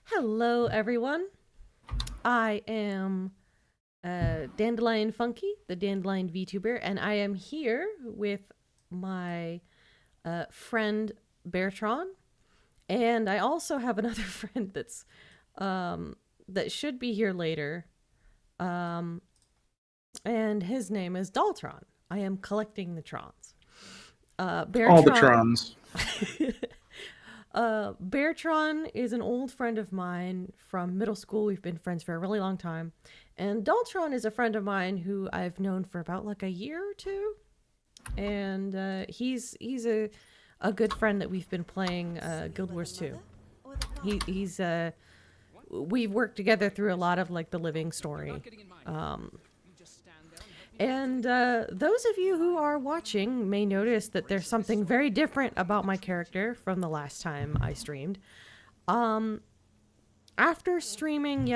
Hello, everyone. I am DandelionFunky, the Dandelion Vtuber, and I am here with my friend Beartron, and I also have another friend that should be here later, and his name is Daltron. I am collecting the Trons. All the Beartron. Trons. Beartron is an old friend of mine from middle school. We've been friends for a really long time. And Daltron is a friend of mine who I've known for about like a year or two. And he's a good friend that we've been playing Guild Wars 2. He's we've worked together through a lot of like the living story. And those of you who are watching may notice that there's something very different about my character from the last time I streamed. After streaming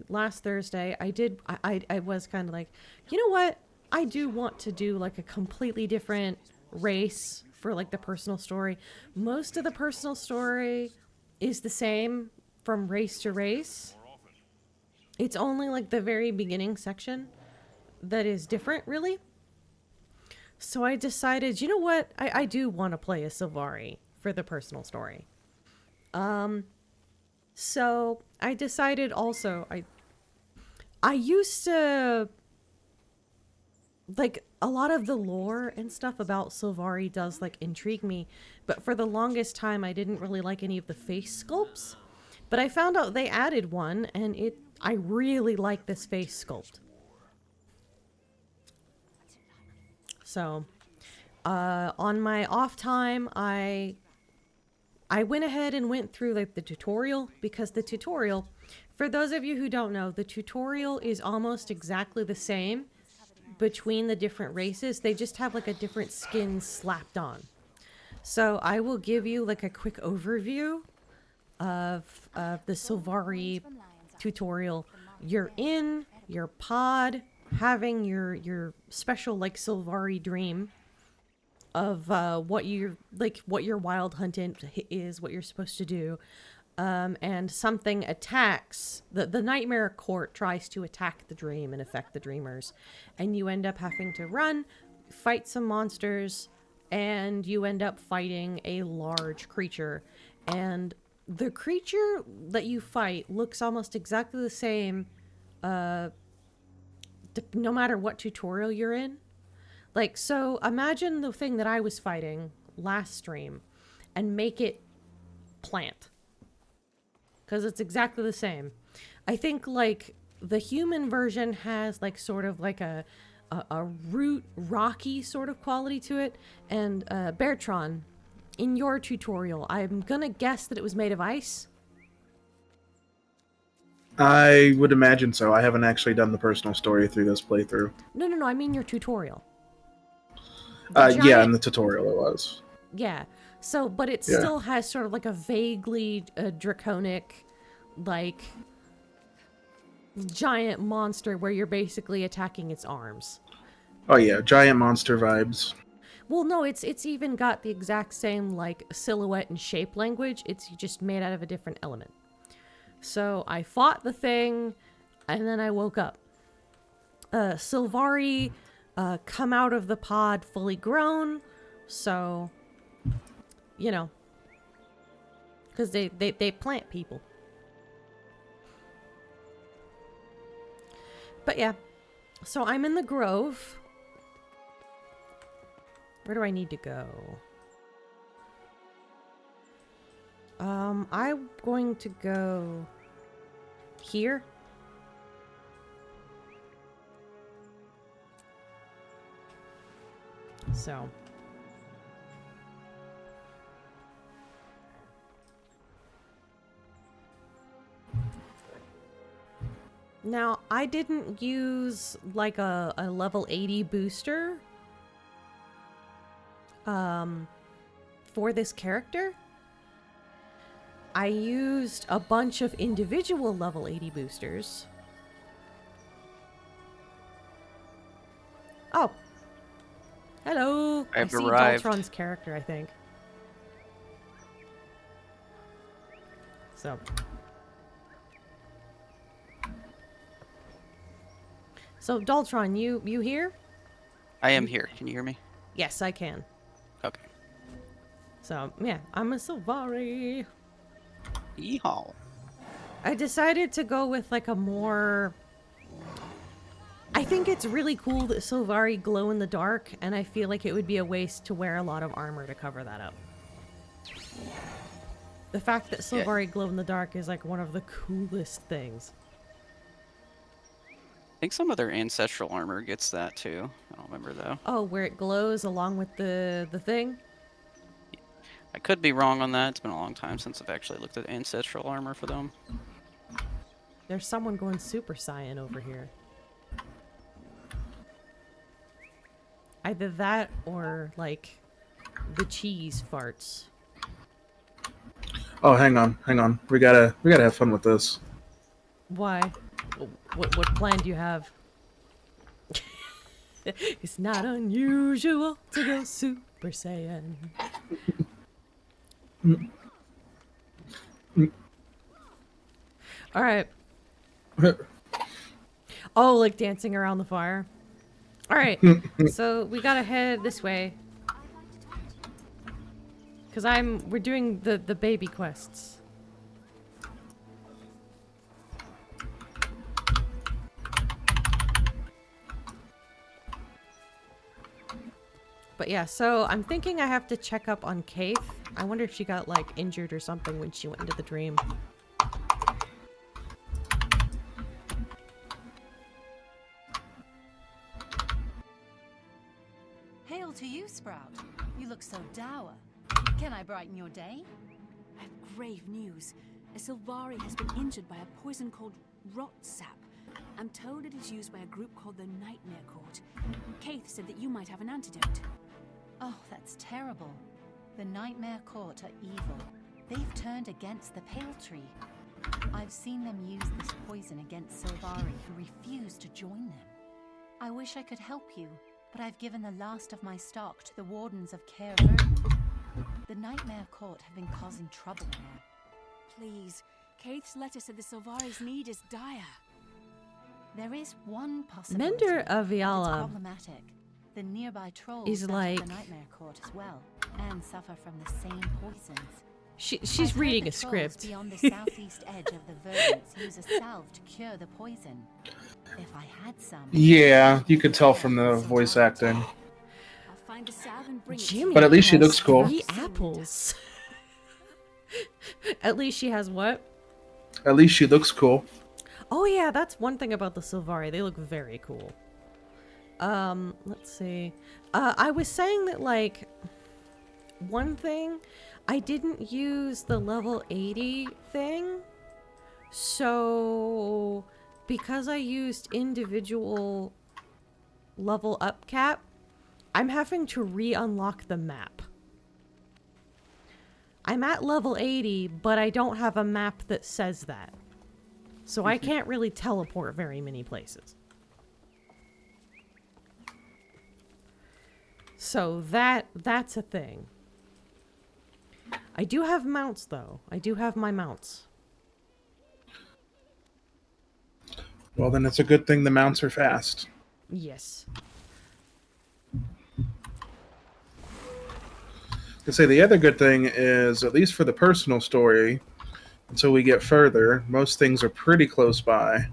last Thursday, I was kind of like, you know what? I do want to do like a completely different race for like the personal story. Most of the personal story is the same from race to race. It's only like the very beginning section that is different, really. So I decided, you know what? I do want to play a Sylvari for the personal story. So I decided also, I used to, like, a lot of the lore and stuff about Sylvari does, like, intrigue me. But for the longest time, I didn't really like any of the face sculpts. But I found out they added one, and I really like this face sculpt. So, on my off time, I went ahead and went through like the tutorial, because the tutorial, for those of you who don't know, the tutorial is almost exactly the same between the different races. They just have like a different skin slapped on. So I will give you like a quick overview of the Sylvari tutorial. You're in your pod, having your special like Sylvari dream of what your wild hunt is, what you're supposed to do, and something attacks the nightmare court tries to attack the dream and affect the dreamers, and you end up having to run, fight some monsters, and you end up fighting a large creature. And the creature that you fight looks almost exactly the same no matter what tutorial you're in. Like, so imagine the thing that I was fighting last stream and make it plant. Because it's exactly the same. I think, like, the human version has, like, sort of like a root, rocky sort of quality to it. And, Beartron, in your tutorial, I'm gonna guess that it was made of ice. I would imagine so. I haven't actually done the personal story through this playthrough. No, I mean your tutorial. Yeah, in the tutorial it was. Yeah. So, but it still has sort of like a vaguely draconic, like, giant monster where you're basically attacking its arms. Oh yeah, giant monster vibes. Well, no, it's even got the exact same, like, silhouette and shape language. It's just made out of a different element. So I fought the thing, and then I woke up. Sylvari come out of the pod fully grown, so, you know, because they plant people. But yeah, so I'm in the grove. Where do I need to go? I'm going to go here. So. Now, I didn't use like a level 80 booster for this character. I used a bunch of individual level 80 boosters. Oh. Hello. I see arrived. Daltron's character, I think. So, So, Daltron, you here? I am here. Can you hear me? Yes, I can. Okay. So, yeah, I'm a Sylvari. Yeehaw. I decided to go with like a more... I think it's really cool that Sylvari glow in the dark, and I feel like it would be a waste to wear a lot of armor to cover that up. The fact that Sylvari glow in the dark is like one of the coolest things. I think some of their ancestral armor gets that too. I don't remember though. Oh, where it glows along with the thing? I could be wrong on that. It's been a long time since I've actually looked at ancestral armor for them. There's someone going Super Saiyan over here. Either that or, like, the cheese farts. Oh, hang on. We gotta have fun with this. Why? What plan do you have? It's not unusual to go Super Saiyan. All right. Oh, like dancing around the fire. All right. So we gotta head this way. Cause we're doing the baby quests. But yeah, so I'm thinking I have to check up on Kate. I wonder if she got like injured or something when she went into the dream. Hail to you, Sprout. You look so dour. Can I brighten your day? I have grave news. A Sylvari has been injured by a poison called rot sap. I'm told it is used by a group called the Nightmare Court. Kaith said that you might have an antidote. Oh, that's terrible. The Nightmare Court are evil. They've turned against the Pale Tree. I've seen them use this poison against Sylvari who refuse to join them. I wish I could help you, but I've given the last of my stock to the Wardens of Caer Verdun. The Nightmare Court have been causing trouble here. Please, Kaith's letter said the Sylvari's need is dire. There is one possibility. Mender but it's Aviala problematic. The nearby trolls is stand like... at the Nightmare Court as well, and suffer from the same poisons. She's I've heard reading the a trolls script. beyond the southeast edge of the Verdants use a salve to cure the poison. If I had some... Yeah, you could tell from the voice acting. I'll find a salve and bring it to Jimmy you. But at least she has looks cool. 3 apples. At least she has what? At least she looks cool. Oh yeah, that's one thing about the Sylvari. They look very cool. Let's see. I was saying that, like, one thing, I didn't use the level 80 thing. So, because I used individual level up cap, I'm having to re-unlock the map. I'm at level 80, but I don't have a map that says that. So I can't really teleport very many places. So that's a thing. I do have mounts though. I do have my mounts. Well, then it's a good thing the mounts are fast. Yes. To say the other good thing is, at least for the personal story, until we get further, most things are pretty close by.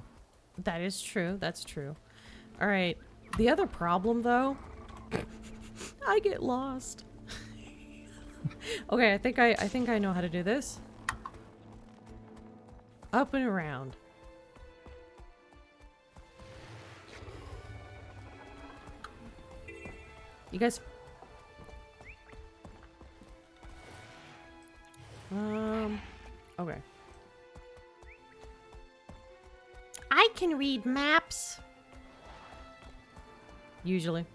That is true. That's true. All right. The other problem though, I get lost. Okay, I think I know how to do this. Up and around. You guys... Okay. I can read maps. Usually.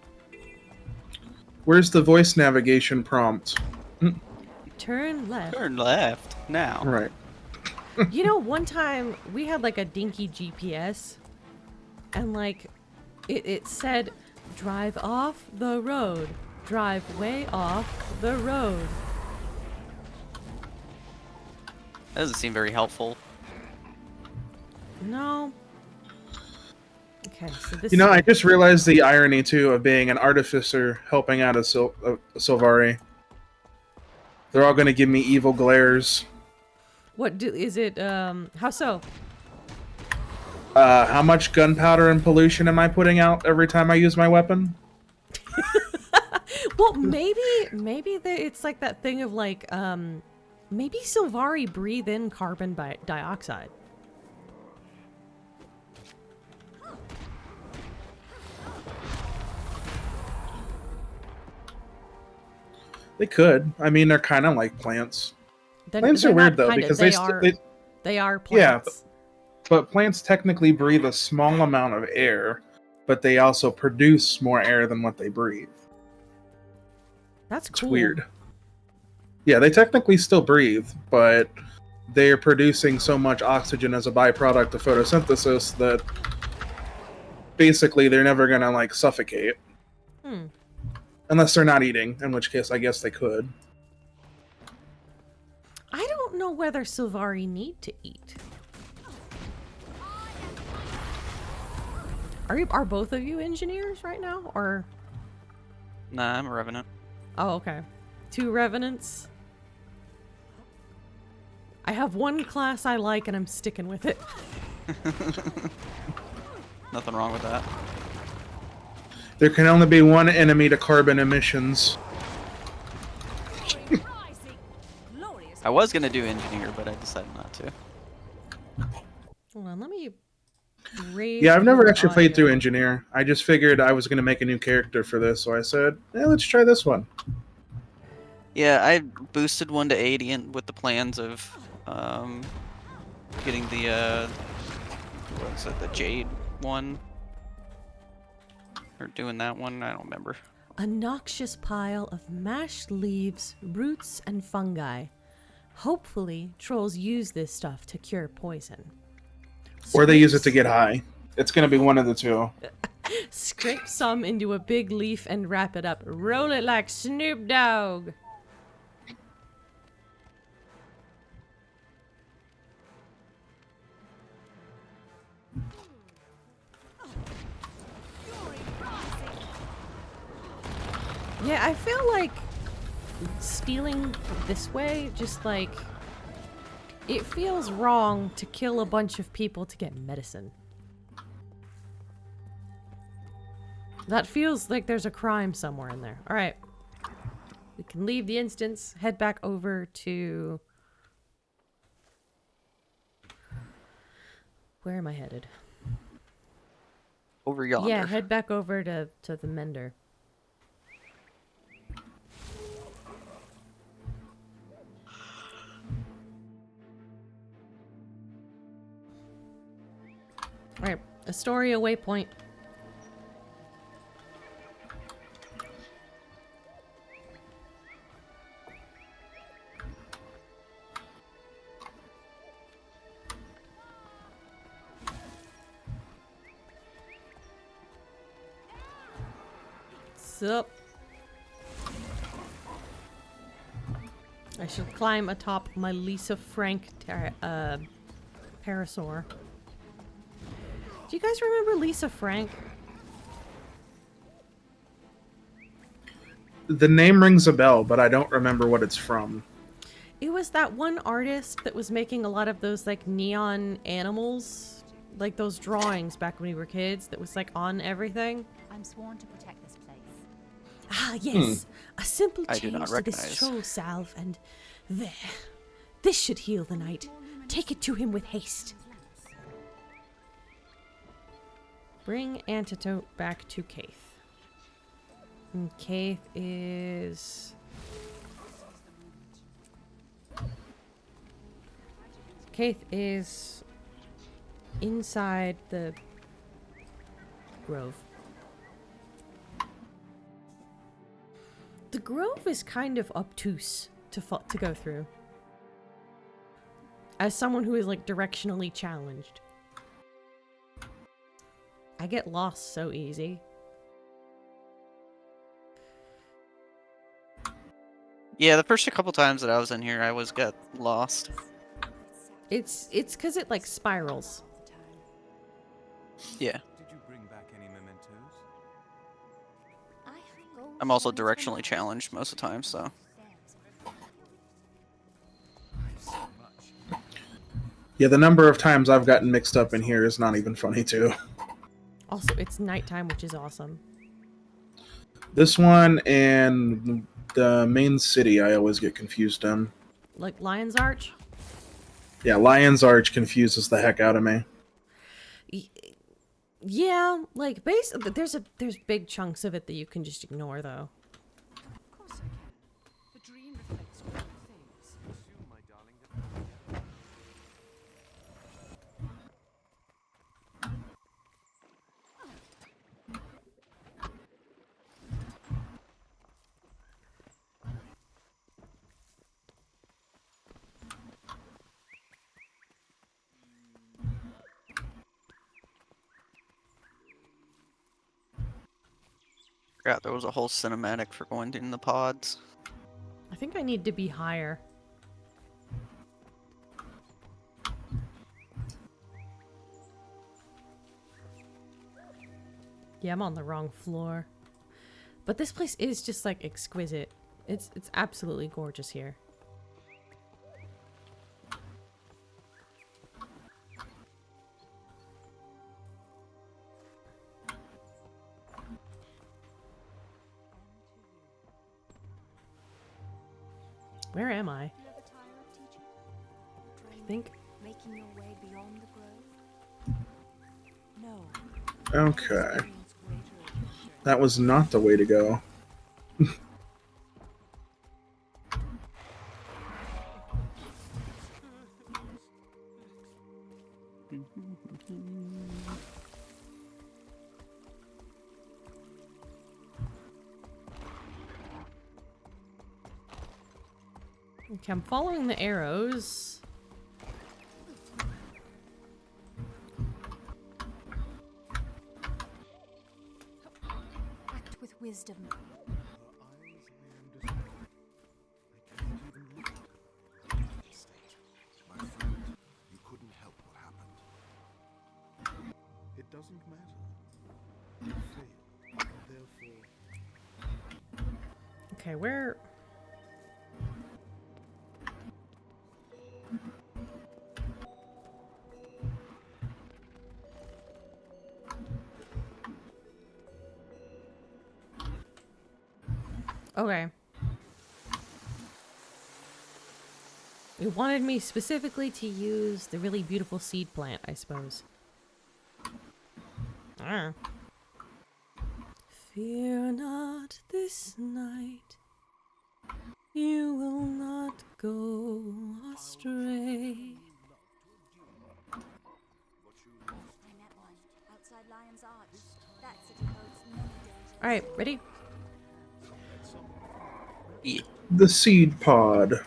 Where's the voice navigation prompt? Turn left. Turn left now. Right. You know, one time we had like a dinky GPS and like it said drive off the road. Drive way off the road. That doesn't seem very helpful. No. Okay. Okay, so this. You know, I just realized the irony too of being an artificer helping out a Sylvari. They're all going to give me evil glares. Is it? How so? How much gunpowder and pollution am I putting out every time I use my weapon? Well, maybe it's like that thing of like, maybe Sylvari breathe in carbon dioxide. They could. I mean, they're kind of like plants. Plants They're are weird not though kinda, because they are Yeah, plants. but plants technically breathe a small amount of air, but they also produce more air than what they breathe. That's It's cool. weird. Yeah, they technically still breathe, but they're producing so much oxygen as a byproduct of photosynthesis that basically they're never gonna like suffocate. Hmm. Unless they're not eating, in which case I guess they could. I don't know whether Sylvari need to eat. Are both of you engineers right now, or? Nah, I'm a revenant. Oh, okay. 2 revenants. I have one class I like, and I'm sticking with it. Nothing wrong with that. There can only be one enemy to carbon emissions. I was gonna do engineer, but I decided not to. Hold on, let me raise. Yeah, I've never your actually played through audio. Engineer. I just figured I was going to make a new character for this, so I said, let's try this one. Yeah, I boosted one to 80 and with the plans of getting the what's it, the Jade one, or doing that one. I don't remember. A noxious pile of mashed leaves, roots, and fungi. Hopefully, trolls use this stuff to cure poison. Or they use it to get high. It's going to be one of the two. Scrape some into a big leaf and wrap it up. Roll it like Snoop Dogg. Yeah, I feel like stealing this way, just like, it feels wrong to kill a bunch of people to get medicine. That feels like there's a crime somewhere in there. All right. We can leave the instance, head back over to... Where am I headed? Over yonder. Yeah, head back over to the mender. Alright, Astoria waypoint. Sup? I shall climb atop my Lisa Frank parasaur. Do you guys remember Lisa Frank? The name rings a bell, but I don't remember what it's from. It was that one artist that was making a lot of those like neon animals, like those drawings back when we were kids that was like on everything. I'm sworn to protect this place. Ah, yes. A simple I do change not to this recognize. troll salve and there. This should heal the knight. Take it to him with haste. Bring antidote back to Kaith. And Kaith is... Kaith is inside the grove. The grove is kind of obtuse to go through. As someone who is like directionally challenged. I get lost so easy. Yeah, the first couple times that I was in here, I got lost. It's because it like spirals. Yeah. Did you bring back I'm also directionally challenged most of the time, so. Yeah, the number of times I've gotten mixed up in here is not even funny, too. Also, it's nighttime, which is awesome. This one and the main city I always get confused in. Like Lion's Arch? Yeah, Lion's Arch confuses the heck out of me. Yeah, like there's big chunks of it that you can just ignore though. Of course I can. The dream reflects all things. Yeah, there was a whole cinematic for going in the pods. I think I need to be higher. Yeah, I'm on the wrong floor. But this place is just like exquisite. It's absolutely gorgeous here. Where am I? You ever tire of teaching? I think. Making your way beyond the grove? No. Okay. Experience greater adventure. That was not the way to go. Okay, I'm following the arrows. Act with wisdom. My friend, you couldn't help what happened. It doesn't matter. You failed. Therefore, Okay, where? Okay. You wanted me specifically to use the really beautiful seed plant, I suppose. Ah. Fear not this night, you will not go astray. I met one outside Lion's Arch. That city holds many dangers. Alright, ready? Yeah. The seed pod.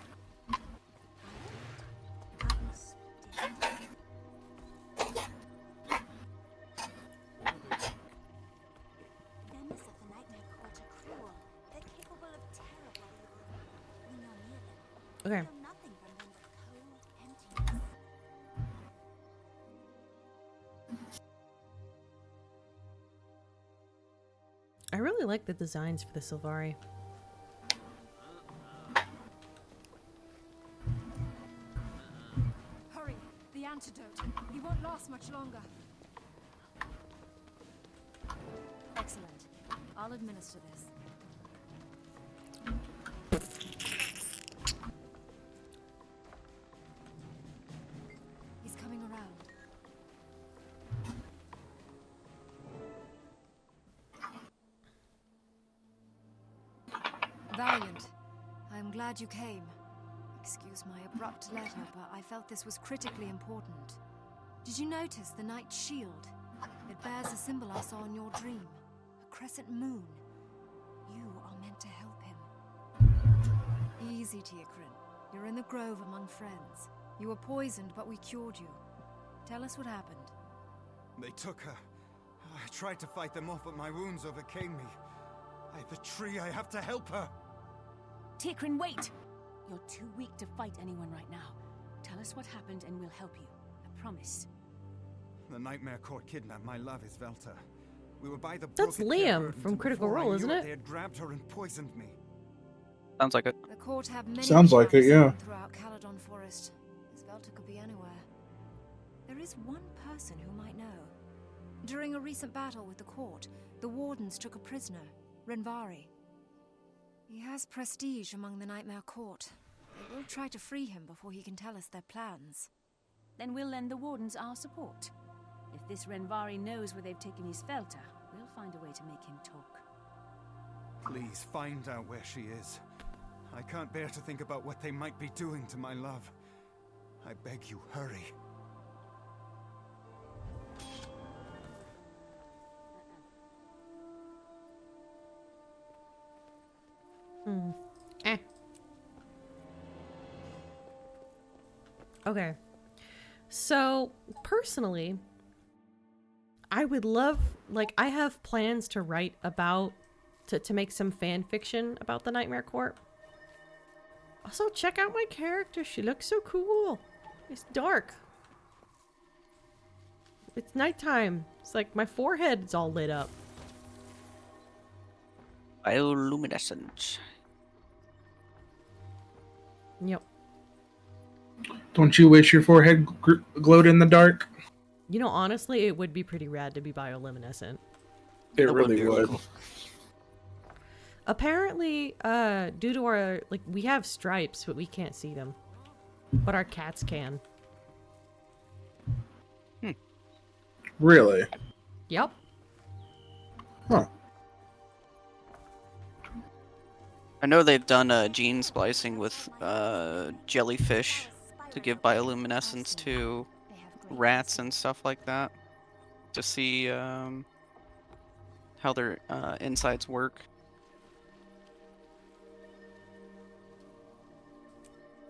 Members of the Nightmare Court are cruel. They're capable of terrible evil. When you're near them, Okay. you feel nothing from them but cold emptiness. I really like the designs for the Sylvari. Hurry! The antidote. He won't last much longer. Excellent. I'll administer this. He's coming around. Valiant, I am glad you came. Excuse my abrupt letter, but I felt this was critically important. Did you notice the Knight's shield? It bears a symbol I saw in your dream. A crescent moon. You are meant to help him. Easy, Tiakrin. You're in the grove among friends. You were poisoned, but we cured you. Tell us what happened. They took her. I tried to fight them off, but my wounds overcame me. The tree, I have to help her. Tiakrin, wait! You're too weak to fight anyone right now. Tell us what happened and we'll help you. I promise. The Nightmare Court kidnapped my love, Isvelta. We were by the That's brook at Liam Beartron, from and Critical before I Role, knew isn't it? They had grabbed her and poisoned me. Sounds like it. The court have many Sounds like it, traps yeah. hidden throughout Caledon Forest. This Velta could be anywhere. There is one person who might know. During a recent battle with the court, the wardens took a prisoner, Renvari. He has prestige among the Nightmare Court. They will try to free him before he can tell us their plans. Then we'll lend the wardens our support. If this Renvari knows where they've taken his Felter, we'll find a way to make him talk. Please find out where she is. I can't bear to think about what they might be doing to my love. I beg you, hurry. Eh. Okay. So, personally, I would love, like, I have plans to write about, to make some fan fiction about the Nightmare Court. Also, check out my character. She looks so cool. It's dark. It's nighttime. It's like my forehead's all lit up. Bioluminescence. Yep. Don't you wish your forehead glowed in the dark? You know, honestly, it would be pretty rad to be bioluminescent. It That would really be really would. cool. Apparently, due to our, like, we have stripes, but we can't see them. But our cats can. Really? Yep. Huh. I know they've done gene splicing with jellyfish to give bioluminescence to rats and stuff like that, to see how their insides work.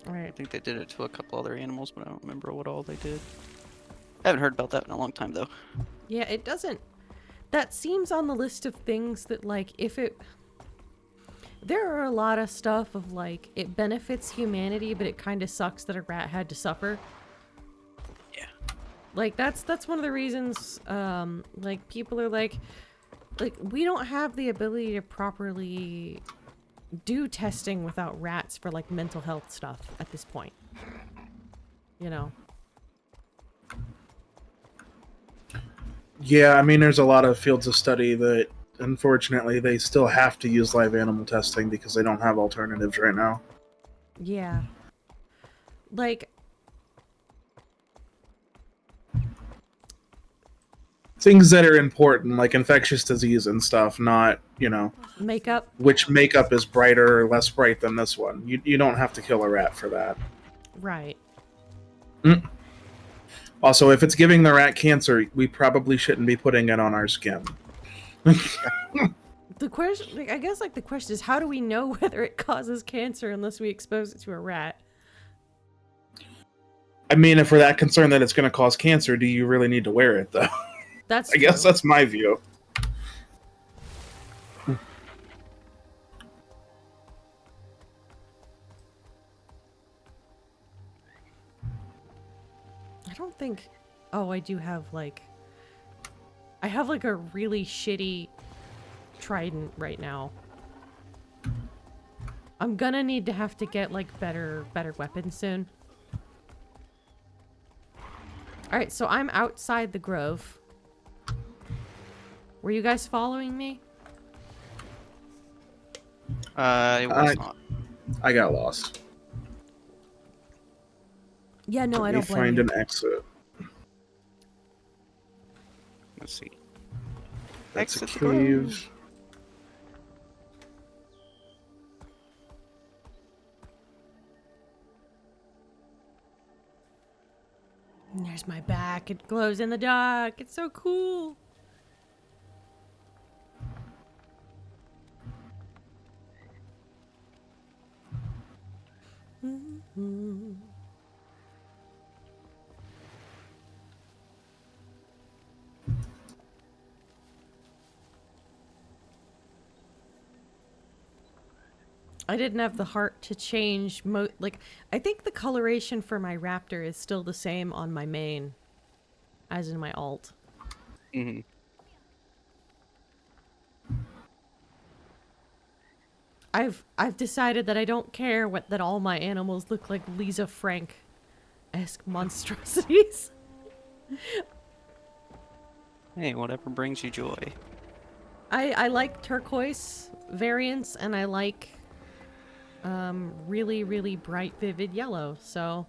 I Alright. think they did it to a couple other animals, but I don't remember what all they did. I haven't heard about that in a long time, though. Yeah, it doesn't... That seems on the list of things that, like, if it... There are a lot of stuff of, like, it benefits humanity, but it kind of sucks that a rat had to suffer. Yeah. Like, that's one of the reasons, like, people are like, we don't have the ability to properly do testing without rats for, like, mental health stuff at this point. You know? Yeah, I mean, there's a lot of fields of study that, unfortunately, they still have to use live animal testing because they don't have alternatives right now. Yeah. Like... Things that are important, like infectious disease and stuff, not, you know, Makeup? which makeup is brighter or less bright than this one. You don't have to kill a rat for that. Right. Also, if it's giving the rat cancer, we probably shouldn't be putting it on our skin. The question, like, I guess, like, the question is, how do we know whether it causes cancer unless we expose it to a rat? I mean, if we're that concerned that it's going to cause cancer, do you really need to wear it, though? That's I guess true. that's my view. I don't think... Oh, I do have, like... I have, like, a really shitty trident right now. I'm gonna need to have to get, like, better weapons soon. Alright, so I'm outside the grove. Were you guys following me? It was not. I got lost. Yeah, no, I Let me don't blame find you. an exit. Let's see. That's a Exit the grove. cave. And there's my back. It glows in the dark. It's so cool. I didn't have the heart to change like, I think the coloration for my raptor is still the same on my main as in my alt. Mm-hmm. I've decided that I don't care that all my animals look like Lisa Frank-esque monstrosities. Hey, whatever brings you joy. I like turquoise variants, and I like really, really bright, vivid yellow. So,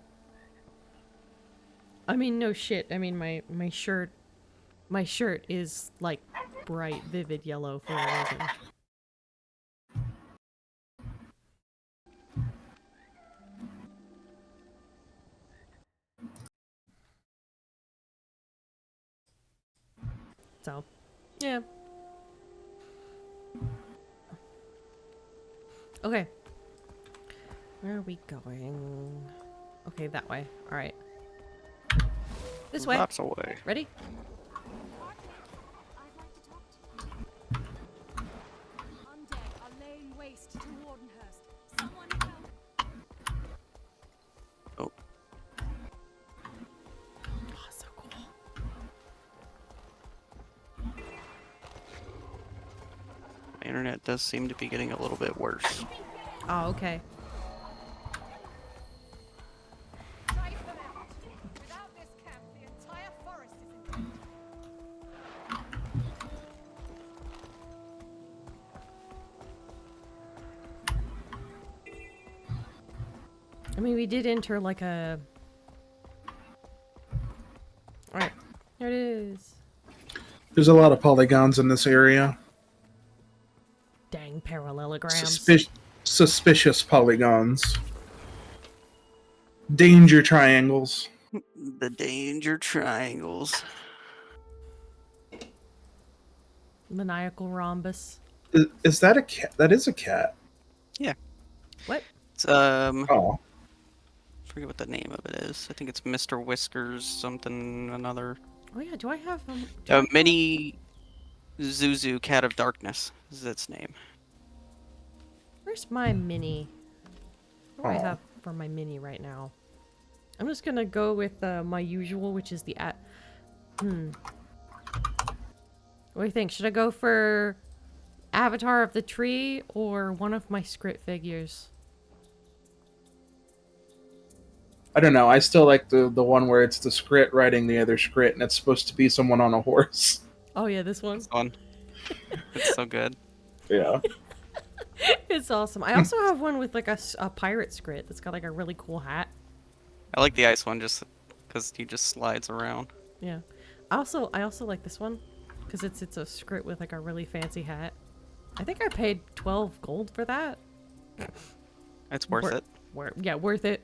I mean, no shit. I mean, my shirt is like bright, vivid yellow for a reason. So, yeah. Okay. Where are we going? Okay, that way. Alright. This way. Lots away. Ready? I'd like to talk to you. Undead are laying waste to Wardenhurst. Someone help. Oh, Oh, so cool. my internet does seem to be getting a little bit worse. Oh, okay. Drive them out. Without this camp, the entire forest is in danger. I mean, we did enter like a... Alright. There it is. There's a lot of polygons in this area. Dang parallelograms. Suspicious polygons. Danger triangles. The danger triangles. Maniacal rhombus. Is that a cat? That is a cat. Yeah. What? It's, Oh. forget what the name of it is. I think it's Mr. Whiskers something another. Oh yeah, do I have... Mini Zuzu Cat of Darkness is its name. Where's my mini? What do I Aw. have for my mini right now? I'm just gonna go with my usual, which is the What do you think? Should I go for Avatar of the Tree or one of my script figures? I don't know. I still like the one where it's the Skrit riding the other Skrit, and it's supposed to be someone on a horse. Oh yeah, this one. It's fun. It's so good. Yeah. It's awesome. I also have one with like a pirate script that's got like a really cool hat. I like the ice one just because he just slides around. Yeah. I also like this one because it's a script with like a really fancy hat. I think I paid 12 gold for that. It's worth it. Yeah, worth it.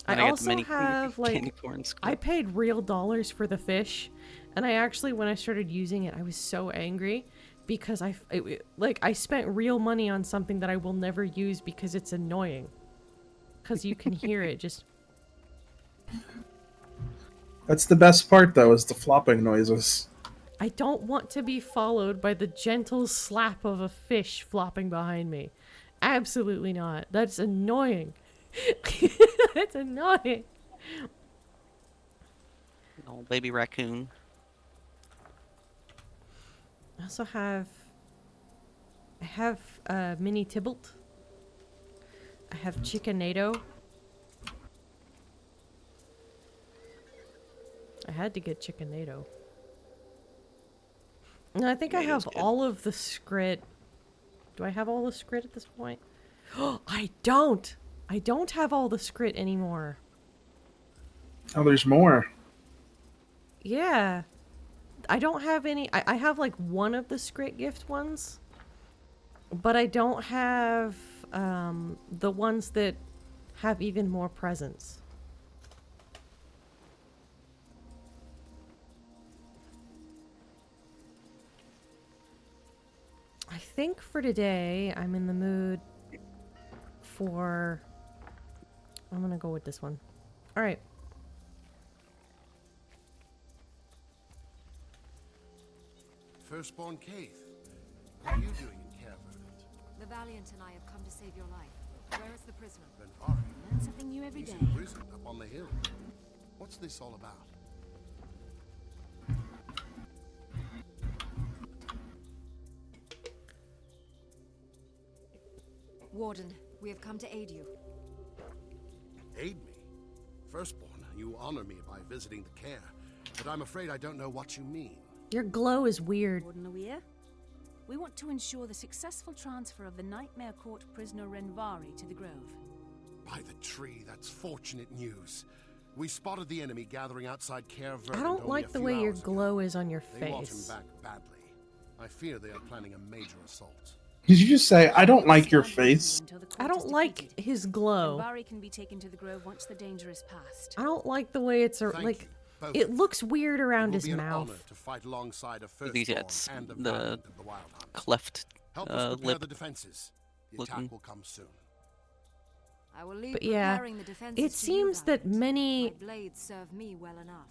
I And got the also mini have like candy corn squid. I paid real dollars for the fish, and I actually when I started using it, I was so angry because I spent real money on something that I will never use because it's annoying. Because you can hear it just. That's the best part, though, is the flopping noises. I don't want to be followed by the gentle slap of a fish flopping behind me. Absolutely not. That's annoying. It's annoying. Oh, baby raccoon. I also have... I have Mini Tybalt. I have Chickenado. I had to get Chickenado. And I think I have all of the Skrit. Do I have all the Skrit at this point? Oh, I don't! I don't have all the Skrit anymore. Oh, there's more. Yeah. I don't have any... I have like one of the Skrit gift ones. But I don't have the ones that have even more presents. I think for today, I'm in the mood for... I'm gonna go with this one. Alright. Firstborn Keith, what are you doing in Care Verdant? The Valiant and I have come to save your life. Where is the prisoner? Renvari, Learn something new every he's day. imprisoned up on the hill. What's this all about? Warden, we have come to aid you. Aid me? Firstborn, you honor me by visiting the care, but I'm afraid I don't know what you mean. Your glow is weird. Warden Luir, we want to ensure the successful transfer of the Nightmare Court prisoner Renvari to the Grove. By the tree, that's fortunate news. We spotted the enemy gathering outside Care Verdant. I don't like the way your glow is on your They want him face. back badly. I fear they are planning a major assault. Did you just say, I don't like your face? Until the court I is don't like defeated. his glow. Renvari can be taken to the Grove once the danger is past. I don't like the way it's Thank like. you, both It of you. looks weird It around will his be an mouth. honor to fight alongside a These firstborn it's and a the valiant of the Wild Hunt. cleft Help us prepare lip. the defenses. The looking. attack will come soon. I will leave But yeah, preparing the defenses it to seems you, that Valiant. many My blades serve me well enough.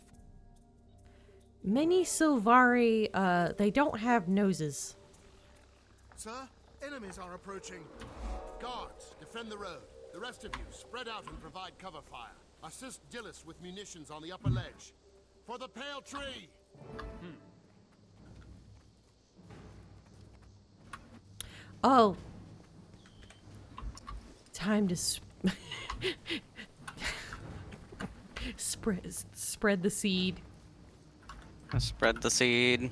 Sylvari, they don't have noses. Sir, enemies are approaching. Guards, defend the road. The rest of you, spread out and provide cover fire. Assist Dillis with munitions on the upper ledge. For the pale tree! Oh. Time to spread the seed. Spread the seed.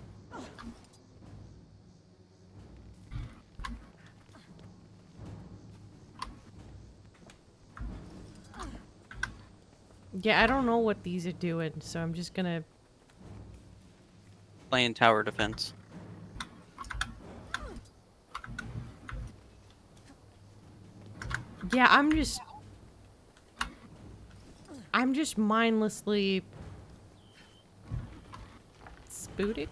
Yeah, I don't know what these are doing, so I'm just gonna. Playing tower defense. Yeah, I'm just mindlessly spooting.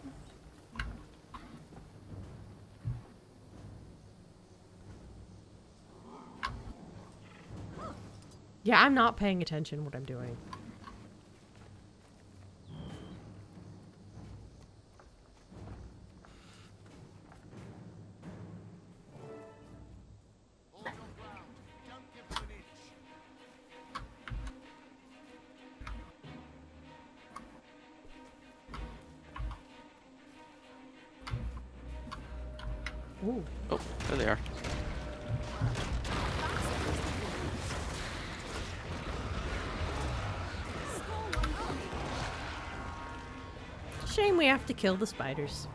Yeah, I'm not paying attention what I'm doing. Hold your ground. Don't give them an inch. Ooh. Oh, there they are. Shame we have to kill the spiders.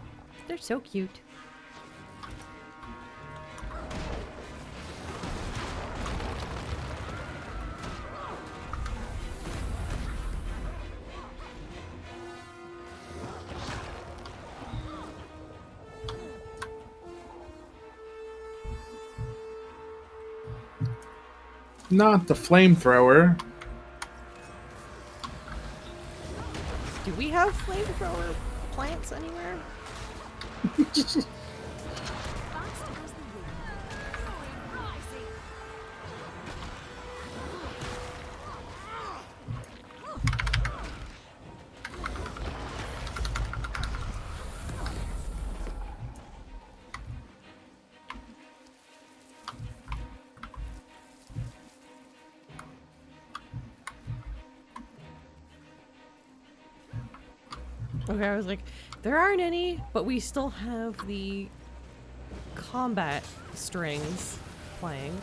They're so cute. Not the flamethrower. Do we have flamethrower plants anywhere? Okay, I was like, there aren't any, but we still have the combat strings playing.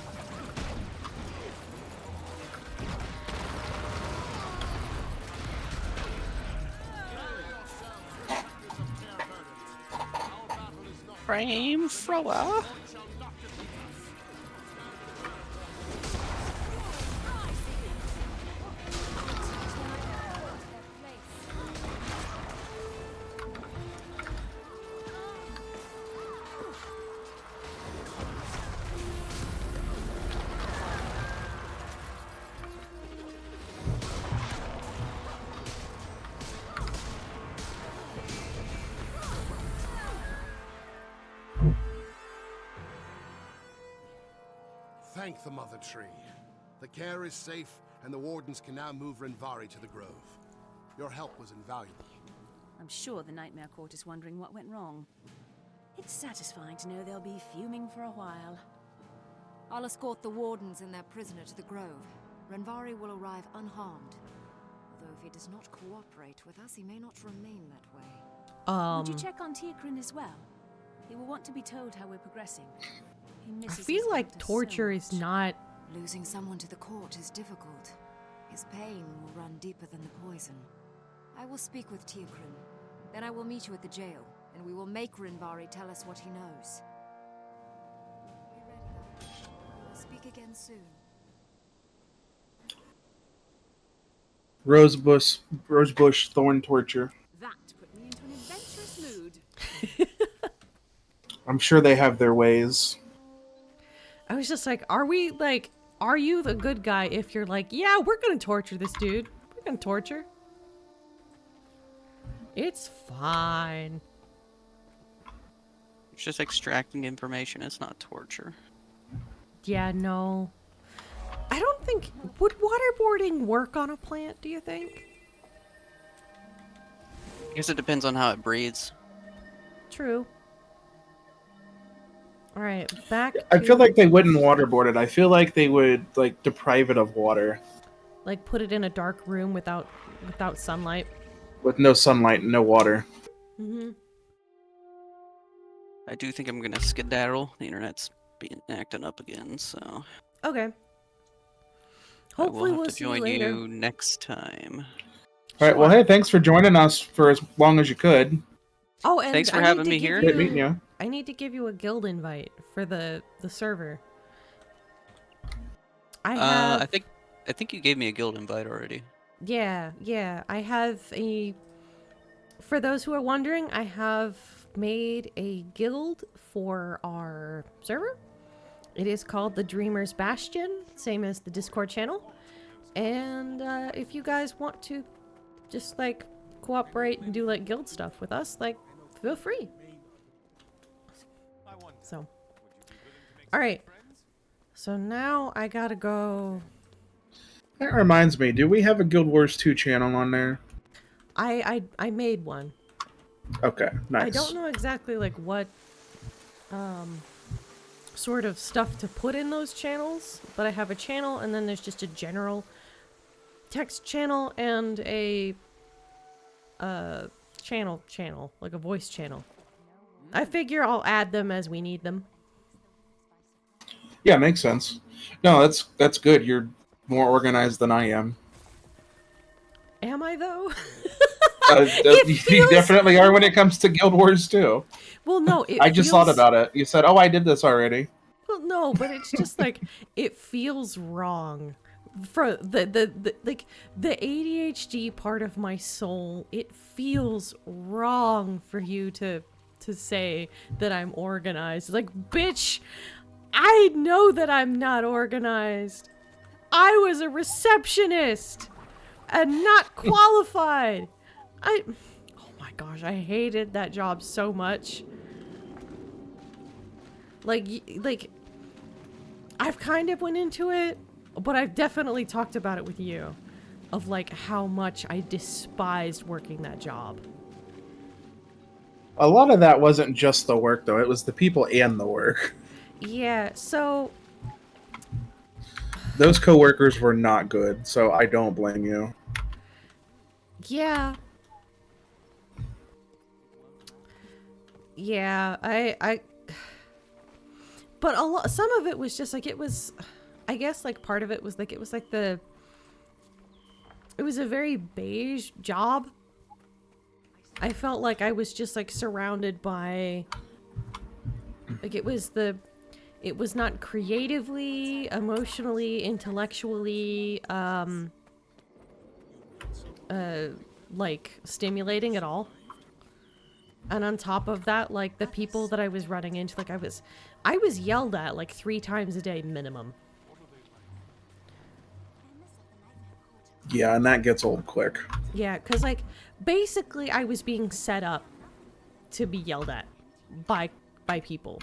Frame thrower. Thank the Mother Tree. The care is safe, and the wardens can now move Renvari to the Grove. Your help was invaluable. I'm sure the Nightmare Court is wondering what went wrong. It's satisfying to know they'll be fuming for a while. I'll escort the wardens and their prisoner to the Grove. Renvari will arrive unharmed. Although if he does not cooperate with us, he may not remain that way. Would you check on Tiakrin as well? He will want to be told how we're progressing. He I misses his feel like daughter so torture is much. not. Losing someone to the court is difficult. His pain will run deeper than the poison. I will speak with Teokrun. Then I will meet you at the jail, and we will make Rinvari tell us what he knows. Be ready, though. We'll speak again soon. Rosebush thorn torture. That put me into an adventurous mood. I'm sure they have their ways. I was just like, are you the good guy if you're like, yeah, we're gonna torture this dude. We're gonna torture. It's fine. It's just extracting information. It's not torture. Yeah, no. I don't think... Would waterboarding work on a plant, do you think? I guess it depends on how it breeds. True. Alright, back I to, feel like they wouldn't waterboard it. I feel like they would like deprive it of water. like, put it in a dark room without sunlight. With no sunlight and no water. Mm-hmm. I do think I'm gonna skedaddle. The internet's acting up again, so Okay. I Hopefully will we'll have to see you join later. you next time. Alright, well hey, thanks for joining us for as long as you could. Oh, and Thanks for I need having to me give here. Great meeting you. I need to give you a guild invite for the server. I have... I think you gave me a guild invite already. Yeah. I have a... For those who are wondering, I have made a guild for our server. It is called the Dreamer's Bastion, same as the Discord channel. And if you guys want to just, like, cooperate and do, like, guild stuff with us, like, feel free. So. Alright. So now I gotta go... That reminds me, do we have a Guild Wars 2 channel on there? I made one. Okay, nice. I don't know exactly like what sort of stuff to put in those channels, but I have a channel and then there's just a general text channel and a channel, like a voice channel. I figure I'll add them as we need them. Yeah, makes sense. No, that's good. You're more organized than I am. Am I though? You definitely are when it comes to Guild Wars 2. Well, no, I just thought about it. You said, "Oh, I did this already." Well, no, but it's just like it feels wrong for the like the ADHD part of my soul. It feels wrong for you to say that I'm organized. Like, bitch, I know that I'm not organized. I was a receptionist and not qualified. Oh my gosh, I hated that job so much. Like, I've kind of went into it, but I've definitely talked about it with you, of like how much I despised working that job. A lot of that wasn't just the work, though. It was the people and the work. Yeah, so... Those coworkers were not good, so I don't blame you. Yeah. Yeah, I but a lot, some of it was just like, it was, I guess like part of it was like, it was like it was a very beige job. I felt like I was just like surrounded by, like it was not creatively, emotionally, intellectually, like stimulating at all. And on top of that, like the people that I was running into, like I was yelled at like 3 times a day minimum. Yeah, and that gets old quick. Yeah, because like basically I was being set up to be yelled at by people.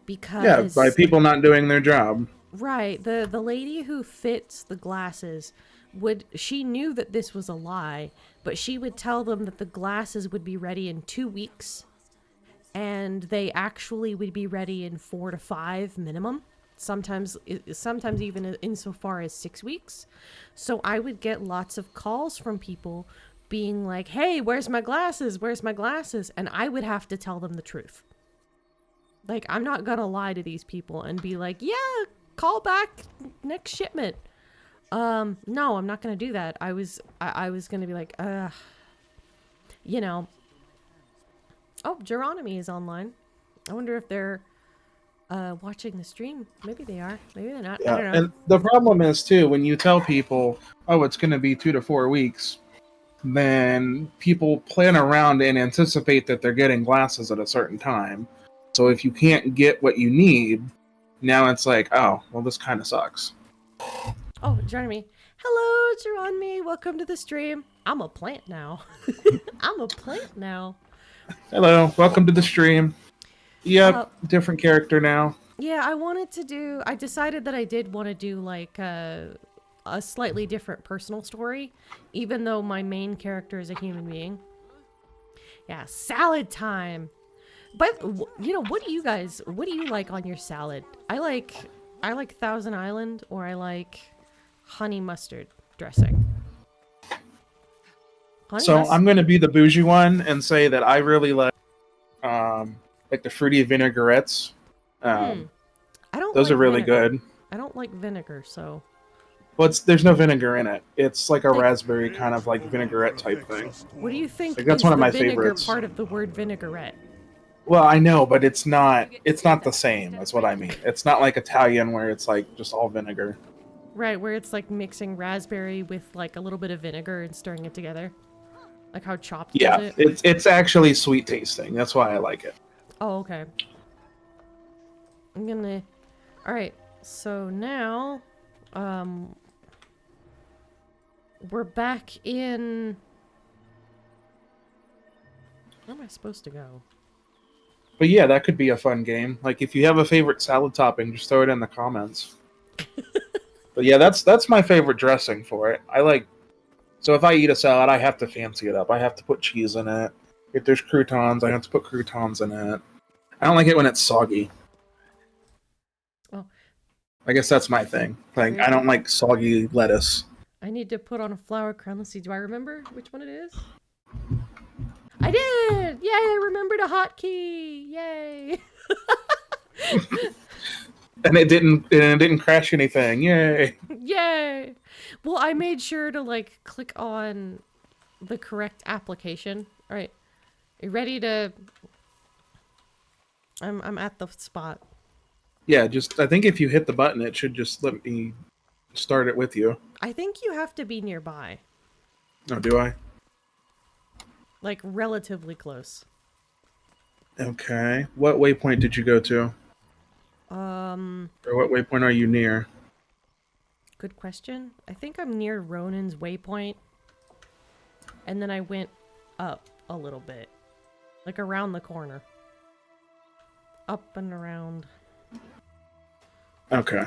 Because Yeah, by people not doing their job. Right, the lady who fits the glasses she knew that this was a lie, but she would tell them that the glasses would be ready in 2 weeks, and they actually would be ready in 4 to 5 minimum. Sometimes even insofar as 6 weeks. So I would get lots of calls from people being like, "Hey, where's my glasses? Where's my glasses?" And I would have to tell them the truth. Like, I'm not gonna lie to these people and be like, yeah, call back next shipment. No, I'm not gonna do that. I was gonna be like, you know. Oh, Geronimi is online. I wonder if they're watching the stream. Maybe they are. Maybe they're not. Yeah, I don't know. and the problem is too when you tell people, "Oh, it's going to be 2 to 4 weeks," then people plan around and anticipate that they're getting glasses at a certain time. So if you can't get what you need, now it's like, oh, well, this kind of sucks. Oh, Geronimi. Hello, Geronimi. Welcome to the stream. I'm a plant now. I'm a plant now. Hello, welcome to the stream. Yep, different character now. Yeah, I decided that I did want to do like a slightly different personal story, even though my main character is a human being. Yeah, salad time. But you know, what do you like on your salad? I like Thousand Island, or I like honey mustard dressing. I'm going to be the bougie one and say that I really like the fruity vinaigrettes. I don't. Those like are really vinegar. good. I don't like vinegar, so. Well, there's no vinegar in it. It's like a raspberry kind of like vinaigrette type thing. What do you think? Like, that's is one of the my vinegar favorites. part of the word vinaigrette? Well, I know, but it's not the same. That's what I mean. It's not like Italian where it's like just all vinegar. Right, where it's like mixing raspberry with like a little bit of vinegar and stirring it together. Like how Chopped does it. It's actually sweet tasting. That's why I like it. Oh, okay. I'm gonna... Alright, so now... we're back in... Where am I supposed to go? But yeah, that could be a fun game. Like, if you have a favorite salad topping, just throw it in the comments. But yeah, that's my favorite dressing for it. So if I eat a salad, I have to fancy it up. I have to put cheese in it. If there's croutons, I have to put croutons in it. I don't like it when it's soggy. Oh. I guess that's my thing. Like, I don't like soggy lettuce. I need to put on a flour crown. Let's see, do I remember which one it is? I did! Yay, I remembered a hotkey! Yay! And it didn't crash anything. Yay! Yay! Well, I made sure to like click on the correct application. All right, you ready to? I'm at the spot. Yeah, I think if you hit the button, it should just let me start it with you. I think you have to be nearby. Oh, do I? Like relatively close. Okay. What waypoint did you go to? Or what waypoint are you near? Good question. I think I'm near Ronan's waypoint. And then I went up a little bit. Like around the corner. Up and around. Okay.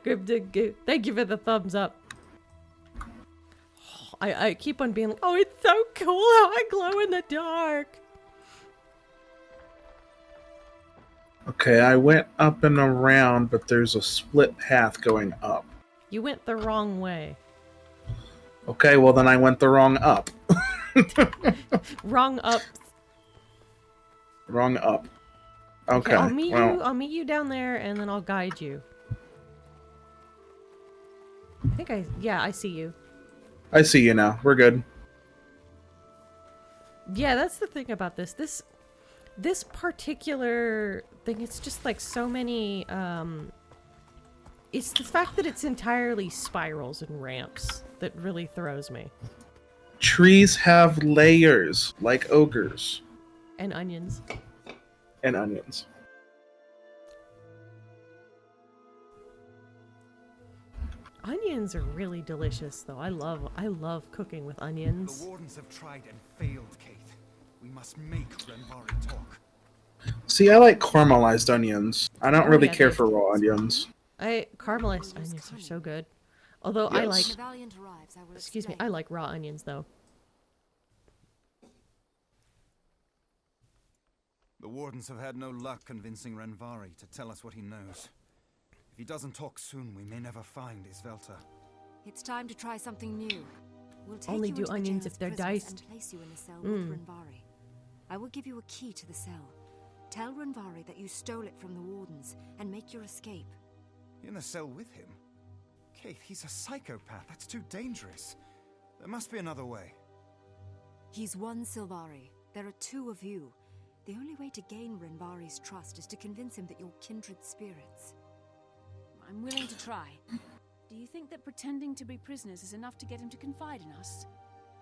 Good. Thank you for the thumbs up. I keep on being like, oh, it's so cool how I glow in the dark. Okay, I went up and around, but there's a split path going up. You went the wrong way. Okay, well then I went the wrong up. Wrong up. Wrong up. Okay. I'll meet you down there, and then I'll guide you. I see you. I see you now. We're good. Yeah, that's the thing about this. This particular thing, it's just like so many, it's the fact that it's entirely spirals and ramps that really throws me. Trees have layers, like ogres. And onions. And onions. Onions are really delicious, though. I love cooking with onions. The wardens have tried and failed, Kate. We must make Renvari talk. See, I like caramelized onions. I don't really care for raw onions. Caramelized onions are so good. Although Yes. I like raw onions, though. The wardens have had no luck convincing Renvari to tell us what he knows. If he doesn't talk soon, we may never find Isvelta. It's time to try something new. We'll take Only you do into the onions jail's if they're prisons diced. And place you in a cell with Renvari. I will give you a key to the cell. Tell Renvari that you stole it from the wardens and make your escape. In a cell with him? Keith, he's a psychopath. That's too dangerous. There must be another way. He's one Sylvari. There are two of you. The only way to gain Renvari's trust is to convince him that you're kindred spirits. I'm willing to try. Do you think that pretending to be prisoners is enough to get him to confide in us?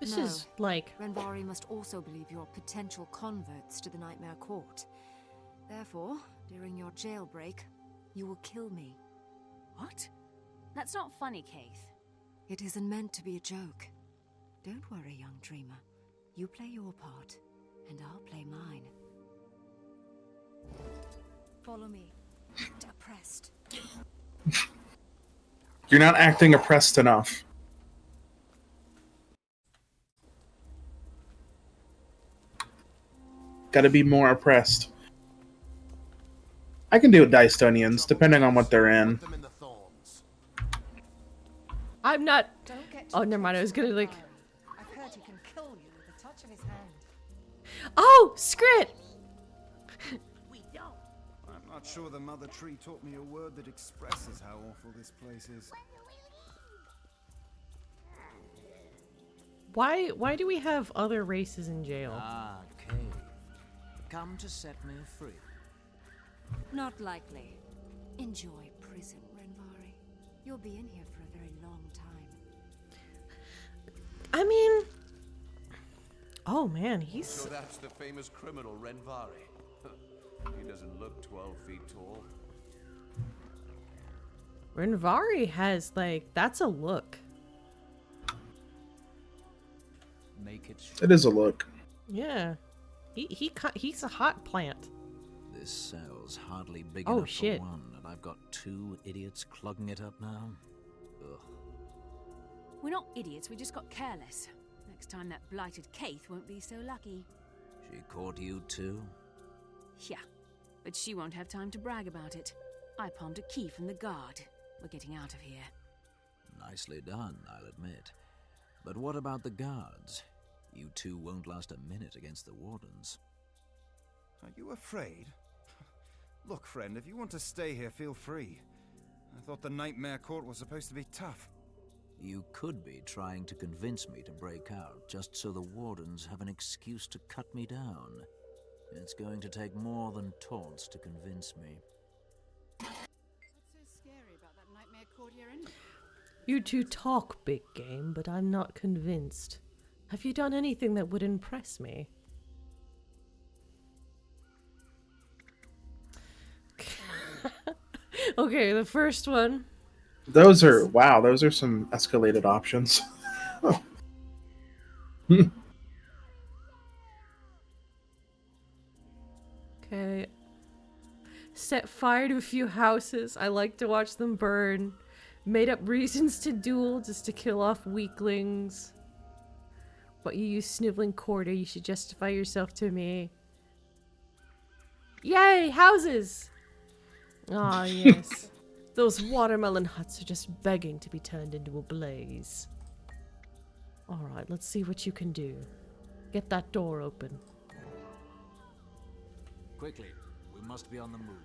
This No. is like Renvari must also believe you're potential converts to the Nightmare Court. Therefore, during your jailbreak, you will kill me. What? That's not funny, Keith. It isn't meant to be a joke. Don't worry, young dreamer. You play your part, and I'll play mine. Follow me. Act oppressed. You're not acting oppressed enough. Gotta be more oppressed. I can do diced onions, depending on what they're in. Put them in the thorns. I'm not. Don't get Oh, never mind. I was gonna like. I've heard he can kill you with the touch of his hand. Oh, Scrit. I'm not sure the Mother Tree taught me a word that expresses how awful this place is. Why do we have other races in jail? Ah, Cave. Come to set me free. Not likely. Enjoy prison, Renvari. You'll be in here for a very long time. I mean, oh man, he's So that's the famous criminal Renvari. He doesn't look 12 feet tall. Renvari has like that's a look. Make it It is a look. Yeah, he's a hot plant. This cell's hardly big Oh, enough shit. for one, and I've got two idiots clogging it up now. Ugh. We're not idiots, we just got careless. Next time that blighted Keith won't be so lucky. She caught you too? Yeah, but she won't have time to brag about it. I palmed a key from the guard. We're getting out of here. Nicely done, I'll admit. But what about the guards? You two won't last a minute against the wardens. Are you afraid? Look, friend, if you want to stay here, feel free. I thought the Nightmare Court was supposed to be tough. You could be trying to convince me to break out, just so the wardens have an excuse to cut me down. It's going to take more than taunts to convince me. What's so scary about that Nightmare Court here anyway? You two talk big game, but I'm not convinced. Have you done anything that would impress me? Okay, the first one. Those are some escalated options. Okay. Set fire to a few houses. I like to watch them burn. Made up reasons to duel just to kill off weaklings. But you use sniveling quarter. You should justify yourself to me. Yay, houses! Ah, yes. Those watermelon huts are just begging to be turned into a blaze. Alright, let's see what you can do. Get that door open. Quickly, we must be on the move.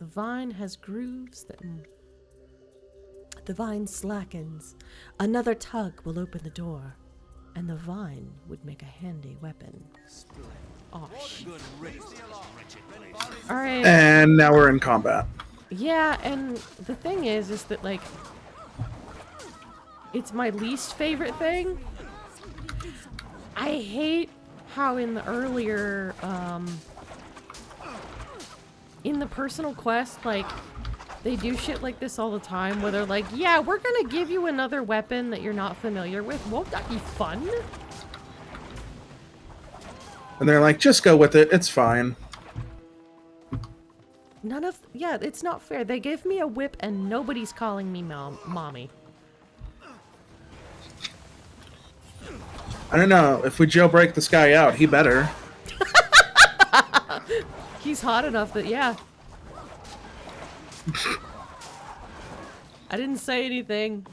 The vine has grooves that... The vine slackens. Another tug will open the door. And the vine would make a handy weapon. Oh, shit. Alright. And now we're in combat. Yeah, and the thing is that, like... It's my least favorite thing. I hate how in the earlier, in the personal quest, like, they do shit like this all the time, where they're like, yeah, we're gonna give you another weapon that you're not familiar with. Won't that be fun? And they're like, just go with it, it's fine. Yeah, it's not fair. They give me a whip and nobody's calling me mommy. I don't know, if we jailbreak this guy out, he better. He's hot enough that, yeah. I didn't say anything.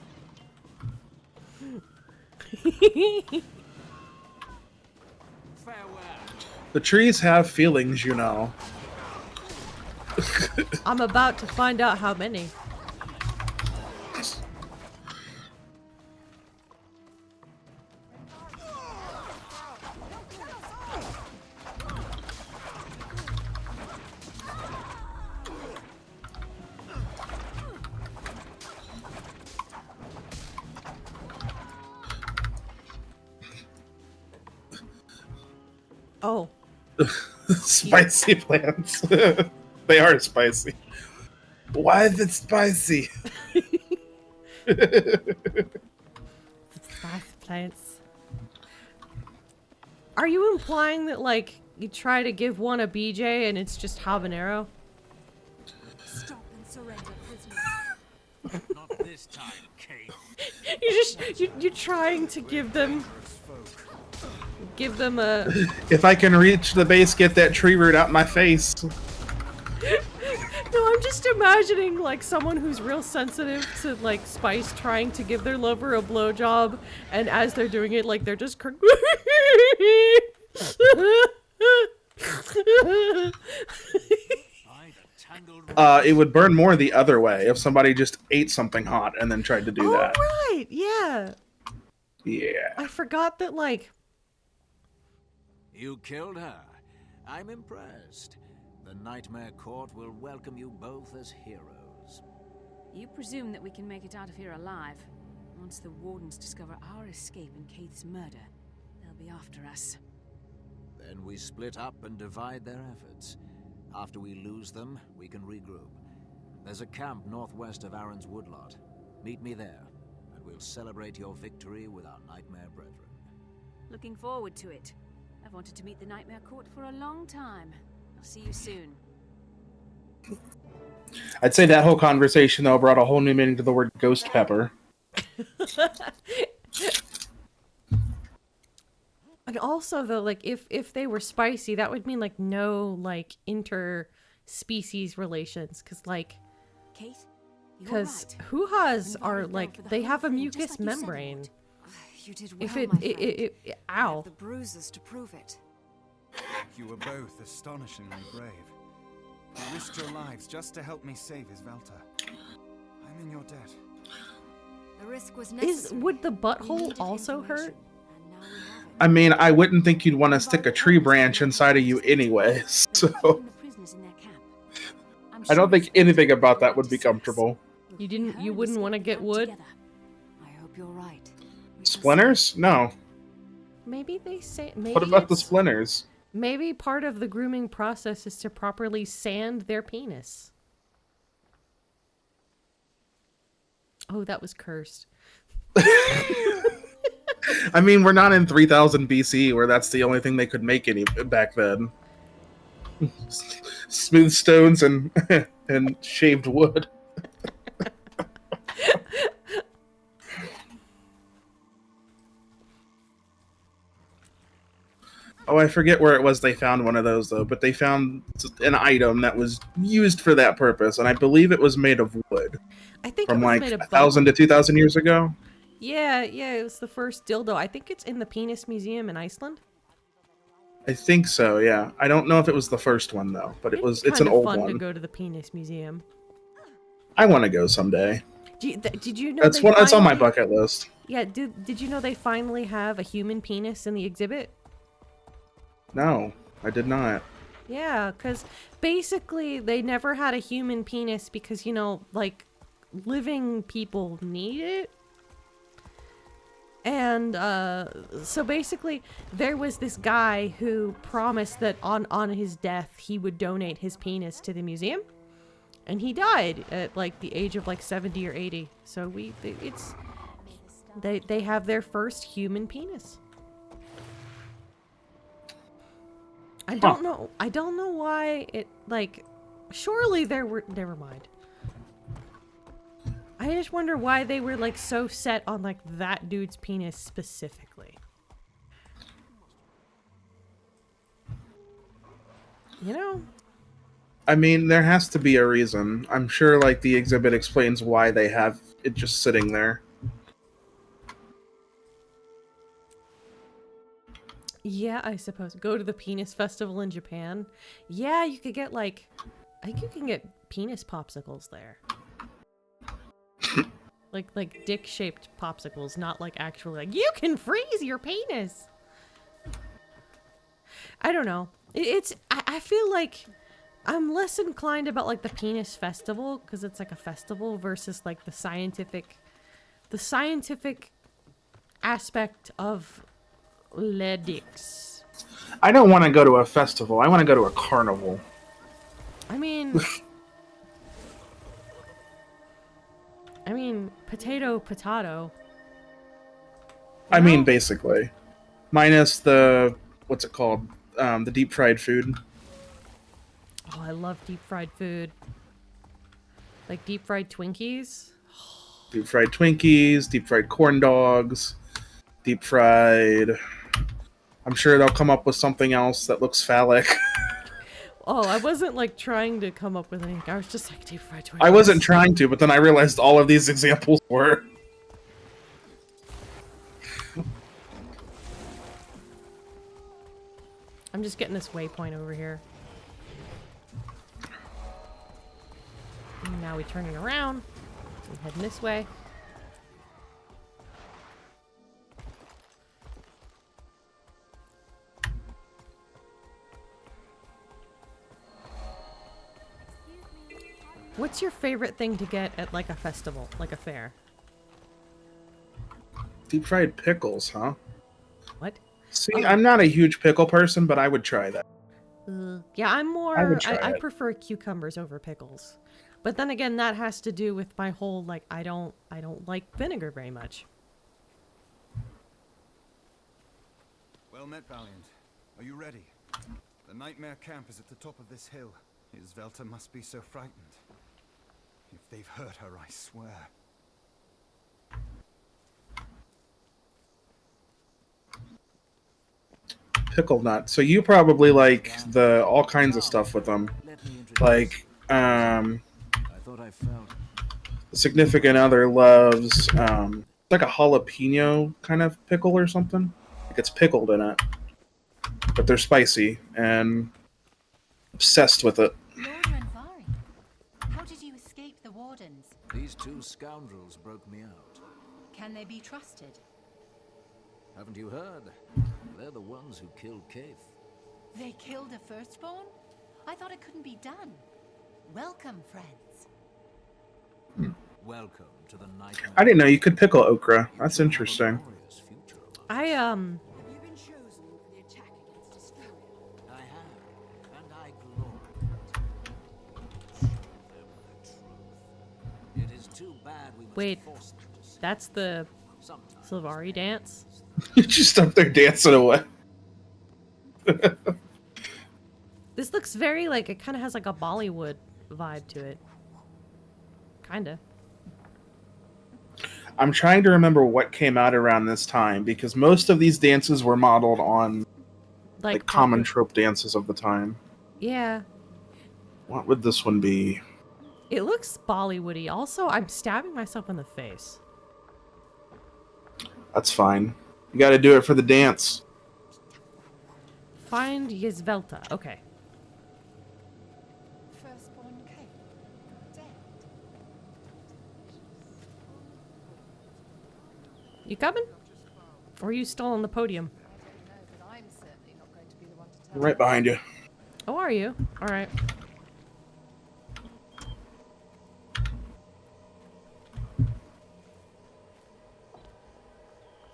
The trees have feelings, you know. I'm about to find out how many. Oh. Spicy plants. They are spicy. Why is it spicy? Spicy plants. Are you implying that, like, you try to give one a BJ and it's just habanero? Stop and surrender, prisoners. Not this time, Kate. You're trying to give them a... If I can reach the base, get that tree root out my face. No, I'm just imagining, like, someone who's real sensitive to, like, spice trying to give their lover a blowjob, and as they're doing it, like, they're just It would burn more the other way if somebody just ate something hot and then tried to do that. right, yeah. Yeah. I forgot that, like... You killed her. I'm impressed. The Nightmare Court will welcome you both as heroes. You presume that we can make it out of here alive. Once the Wardens discover our escape and Keith's murder, they'll be after us. Then we split up and divide their efforts. After we lose them, we can regroup. There's a camp northwest of Aaron's Woodlot. Meet me there, and we'll celebrate your victory with our Nightmare brethren. Looking forward to it. I've wanted to meet the Nightmare Court for a long time. I'll see you soon. I'd say that whole conversation, though, brought a whole new meaning to the word ghost pepper. And also, though, like, if they were spicy, that would mean, like, no, like, inter-species relations. Because, like... Kate, because hoo-has are, like, they have a mucous membrane. You did well, If it, my friend. ow. The bruises to prove it. You were both astonishingly brave. You risked your lives just to help me save Isvelta. I'm in your debt. The risk was necessary. Would the butthole also hurt? I mean, I wouldn't think you'd want to stick a tree branch inside of you anyway, so... I don't think anything about that would be comfortable. You wouldn't want to get wood? I hope you're right. Splinters? No. Maybe they say... Maybe What about the it's- splinters? Maybe part of the grooming process is to properly sand their penis. Oh, that was cursed. I mean, we're not in 3000 BC where that's the only thing they could make any back then. Smooth stones and and shaved wood. Oh, I forget where it was they found one of those, though, but they found an item that was used for that purpose, and I believe it was made of wood. I think from it was like made of 1,000 to 2,000 years ago. Yeah, it was the first dildo. I think it's in the Penis Museum in Iceland. I think so, yeah. I don't know if it was the first one, though, but it's an Kinda old fun one. to go to the Penis Museum. I want to go someday. Did you know That's they that's on my finally- bucket list. Yeah, did you know they finally have a human penis in the exhibit? No, I did not. Yeah, because basically they never had a human penis because, you know, like, living people need it. And so basically there was this guy who promised that on his death he would donate his penis to the museum. And he died at like the age of like 70 or 80. So they have their first human penis. I don't know why it, like, surely never mind. I just wonder why they were like so set on like that dude's penis specifically. You know? I mean, there has to be a reason. I'm sure like the exhibit explains why they have it just sitting there. Yeah, I suppose. Go to the penis festival in Japan. Yeah, you could get like, I think you can get penis popsicles there. like dick-shaped popsicles, not like actually like you can freeze your penis. I don't know. I feel like I'm less inclined about like the penis festival because it's like a festival versus like the scientific aspect of le dicks. I don't want to go to a festival. I want to go to a carnival. I mean, potato. I mean, basically. Minus the, what's it called? The deep fried food. Oh, I love deep fried food. Like deep fried Twinkies. Deep fried Twinkies, deep fried corn dogs, deep fried... I'm sure they'll come up with something else that looks phallic. Oh, I wasn't like trying to come up with anything. I was just like deep fried Twinkies. I wasn't trying to, but then I realized all of these examples were. I'm just getting this waypoint over here. And now we turning around. I'm heading this way. What's your favorite thing to get at like a festival, like a fair? Deep fried pickles, huh? What? See, I'm not a huge pickle person, but I would try that. Yeah, I'm more. I would try I it. prefer cucumbers over pickles, but then again, that has to do with my whole like I don't like vinegar very much. Well met, Valiant. Are you ready? The nightmare camp is at the top of this hill. Isvelta must be so frightened. If they've hurt her, I swear. Pickle nut. So you probably like the all kinds of stuff with them, like I thought I felt. the significant other loves like a jalapeno kind of pickle or something. Like it's pickled in it, but they're spicy and obsessed with it. Lord Renvari, how did you escape the wardens? These two scoundrels broke me out. Can they be trusted? Haven't you heard? They're the ones who killed Kaith. They killed a firstborn? I thought it couldn't be done. Welcome, friends. Welcome to the nightmare. I didn't know you could pickle okra. That's interesting. I Have you been chosen for the attack against Astoria? I have, and I glory. Show them the truth. It is too bad we must Wait, force them to see. that's the Sometimes Sylvari dance. You're just up there dancing away. This looks very like it kind of has like a Bollywood vibe to it. Kinda. I'm trying to remember what came out around this time because most of these dances were modeled on like common trope dances of the time. Yeah. What would this one be? It looks Bollywoody. Also, I'm stabbing myself in the face. That's fine. You got to do it for the dance. Find Yisvelta. Okay. Firstborn Kate. Dead. You coming? Or are you still on the podium? I don't know, but I'm certainly not going to be the one to tell Right behind you. Oh, are you? All right.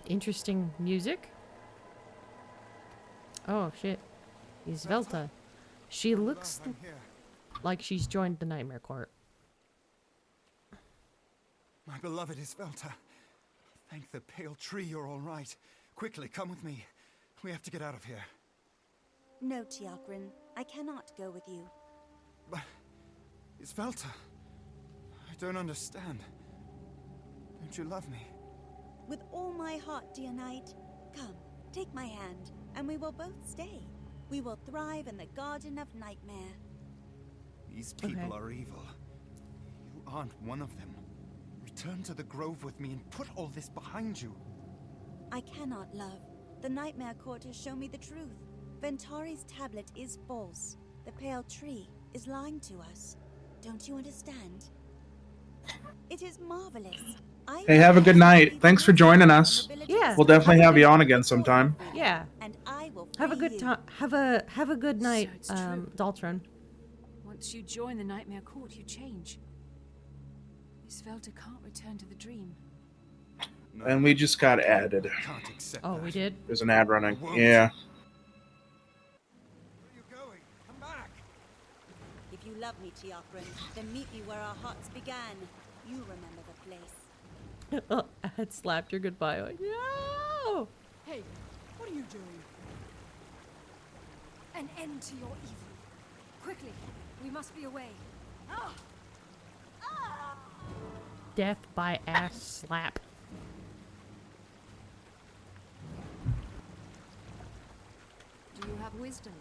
Interesting music. Oh, shit. Yisvelta. She looks I'm here. like she's joined the Nightmare Court. My beloved Isvelta. Thank the pale tree you're all right. Quickly, come with me. We have to get out of here. No, Tiakrin. I cannot go with you. But... Isvelta... I don't understand. Don't you love me? With all my heart, dear knight. Come, take my hand, and we will both stay. We will thrive in the Garden of Nightmare. These people are evil. You aren't one of them. return to the grove with me and put all this behind you. I cannot, love. The Nightmare Court has shown me the truth. Ventari's tablet is false. The pale tree is lying to us. Don't you understand? It is marvelous. Hey, have a good night. Thanks for joining us. Yeah. We'll definitely have you on again sometime. Yeah. And I will Have a free good you. time. Have a good night, it's true. Daltron. Once you join the Nightmare Court, you change. Isvelta can't return to the dream. And we just got added. Can't accept Oh, that. we did? There's an ad running. won't. Yeah. Where are you going? Come back! If you love me, Tiakran, then meet me where our hearts began. You remember the place. Oh, I had slapped your goodbye. No! Hey, what are you doing? An end to your evil. Quickly, we must be away. Death by ass slap. Do you have wisdom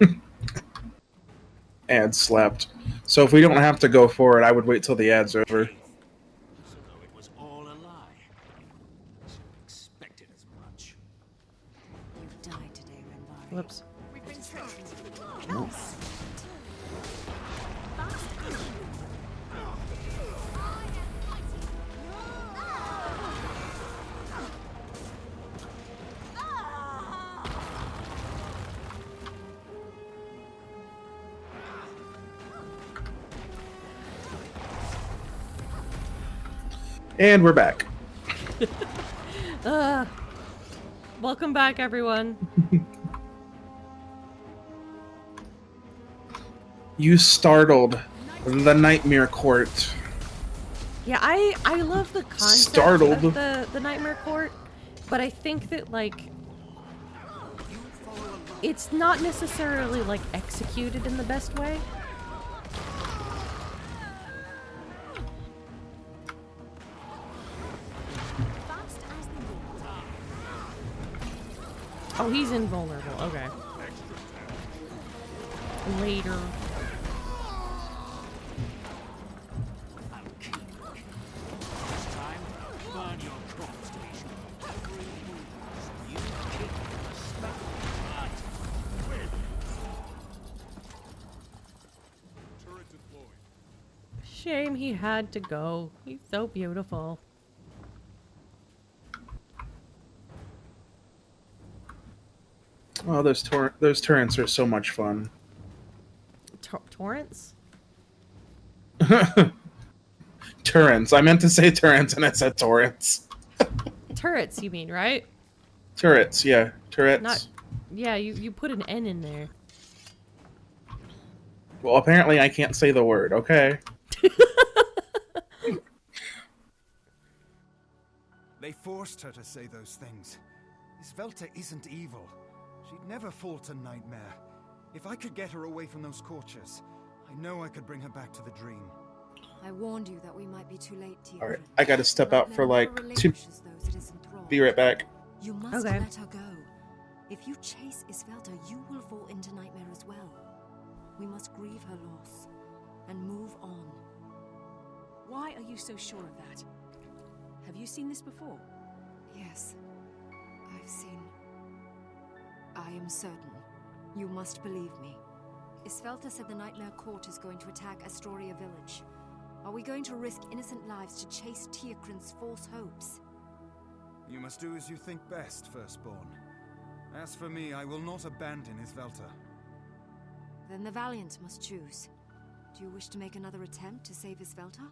to share? Ad slapped. So if we don't have to go for it, I would wait till the ad's over. So it was all a lie. I should have expected as much. You've died today, Renvari. Whoops. We've been trapped. And we're back. Welcome back, everyone. You startled the Nightmare Court. Yeah, I love the concept Startled. of the Nightmare Court, but I think that like it's not necessarily like executed in the best way. Oh, he's invulnerable. Okay. Later. I'll keep looking. This time, burn your crops to be sure. Every move you keep the smell of blood. Turret deployed. Shame he had to go. He's so beautiful. Oh, those turrets are so much fun. Torrents? Turrets. I meant to say turrets and I said torrents. Turrets, you mean, right? Turrets, yeah. Turrets. Not. Yeah, you put an N in there. Well, apparently I can't say the word, okay? They forced her to say those things. Isvelta isn't evil. She'd never fall to Nightmare. If I could get her away from those Scorchers, I know I could bring her back to the dream. I warned you that we might be too late, Tiakran. Alright, I gotta step out for like 2. Be right back. You must Okay. let her go. If you chase Isvelta, you will fall into Nightmare as well. We must grieve her loss and move on. Why are you so sure of that? Have you seen this before? Yes, I've seen. I am certain. You must believe me. Isvelta said the Nightmare Court is going to attack Astoria Village. Are we going to risk innocent lives to chase Tiakran's false hopes? You must do as you think best, Firstborn. As for me, I will not abandon Isvelta. Then the Valiant must choose. Do you wish to make another attempt to save Isvelta?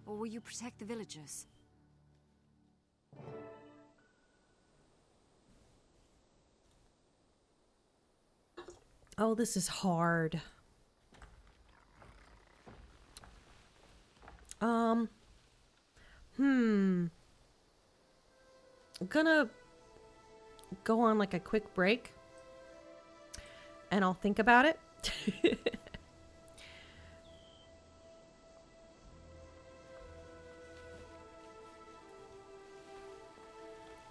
Or will you protect the villagers? Oh, this is hard. I'm gonna go on like a quick break and I'll think about it.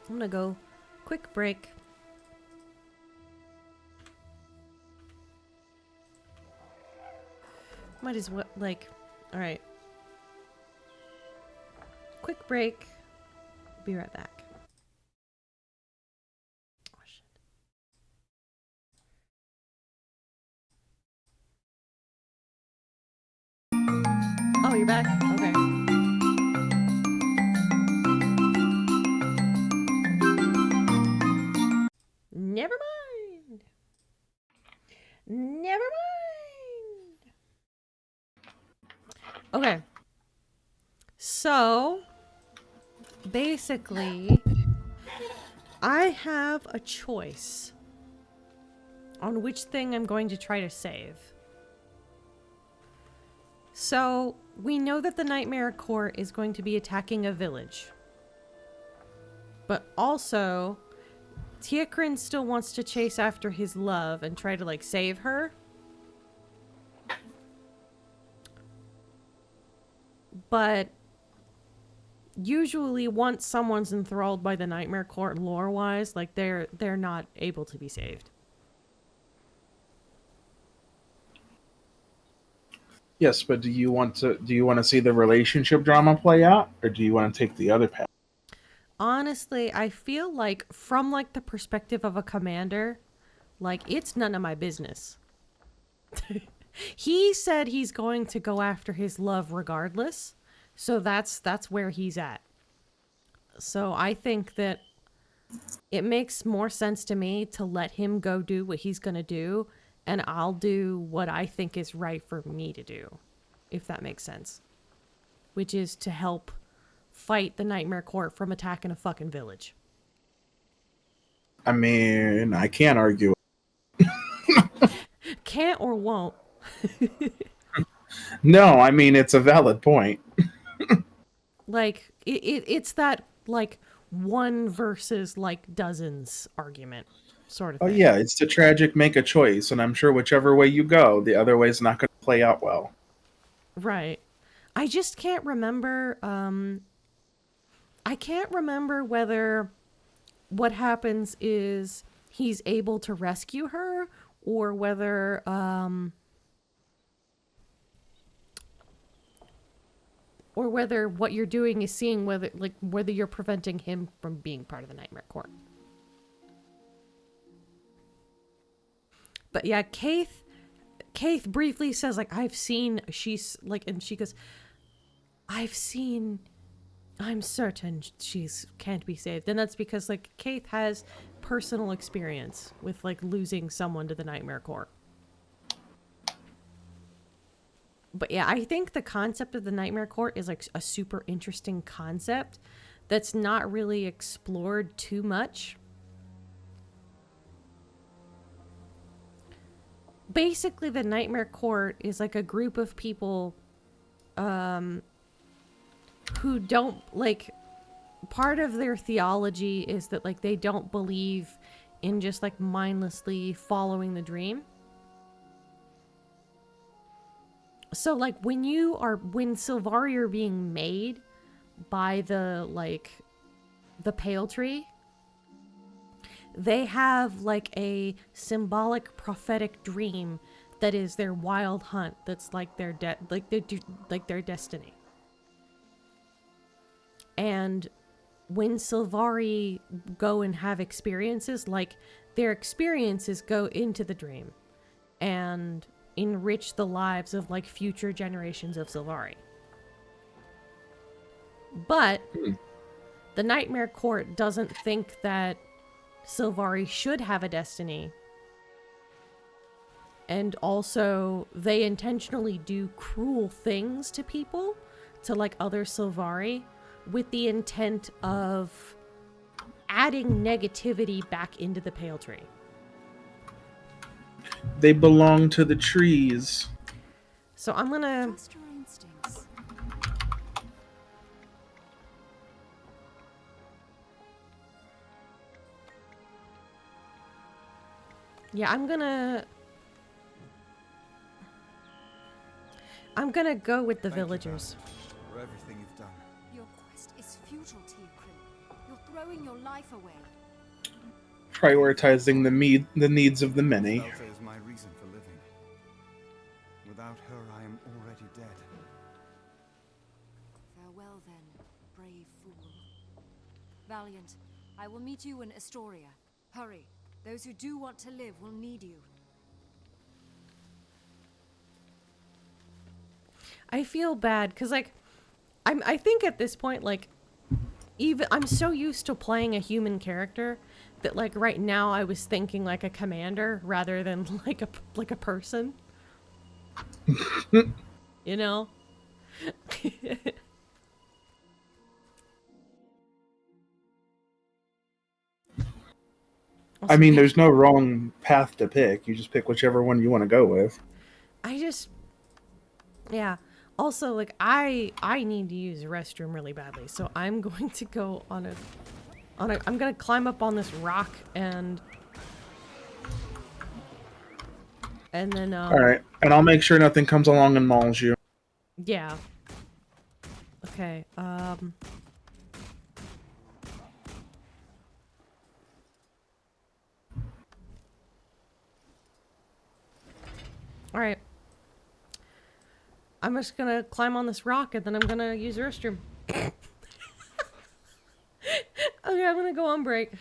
I'm gonna go quick break. Might as well, like, All right. Quick break. Be right back. Oh, shit. Oh, you're back? Okay. Never mind. Never mind. Okay. So, basically, I have a choice on which thing I'm going to try to save. So, we know that the Nightmare Court is going to be attacking a village. But also, Tiakrin still wants to chase after his love and try to, like, save her. But usually once someone's enthralled by the Nightmare Court lore-wise, like, they're not able to be saved. Yes, but do you want to see the relationship drama play out, or do you want to take the other path? Honestly, I feel like from, like, the perspective of a commander, like, it's none of my business. He said he's going to go after his love regardless, so that's where he's at. So I think that it makes more sense to me to let him go do what he's gonna do, and I'll do what I think is right for me to do, if that makes sense. Which is to help fight the Nightmare Court from attacking a fucking village. I mean, I can't argue. Can't or won't. No, I mean, it's a valid point. Like, it's that, like, one versus, like, dozens argument sort of Oh thing. yeah, it's the tragic make a choice, and I'm sure whichever way you go, the other way's not going to play out well. Right. I just can't remember, I can't remember whether what happens is he's able to rescue her, or whether, or whether what you're doing is seeing whether you're preventing him from being part of the Nightmare Court. But yeah, Kaith briefly says, like, she's like, and she goes, I'm certain she's can't be saved. And that's because, like, Kaith has personal experience with, like, losing someone to the Nightmare Court. But yeah, I think the concept of the Nightmare Court is, like, a super interesting concept that's not really explored too much. Basically, the Nightmare Court is, like, a group of people who don't, like, part of their theology is that, like, they don't believe in just, like, mindlessly following the dream. So, like, when Sylvari are being made by the, like, the Pale Tree, they have, like, a symbolic prophetic dream that is their wild hunt. That's like their their destiny. And when Sylvari go and have experiences, like, their experiences go into the dream and enrich the lives of, like, future generations of Sylvari. But the Nightmare Court doesn't think that Sylvari should have a destiny. And also, they intentionally do cruel things to people, to, like, other Sylvari, with the intent of adding negativity back into the Pale Tree. They belong to the trees. So I'm gonna... Trust your instincts. Yeah, I'm gonna go with the villagers. For everything you've done. Your quest is futile, Tiakrin. You're throwing your life away. Prioritizing the needs of the many. Velta is my reason for living. Without her, I am already dead. Valiant, I will meet you in Astoria. Hurry. Those who do want to live will need you. I feel bad because, like, I think at this point, like, even I'm so used to playing a human character that, like, right now I was thinking like a commander rather than like a person. You know? I mean, there's no wrong path to pick. You just pick whichever one you want to go with. Yeah. Also, like, I need to use the restroom really badly, so I'm going to go on a I'm gonna climb up on this rock and then Alright, and I'll make sure nothing comes along and mauls you. yeah. Okay, alright. I'm just gonna climb on this rock and then I'm gonna use the restroom. Okay, I'm gonna go on break.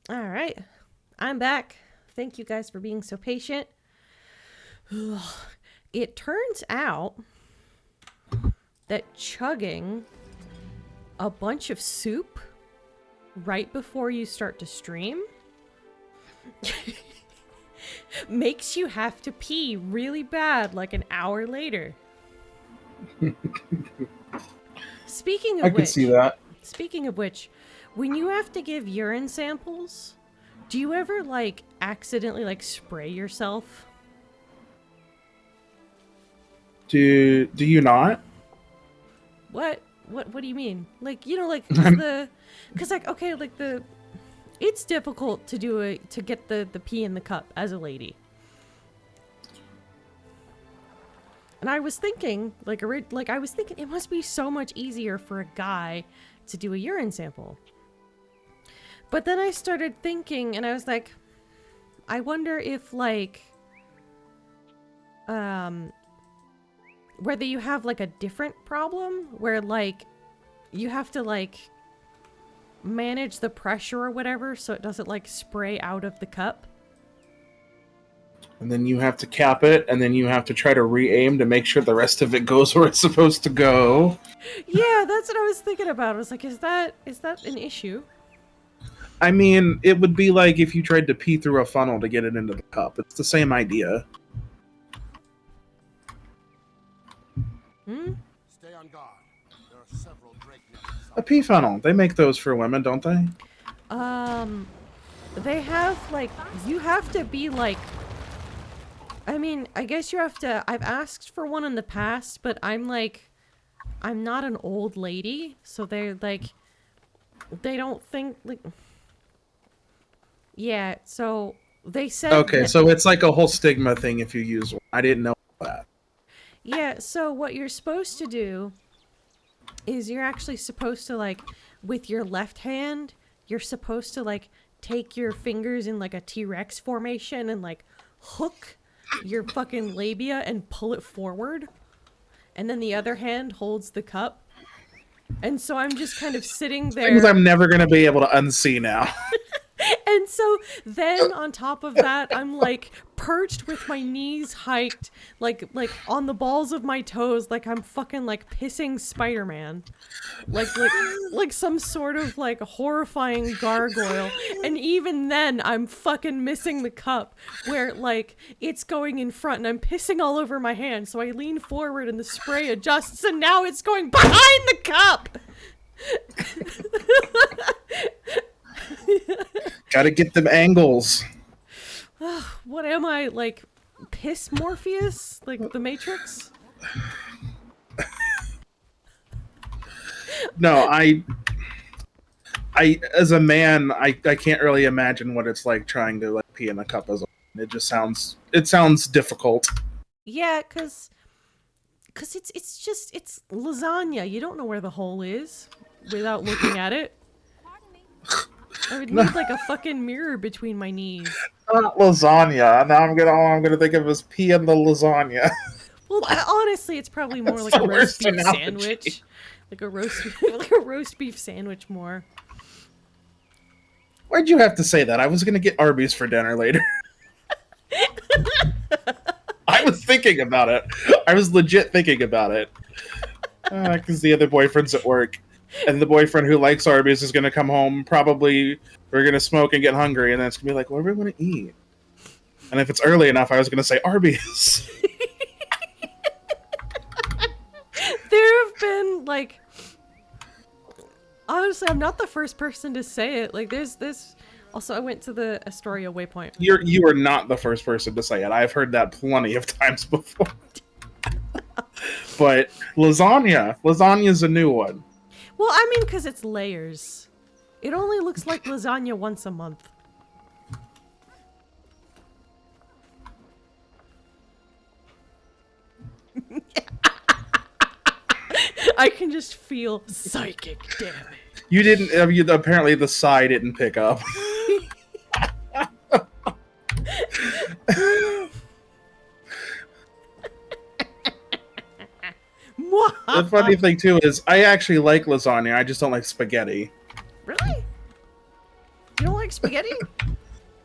All right. I'm back. Thank you guys for being so patient. It turns out that chugging a bunch of soup right before you start to stream makes you have to pee really bad like an hour later. Speaking of I can see that. Speaking of which, when you have to give urine samples, do you ever like accidentally like spray yourself? Do you not? What do you mean? Like, you know, like cuz like okay, like it's difficult to to get the pee in the cup as a lady. And I was thinking, I was thinking it must be so much easier for a guy to do a urine sample. But then I started thinking, and I was like, I wonder if, like, whether you have, like, a different problem where, like, you have to, like, manage the pressure or whatever so it doesn't, like, spray out of the cup. And then you have to cap it, and then you have to try to re-aim to make sure the rest of it goes where it's supposed to go. Yeah, that's what I was thinking about. I was like, is that an issue? I mean, it would be like if you tried to pee through a funnel to get it into the cup. It's the same idea. Hmm? Stay on guard. There are several Drake nets. A pee funnel. They make those for women, don't they? They have, like, you have to be, like, I mean, I guess you have to, I've asked for one in the past, but I'm not an old lady, so they're, like, they don't think, like, yeah, so they said... Okay, so it's like a whole stigma thing if you use one. I didn't know that. Yeah, so what you're supposed to do is you're actually supposed to, like, with your left hand, you're supposed to, like, take your fingers in, like, a T-Rex formation and, like, hook your fucking labia and pull it forward. And then the other hand holds the cup. And so I'm just kind of sitting there. Things I'm never going to be able to unsee now. And so then on top of that, I'm like perched with my knees hiked, like on the balls of my toes, like I'm fucking like pissing Spider-Man. Like some sort of like horrifying gargoyle. And even then I'm fucking missing the cup where like it's going in front and I'm pissing all over my hand. So I lean forward and the spray adjusts and now it's going behind the cup. Gotta get them angles. What am I, like, Piss Morpheus? Like, the Matrix? No, I as a man, I can't really imagine what it's like trying to like pee in a cup as a woman. It just sounds difficult. Yeah, cause it's lasagna. You don't know where the hole is without looking at it. I would need like a fucking mirror between my knees. Not lasagna. Now all I'm gonna think of is pee in the lasagna. Well, honestly, it's probably more like a roast beef sandwich. Like a roast beef sandwich more. Why'd you have to say that? I was gonna get Arby's for dinner later. I was thinking about it. I was legit thinking about it. Because the other boyfriend's at work. And the boyfriend who likes Arby's is going to come home. Probably we're going to smoke and get hungry. And then it's going to be like, what are we going to eat? And if it's early enough, I was going to say Arby's. There have been, like... Honestly, I'm not the first person to say it. Like, there's this... Also, I went to the Astoria Waypoint. You are not the first person to say it. I've heard that plenty of times before. But lasagna's a new one. Well, I mean, because it's layers. It only looks like lasagna once a month. I can just feel psychic damage. You didn't... apparently the sigh didn't pick up. The funny thing, too, is I actually like lasagna. I just don't like spaghetti. Really? You don't like like spaghetti?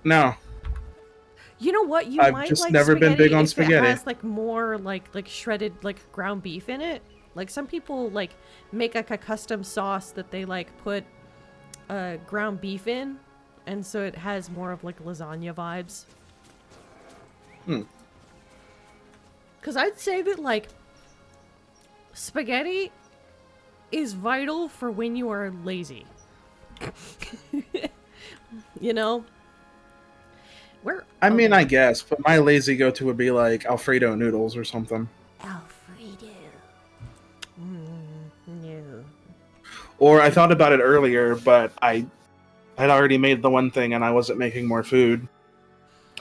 No. You know what? You I've might just like never been big on if spaghetti. It has like more like shredded like ground beef in it. Like some people like make like a custom sauce that they like put ground beef in, and so it has more of like lasagna vibes. Because I'd say that like spaghetti is vital for when you are lazy. You know? I mean, I guess, but my lazy go-to would be like Alfredo noodles or something. Alfredo. No. Or I thought about it earlier, but I had already made the one thing and I wasn't making more food.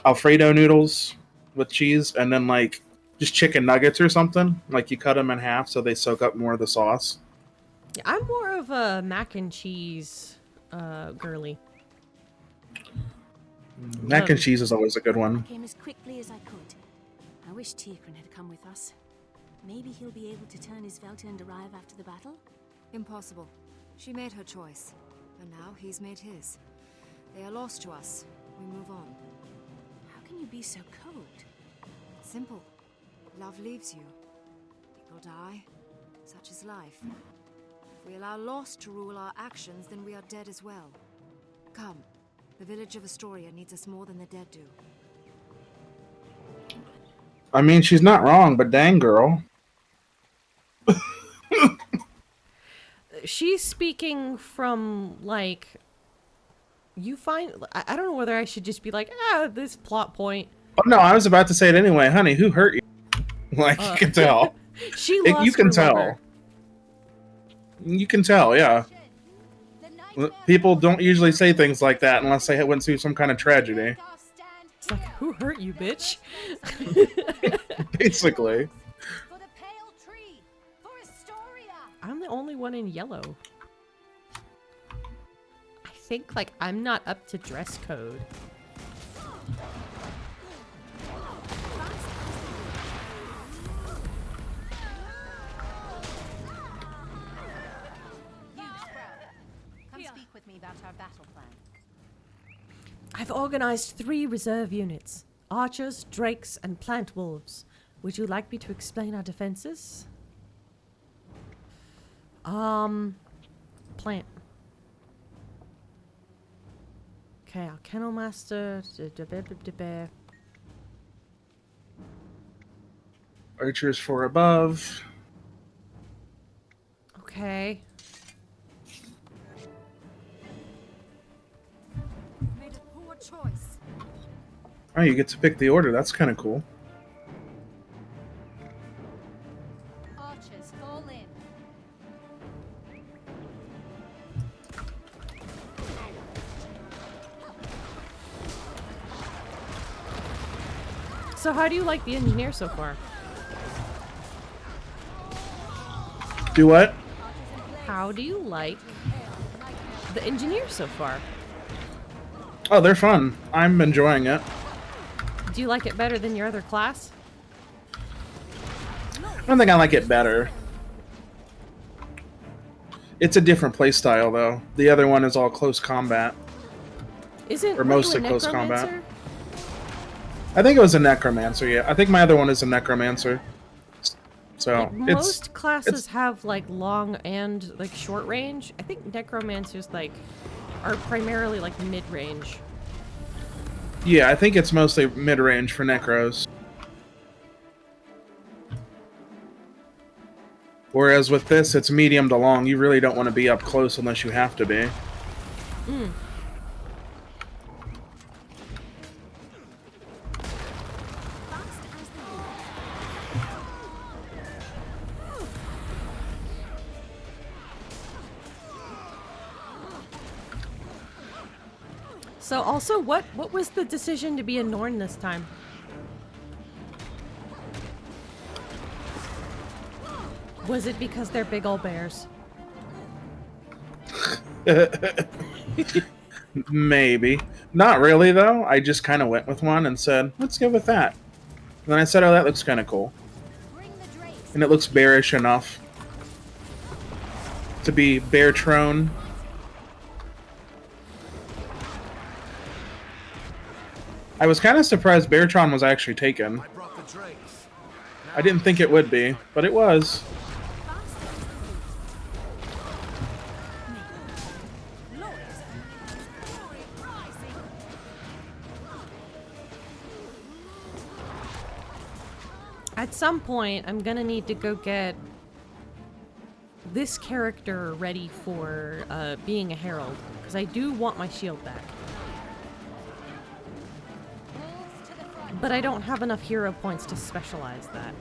Alfredo noodles with cheese, and then like just chicken nuggets or something. Like you cut them in half so they soak up more of the sauce. Yeah, I'm more of a mac and cheese girly. Mac and cheese is always a good one. I came as quickly as I could. I wish Tierkren had come with us. Maybe he'll be able to turn his Velta and arrive after the battle? Impossible. She made her choice, and now he's made his. They are lost to us. We move on. How can you be so cold? It's simple. Love leaves you. People die. Such is life. If we allow loss to rule our actions, then we are dead as well. Come. The village of Astoria needs us more than the dead do. I mean, she's not wrong, but dang, girl. She's speaking from, like, you find... I don't know whether I should just be like, this plot point. Oh, no, I was about to say it anyway. Honey, who hurt you? Like, you can tell. She lost You can her tell. lover. You can tell, yeah. People don't usually say things like that unless they went through some kind of tragedy. It's like, who hurt you, bitch? Basically. I'm the only one in yellow. I think, like, I'm not up to dress code. Speak with me about our battle plan. I've organized 3 reserve units. Archers, drakes, and plant wolves. Would you like me to explain our defenses? Plant. Okay, our kennel master. Archers 4 above. Okay. Made a poor choice. Oh, you get to pick the order. That's kind of cool. Archers, fall in. So how do you like the engineer so far? Do what? How do you like the engineer so far? Oh, they're fun. I'm enjoying it. Do you like it better than your other class? I don't think I like it better. It's a different playstyle, though. The other one is all close combat. Isn't Or were you a mostly close combat. necromancer? I think it was a necromancer, yeah. I think my other one is a necromancer. So, Like, most classes have like long and like short range. I think necromancers like are primarily like mid range. yeah, I think it's mostly mid-range for necros. Whereas with this, it's medium to long. You really don't want to be up close unless you have to be. So also, what was the decision to be a Norn this time? Was it because they're big ol' bears? Maybe. Not really, though. I just kind of went with one and said, let's go with that. And then I said, oh, that looks kind of cool. And it looks bearish enough to be Beartron. I was kind of surprised Beartron was actually taken. I brought the drakes. I didn't think it would be, but it was. At some point, I'm gonna need to go get this character ready for being a herald, because I do want my shield back. But I don't have enough hero points to specialize that.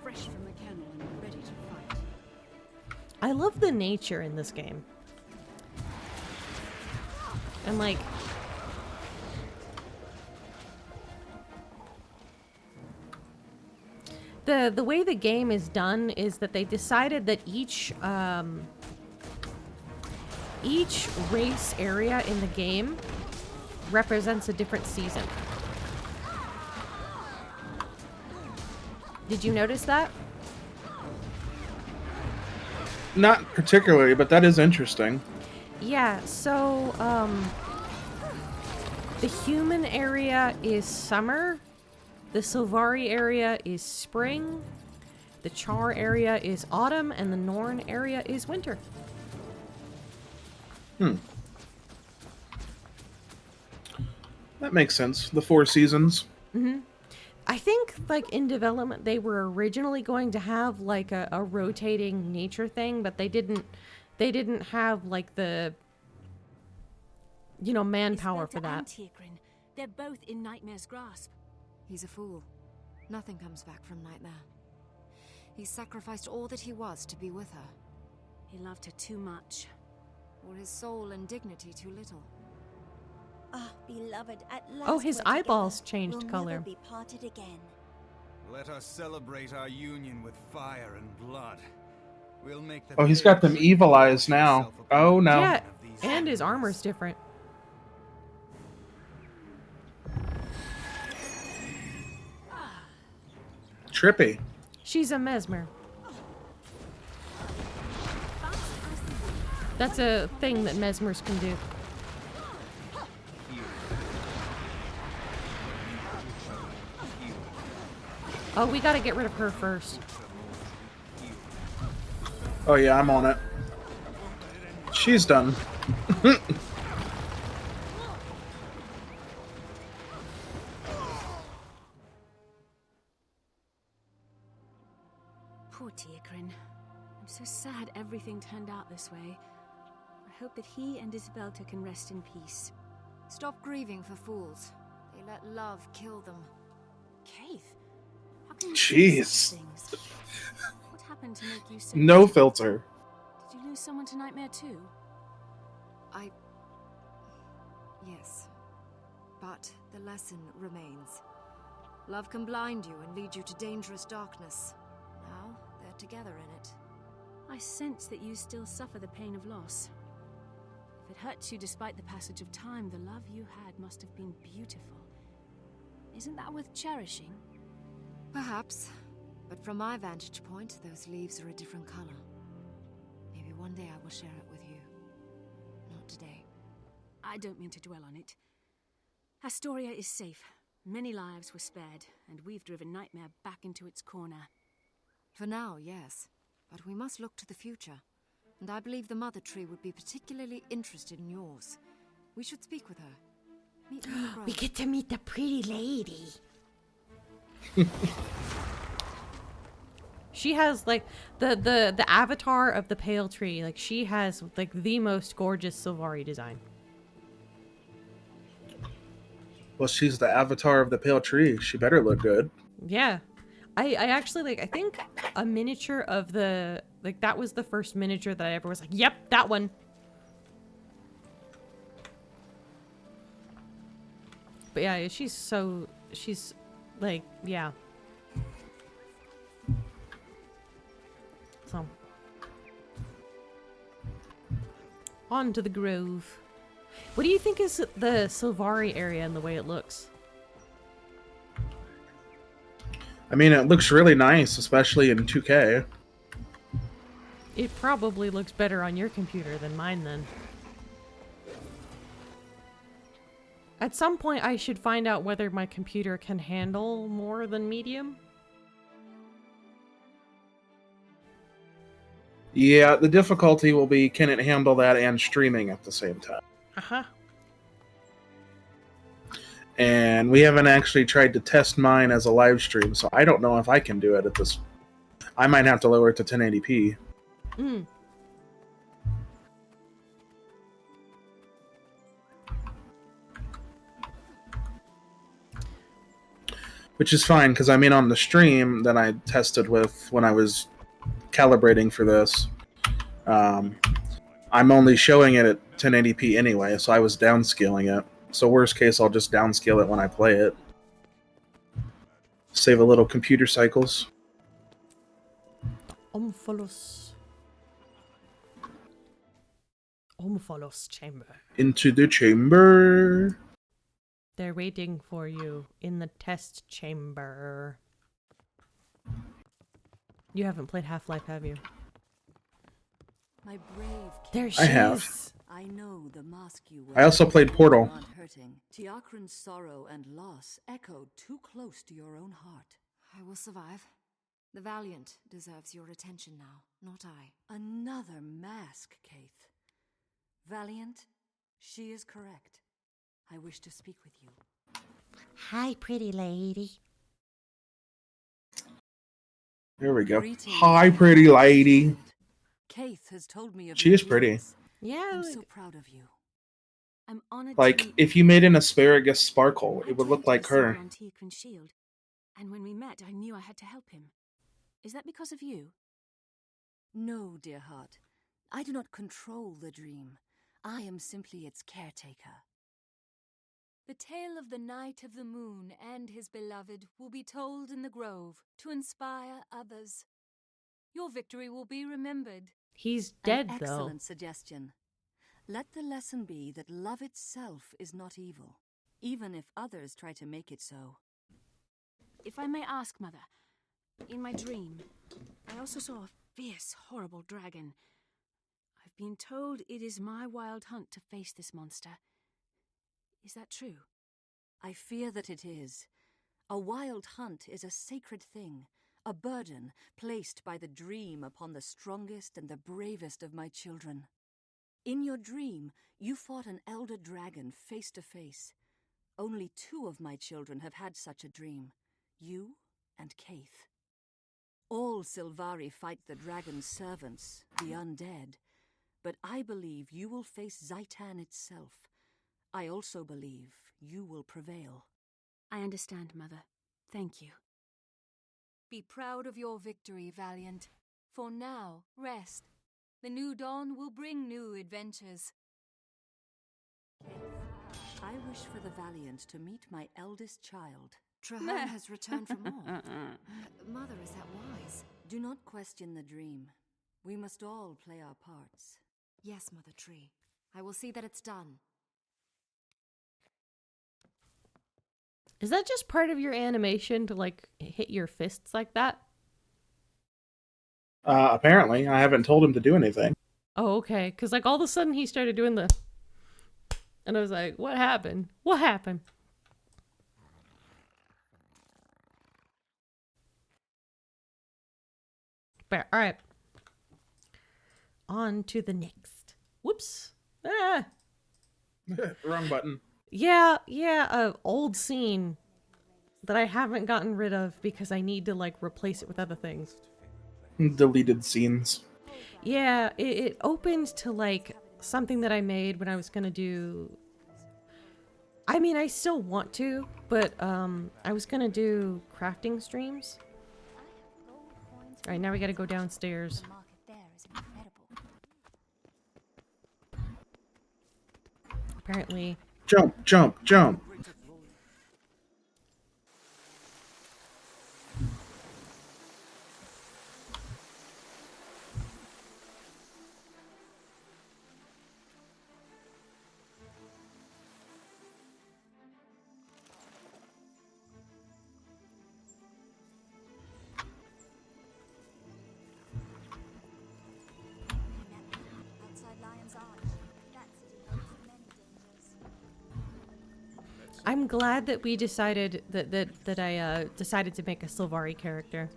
Fresh from the kennel and ready to fight. I love the nature in this game. And like the way the game is done is that they decided that each race area in the game represents a different season. Did you notice that? Not particularly, but that is interesting. Yeah, so the human area is summer, the Sylvari area is spring, the Char area is autumn, and the Norn area is winter. That makes sense. The 4 seasons. Mm-hmm. I think, like, in development, they were originally going to have, like, a rotating nature thing, but they didn't have, like, the, you know, manpower for that. They're both in Nightmare's grasp. He's a fool. Nothing comes back from Nightmare. He sacrificed all that he was to be with her. He loved her too much. Or his soul and dignity too little. Ah, beloved, at last Oh, his we're eyeballs together. changed We'll color. Never be parted again. Let us celebrate our union with fire and blood. We'll make the Oh, he's got them evil eyes now. Oh, no. Yeah, and his armor's different. Trippy. She's a mesmer. That's a thing that mesmers can do. Oh, we gotta get rid of her first. Oh, yeah, I'm on it. She's done. Poor Teokrin. I'm so sad everything turned out this way. I hope that he and Isabelta can rest in peace. Stop grieving for fools. They let love kill them. Keith, how can you Jeez. say such things? What happened to make you so... No filter. Did you lose someone to Nightmare too? Yes. But the lesson remains. Love can blind you and lead you to dangerous darkness. Now, they're together in it. I sense that you still suffer the pain of loss. If it hurts you despite the passage of time, the love you had must have been beautiful. Isn't that worth cherishing? Perhaps. But from my vantage point, those leaves are a different color. Maybe one day I will share it with you. Not today. I don't mean to dwell on it. Astoria is safe. Many lives were spared, and we've driven Nightmare back into its corner. For now, yes. But we must look to the future. And I believe the Mother Tree would be particularly interested in yours. We should speak with her. Meet me in the grove. We get to meet the pretty lady. She has like the avatar of the pale tree. Like she has like the most gorgeous Sylvari design. Well, she's the avatar of the pale tree. She better look good. Yeah. I actually like I think a miniature of the like that was the first miniature that I ever was like, yep, that one. But yeah, she's like, yeah. So on to the grove. What do you think is the Sylvari area and the way it looks? I mean, it looks really nice, especially in 2K. It probably looks better on your computer than mine then. At some point, I should find out whether my computer can handle more than medium. Yeah, the difficulty will be, can it handle that and streaming at the same time? Uh-huh. And we haven't actually tried to test mine as a live stream, so I don't know if I can do it at this. I might have to lower it to 1080p. Mm. Which is fine, because I mean, on the stream that I tested with when I was calibrating for this, I'm only showing it at 1080p anyway, so I was downscaling it. So worst case, I'll just downscale it when I play it. Save a little computer cycles. Omphalos chamber. Into the chamber. They're waiting for you in the test chamber. You haven't played Half-Life, have you? My brave there she I have. is. I know the mask you wear. I also played Portal. Tiakran's sorrow and loss echoed too close to your own heart. I will survive. The Valiant deserves your attention now, not I. Another mask, Kaith. Valiant, she is correct. I wish to speak with you. Hi, pretty lady. There we go. Greetings. Hi, pretty lady. Kaith has told me of She your is pretty. deeds. Yeah. I'm so proud of you. I'm honored Like, to if you made an asparagus sparkle, it would look like her. On Tiakran's shield, and when we met, I knew I had to help him. Is that because of you? No, dear heart. I do not control the dream. I am simply its caretaker. The tale of the Knight of the Moon and his beloved will be told in the grove to inspire others. Your victory will be remembered. He's dead, An though. excellent suggestion. Let the lesson be that love itself is not evil, even if others try to make it so. If I may ask, Mother, in my dream, I also saw a fierce, horrible dragon. I've been told it is my wild hunt to face this monster. Is that true? I fear that it is. A wild hunt is a sacred thing, a burden placed by the dream upon the strongest and the bravest of my children. In your dream, you fought an elder dragon face to face. Only 2 of my children have had such a dream, you and Kaith. All Sylvari fight the dragon's servants, the undead, but I believe you will face Zaitan itself. I also believe you will prevail. I understand, Mother. Thank you. Be proud of your victory, Valiant. For now, rest. The new dawn will bring new adventures. I wish for the Valiant to meet my eldest child. Trahan has returned from war. Mother, is that wise? Do not question the dream. We must all play our parts. Yes, Mother Tree. I will see that it's done. Is that just part of your animation to, like, hit your fists like that? Apparently. I haven't told him to do anything. Oh, okay. Because, like, all of a sudden he started doing the... And I was like, what happened? What happened? But, alright. On to the next. Whoops. Ah. Wrong button. Yeah, old scene that I haven't gotten rid of because I need to, like, replace it with other things. Deleted scenes. Yeah, it opened to, like, something that I made when I was gonna do... I mean, I still want to, but, I was gonna do crafting streams. Alright, now we gotta go downstairs. Apparently... Jump, jump, jump. I'm glad that we decided that I decided to make a Sylvari character.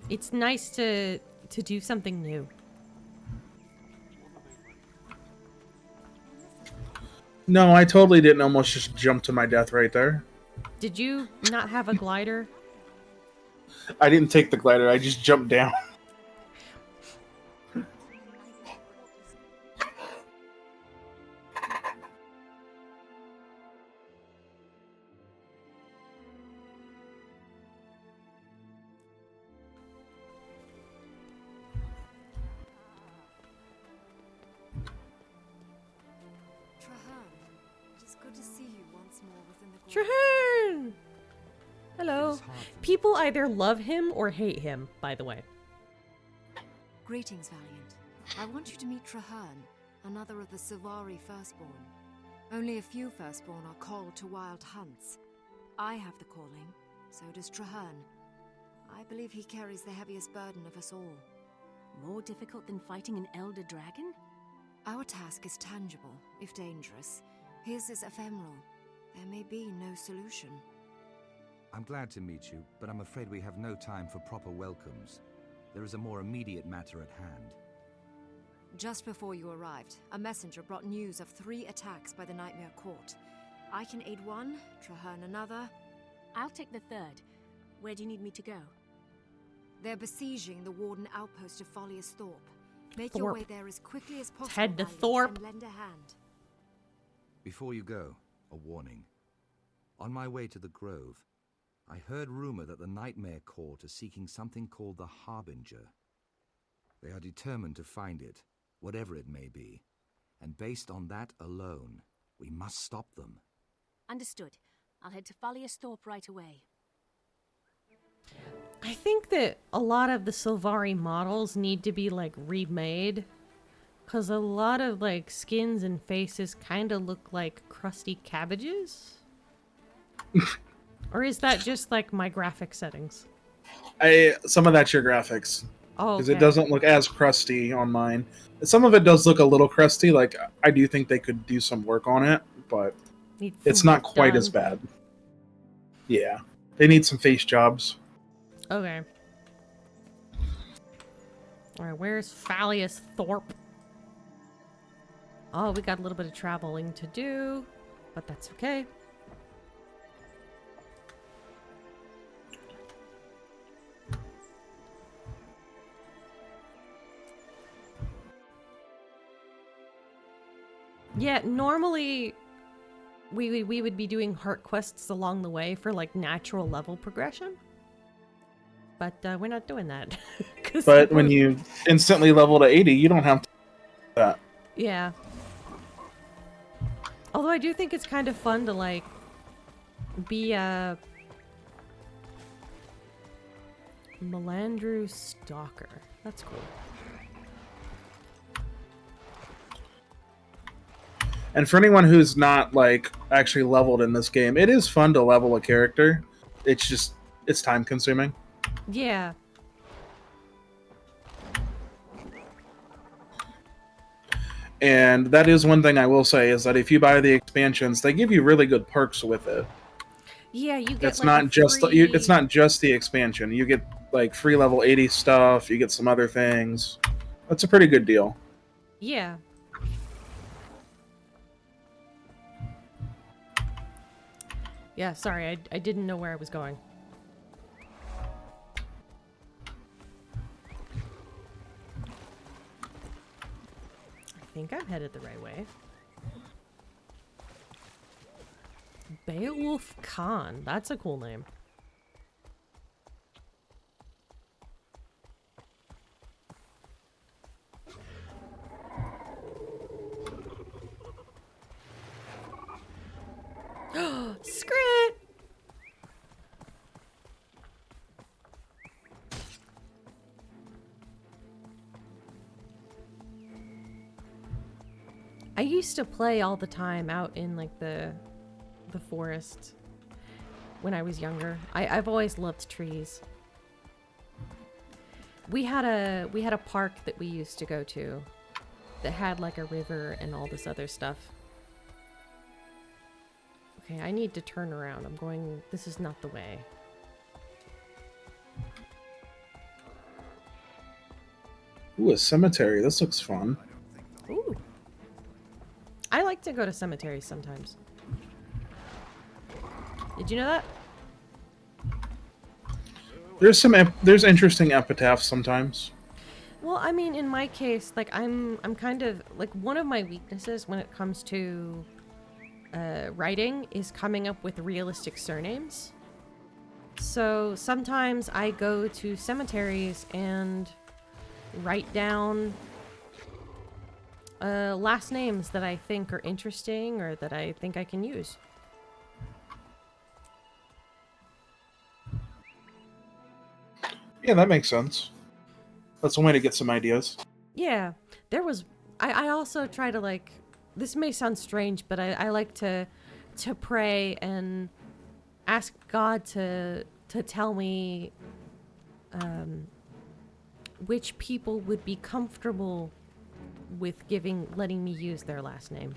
It's nice to do something new. No, I totally didn't almost just jump to my death right there. Did you not have a glider? I didn't take the glider, I just jumped down. Trahern! Hello. People either love him or hate him, by the way. Greetings, Valiant. I want you to meet Trahern, another of the Sylvari Firstborn. Only a few Firstborn are called to wild hunts. I have the calling, so does Trahern. I believe he carries the heaviest burden of us all. More difficult than fighting an elder dragon? Our task is tangible, if dangerous. His is ephemeral. There may be no solution. I'm glad to meet you, but I'm afraid we have no time for proper welcomes. There is a more immediate matter at hand. Just before you arrived, a messenger brought news of 3 attacks by the Nightmare Court. I can aid one, Trahern another. I'll take the third. Where do you need me to go? They're besieging the Warden outpost of Follius Thorpe. Make your way there as quickly as possible. Head to Thorpe. And lend a hand. Before you go, a warning. On my way to the Grove, I heard rumor that the Nightmare Court is seeking something called the Harbinger. They are determined to find it, whatever it may be. And based on that alone, we must stop them. Understood. I'll head to Follius Thorpe right away. I think that a lot of the Sylvari models need to be like remade, because a lot of like skins and faces kind of look like crusty cabbages. Or is that just like my graphic settings? Some of that's your graphics. Oh, because okay. it doesn't look as crusty on mine. Some of it does look a little crusty. Like, I do think they could do some work on it, but it's not quite as bad. Yeah, they need some face jobs. Okay. Alright, where's Follius Thorpe? Oh, we got a little bit of traveling to do, but that's okay. Yeah, normally we would be doing heart quests along the way for like natural level progression. But we're not doing that. But when you instantly level to 80, you don't have to do that. Yeah. Although I do think it's kind of fun to like be a Melandru Stalker. That's cool. And for anyone who's not like actually leveled in this game, it is fun to level a character. It's time consuming. Yeah. And that is one thing I will say, is that if you buy the expansions, they give you really good perks with it. Yeah, you get It's like not just it's not just the expansion. You get like free level 80 stuff, you get some other things. That's a pretty good deal. Yeah. Yeah, sorry, I didn't know where I was going. I think I'm headed the right way. Beowulf Khan. That's a cool name. Scrit! I used to play all the time out in like the forest when I was younger. I've always loved trees. We had a park that we used to go to that had like a river and all this other stuff. Okay, I need to turn around. I'm going... This is not the way. Ooh, a cemetery. This looks fun. Ooh. I like to go to cemeteries sometimes. Did you know that? There's interesting epitaphs sometimes. Well, I mean, in my case, like I'm kind of like one of my weaknesses when it comes to writing is coming up with realistic surnames. So sometimes I go to cemeteries and write down last names that I think are interesting or that I think I can use. Yeah, that makes sense. That's one way to get some ideas. Yeah, there was... I also try to, like... This may sound strange, but I like to pray and ask God to tell me which people would be comfortable with letting me use their last name.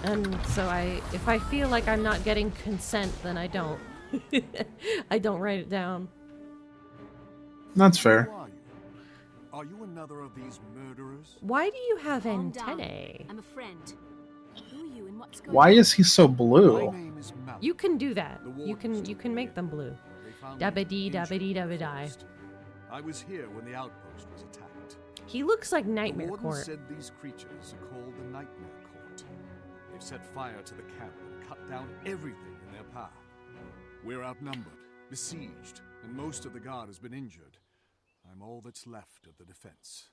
And so if I feel like I'm not getting consent, then I don't. I don't write it down. That's fair. Are you another of these murderers? Why do you have Calm down. antennae? I'm a friend. Who are you and what's going Why on? is he so blue? You can do that. You can make them blue. Dabba dee dabba dee dabba die. I was here when the outpost was attacked. He looks like The Nightmare warden Court. said these creatures are called the Nightmare Court. They've set fire to the camp and cut down everything in their path. We're outnumbered, besieged, and most of the guard has been injured. I'm all that's left of the defense.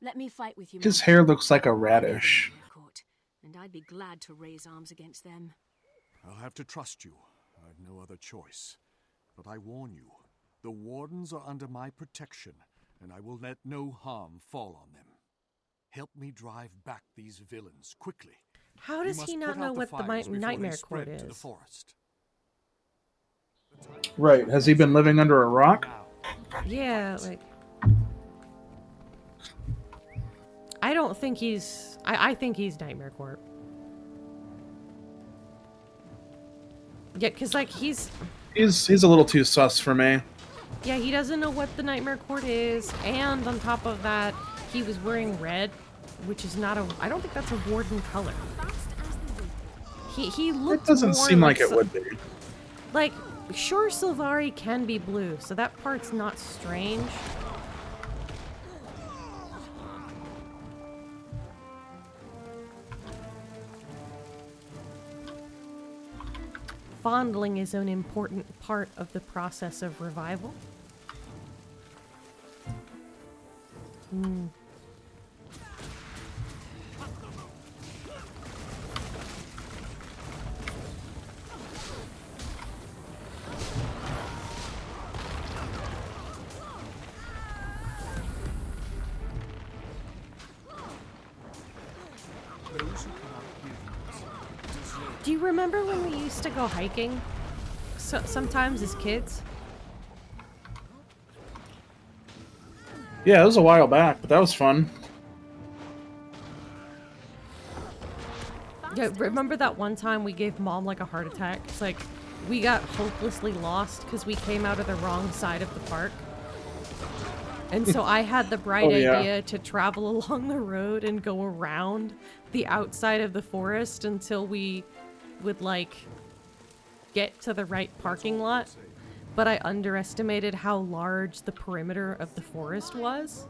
Let me fight with you. His Master. hair looks like a I know the radish. Nightmare Court, and I'd be glad to raise arms against them. I'll have to trust you. I've no other choice. But I warn you, the wardens are under my protection, and I will let no harm fall on them. Help me drive back these villains quickly. How does he not know what the Nightmare Court is? To the forest. Right. Has he been living under a rock? Yeah, like... I don't think he's... I think he's Nightmare Court. Yeah, because, like, he's a little too sus for me. Yeah, he doesn't know what the Nightmare Court is, and on top of that, he was wearing red, which is not a... I don't think that's a warden color. He looked It doesn't more seem like it Syl- would be. Like, sure, Sylvari can be blue, so that part's not strange. Fondling is an important part of the process of revival. Hmm. Do you remember when we used to go hiking? Sometimes as kids? Yeah, it was a while back, but that was fun. Yeah, remember that one time we gave Mom like a heart attack? It's like we got hopelessly lost because we came out of the wrong side of the park. And so I had the bright idea to travel along the road and go around the outside of the forest until we would like get to the right parking lot. But I underestimated how large the perimeter of the forest was.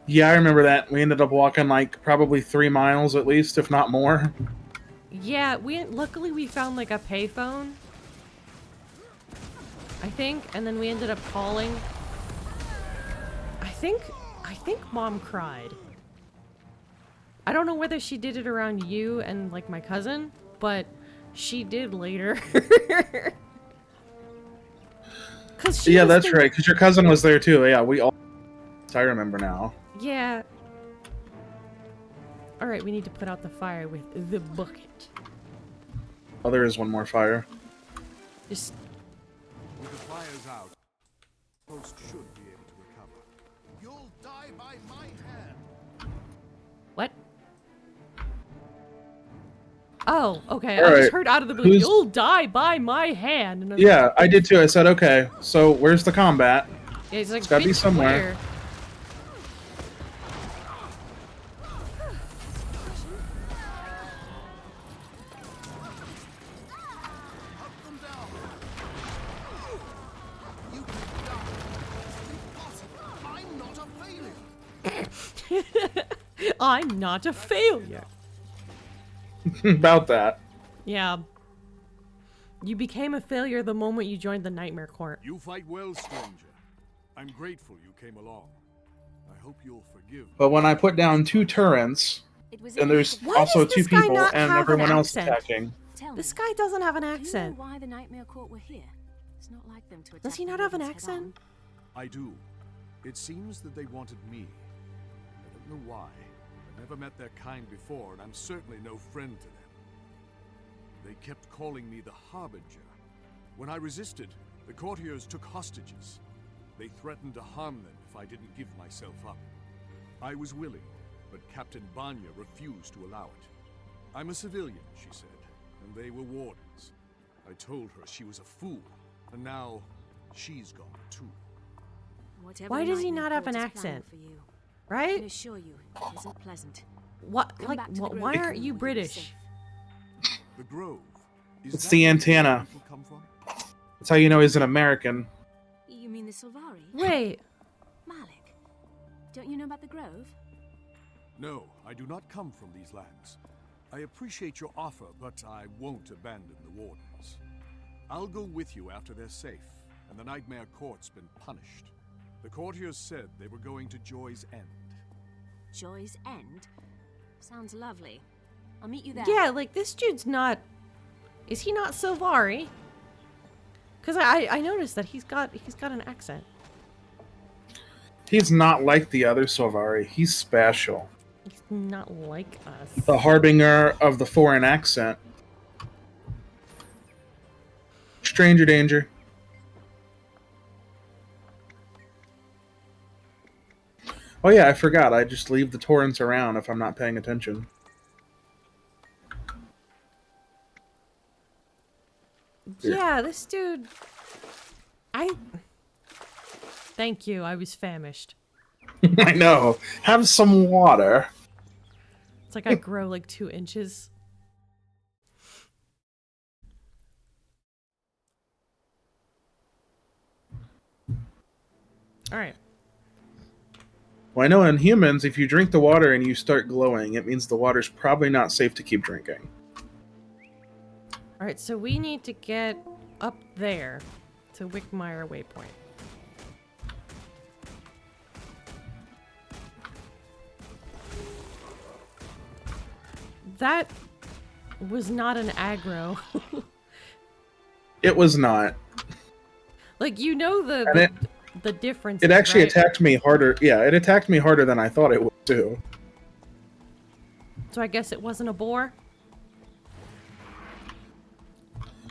Yeah, I remember that. We ended up walking like probably 3 miles at least, if not more. Yeah, luckily we found like a payphone, I think, and then we ended up calling. I think Mom cried. I don't know whether she did it around you and like my cousin, but she did later. Yeah, that's right, because your cousin was there too. Yeah, we all... I remember now. Yeah. Alright, we need to put out the fire with the bucket. Oh, there is one more fire. Just... With the fires out, post should be able to recover. You'll die by my hand. What? Oh, okay. All I just right. heard out of the blue, Who's- "You'll die by my hand." And I was Yeah, like, I did too. I said, okay, so where's the combat? yeah, he's like, It's gotta be "Bitch, somewhere. where?" I'm not a failure. I'm not a failure. About that. Yeah. You became a failure the moment you joined the Nightmare Court. You fight well, stranger. I'm grateful you came along. I hope you'll forgive me. But when I put down 2 turrets, and there's Why also does 2 this guy people not and have an everyone else accent? attacking. Tell This me, guy doesn't have an do you know accent. why the Nightmare Court were here? It's not like them to attack Does he the not have an ravens head accent? I do. It seems that they wanted me. I don't know why. I've never met their kind before, and I'm certainly no friend to them. They kept calling me the Harbinger. When I resisted, the courtiers took hostages. They threatened to harm them if I didn't give myself up. I was willing, but Captain Banya refused to allow it. I'm a civilian, she said, and they were wardens. I told her she was a fool, and now she's gone too. Whatever Why the does he Nightmare not have Court an is planning accent? for you, I Right? can assure you, it isn't pleasant. What? Come Like, back to the why Grove aren't you and you'll be British? safe. The Grove. Is It's that the where antenna. people come from? That's how you know he's an American. You mean the Silvari? Wait. Malik, don't you know about the Grove? No, I do not come from these lands. I appreciate your offer, but I won't abandon the wardens. I'll go with you after they're safe, and the Nightmare Court's been punished. The courtiers said they were going to Joy's End. Joy's End? Sounds lovely. I'll meet you there. Yeah, like this dude's not. Is he not Silvari? Because I noticed that he's got an accent. He's not like the other Silvari. He's special. He's not like us. The harbinger of the foreign accent. Stranger danger. Oh yeah, I forgot. I just leave the torrents around if I'm not paying attention. Yeah, this dude. Thank you. I was famished. I know. Have some water. It's like I grow like 2 inches. All right. Well, I know in humans, if you drink the water and you start glowing, it means the water's probably not safe to keep drinking. All right, so we need to get up there to Wickmeyer Waypoint. That was not an aggro. It was not. Like, you know And the difference. It actually right? attacked me harder. Yeah, it attacked me harder than I thought it would too. So I guess it wasn't a boar?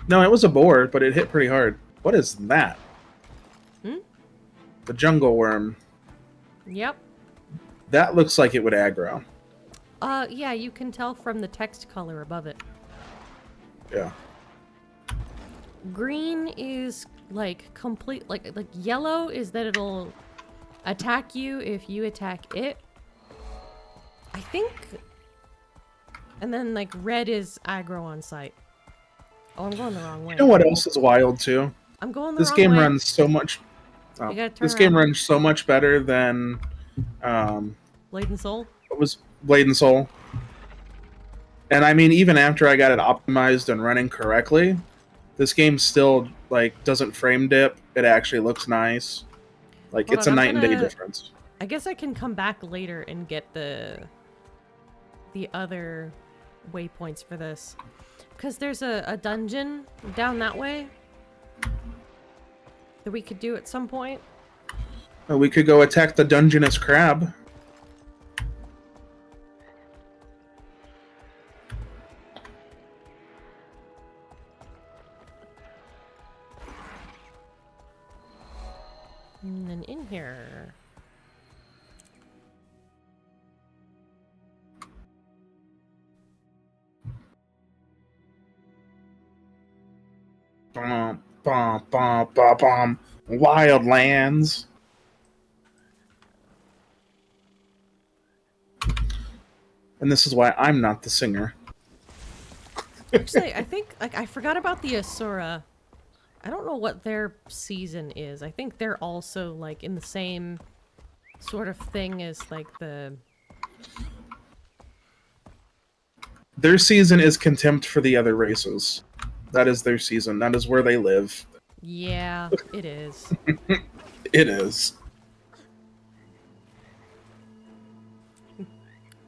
No, it was a boar, but it hit pretty hard. What is that? Hmm? The jungle worm. Yep. That looks like it would aggro. Yeah, you can tell from the text color above it. Yeah. Green is like complete, like yellow is that it'll attack you if you attack it. I think. And then like red is aggro on sight. Oh, I'm going the wrong way. You know what else is wild too? I'm going the This wrong game way. runs so much. You gotta turn This game around. runs so much better than Blade and Soul? what was Blade and Soul. And I mean, even after I got it optimized and running correctly, this game still like doesn't frame dip. It actually looks nice. Like Hold it's on, a I'm night and day gonna- difference. I guess I can come back later and get the other waypoints for this. Because there's a dungeon down that way that we could do at some point. We could go attack the Dungeness Crab. And then in here. bum, bum, bum, bum, bum. Wildlands. And this is why I'm not the singer. Actually, I think, like, I forgot about the Asura. I don't know what their season is. I think they're also, like, in the same sort of thing as, like, the... Their season is contempt for the other races. That is their season. That is where they live. Yeah, it is. It is.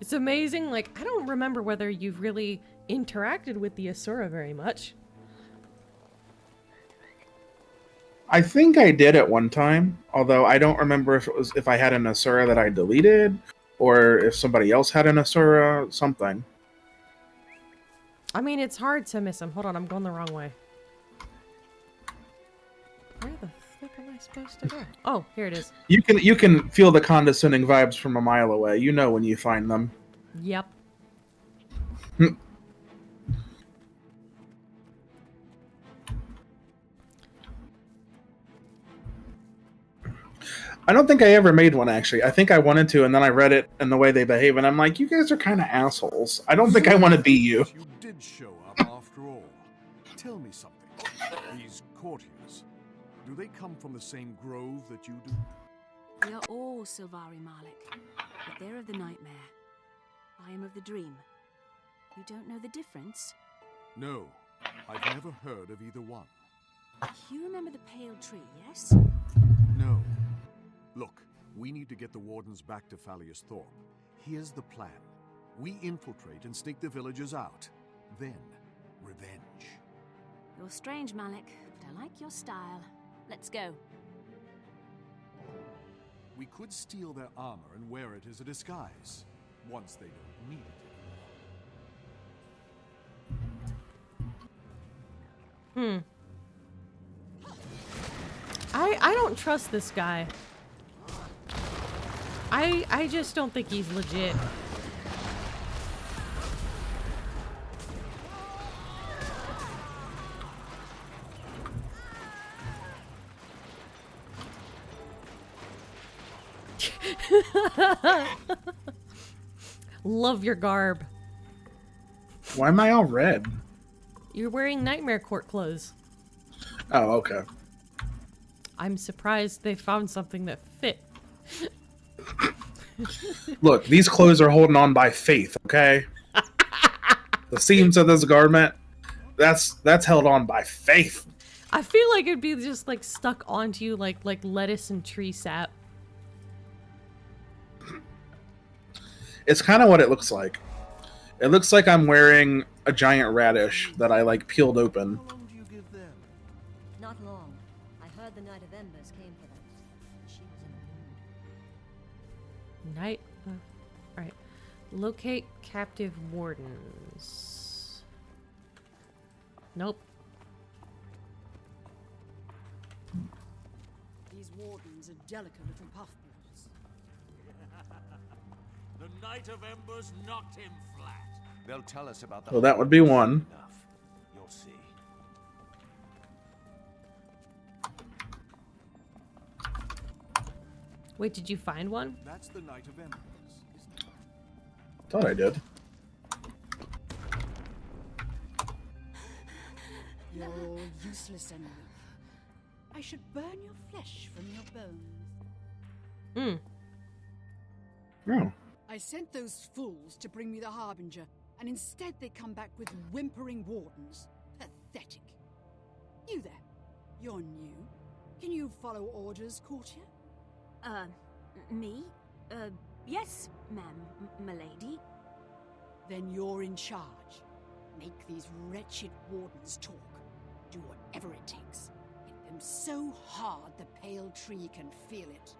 It's amazing, like, I don't remember whether you've really interacted with the Asura very much. I think I did at one time, although I don't remember if I had an Asura that I deleted, or if somebody else had an Asura, something. I mean, it's hard to miss him. Hold on, I'm going the wrong way. Where the flip am I supposed to go? Oh, here it is. You can feel the condescending vibes from a mile away. You know when you find them. Yep. I don't think I ever made one, actually. I think I wanted to, and then I read it and the way they behave, and I'm like, you guys are kind of assholes. I don't think I want to be you. You did show up after all. Tell me something. These courtiers, do they come from the same grove that you do? We are all Silvari Malik, but they're of the nightmare. I am of the dream. You don't know the difference? No, I've never heard of either one. You remember the pale tree, yes? No. Look, we need to get the wardens back to Fallius Thorpe. Here's the plan. We infiltrate and sneak the villagers out. Then, revenge. You're strange, Malik, but I like your style. Let's go. We could steal their armor and wear it as a disguise, once they don't need it anymore. I don't trust this guy. I just don't think he's legit. Love your garb. Why am I all red? You're wearing Nightmare Court clothes. Oh, okay. I'm surprised they found something that fit. Look, these clothes are holding on by faith, okay? The seams of this garment, that's held on by faith. I feel like it'd be just like stuck onto you like lettuce and tree sap. It's kind of what it looks like. It looks like I'm wearing a giant radish that I like peeled open. How long do you give them? Not long. I heard the Knight of Embers came for them. She was in a mood. Night. Alright. Locate captive wardens. Nope. These wardens are delicate little puffballs. The Knight of Embers knocked him flat. They'll tell us about the... Well, that would be one. Enough. You'll see. Wait, did you find one? That's the Knight of Embers, isn't it? Thought I did. You're all useless anyway. I should burn your flesh from your bones. Oh. I sent those fools to bring me the Harbinger, and instead they come back with whimpering wardens. Pathetic. You there. You're new. Can you follow orders, courtier? Me? Yes, ma'am, m'lady. Then you're in charge. Make these wretched wardens talk. Do whatever it takes. Hit them so hard the pale tree can feel it.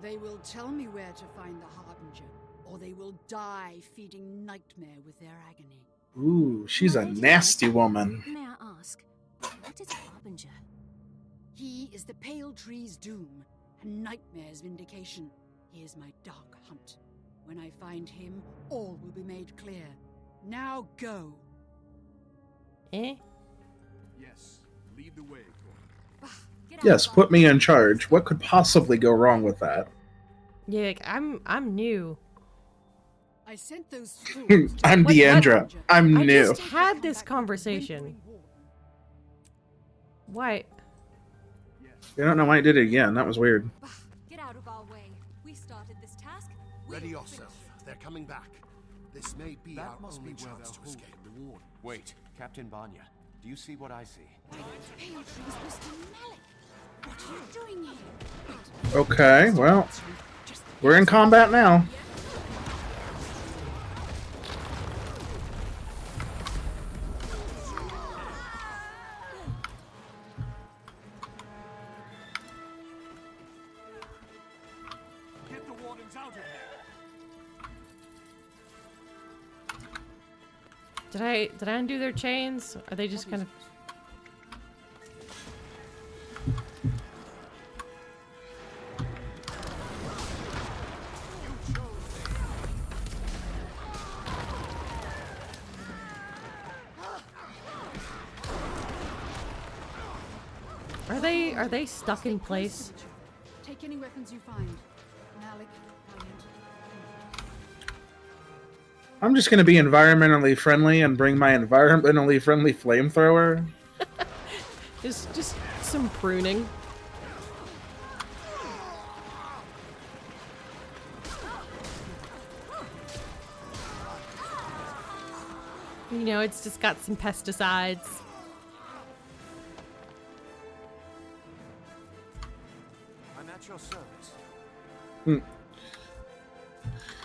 They will tell me where to find the Harbinger, or they will die feeding nightmare with their agony. Ooh, she's a nasty woman. May I ask, what is Harbinger? He is the pale tree's doom, and nightmare's vindication. He is my dark hunt. When I find him, all will be made clear. Now go. Eh? Yes. Lead the way, Cora. Yes, put me in charge. What could possibly go wrong with that? Yeah, like, I'm new. I sent those I'm Deandra. I'm I new. just had this conversation. Why? I don't know why I did it again. That was weird. Get out of our way. We started this task. Ready yourself. They're coming back. This may be our only chance to escape. Wait, Captain Banya, do you see what I see? Pale trees whisper Malik. What are you doing here? Okay, well, we're in combat now. Get the wardens out of here. Did I undo their chains? Are they just kind of... Are they stuck in place? Take any weapons you find. Malik, Valiant. I'm just gonna be environmentally friendly and bring my environmentally friendly flamethrower. just some pruning. You know, it's just got some pesticides. I'm at your service. Hmm.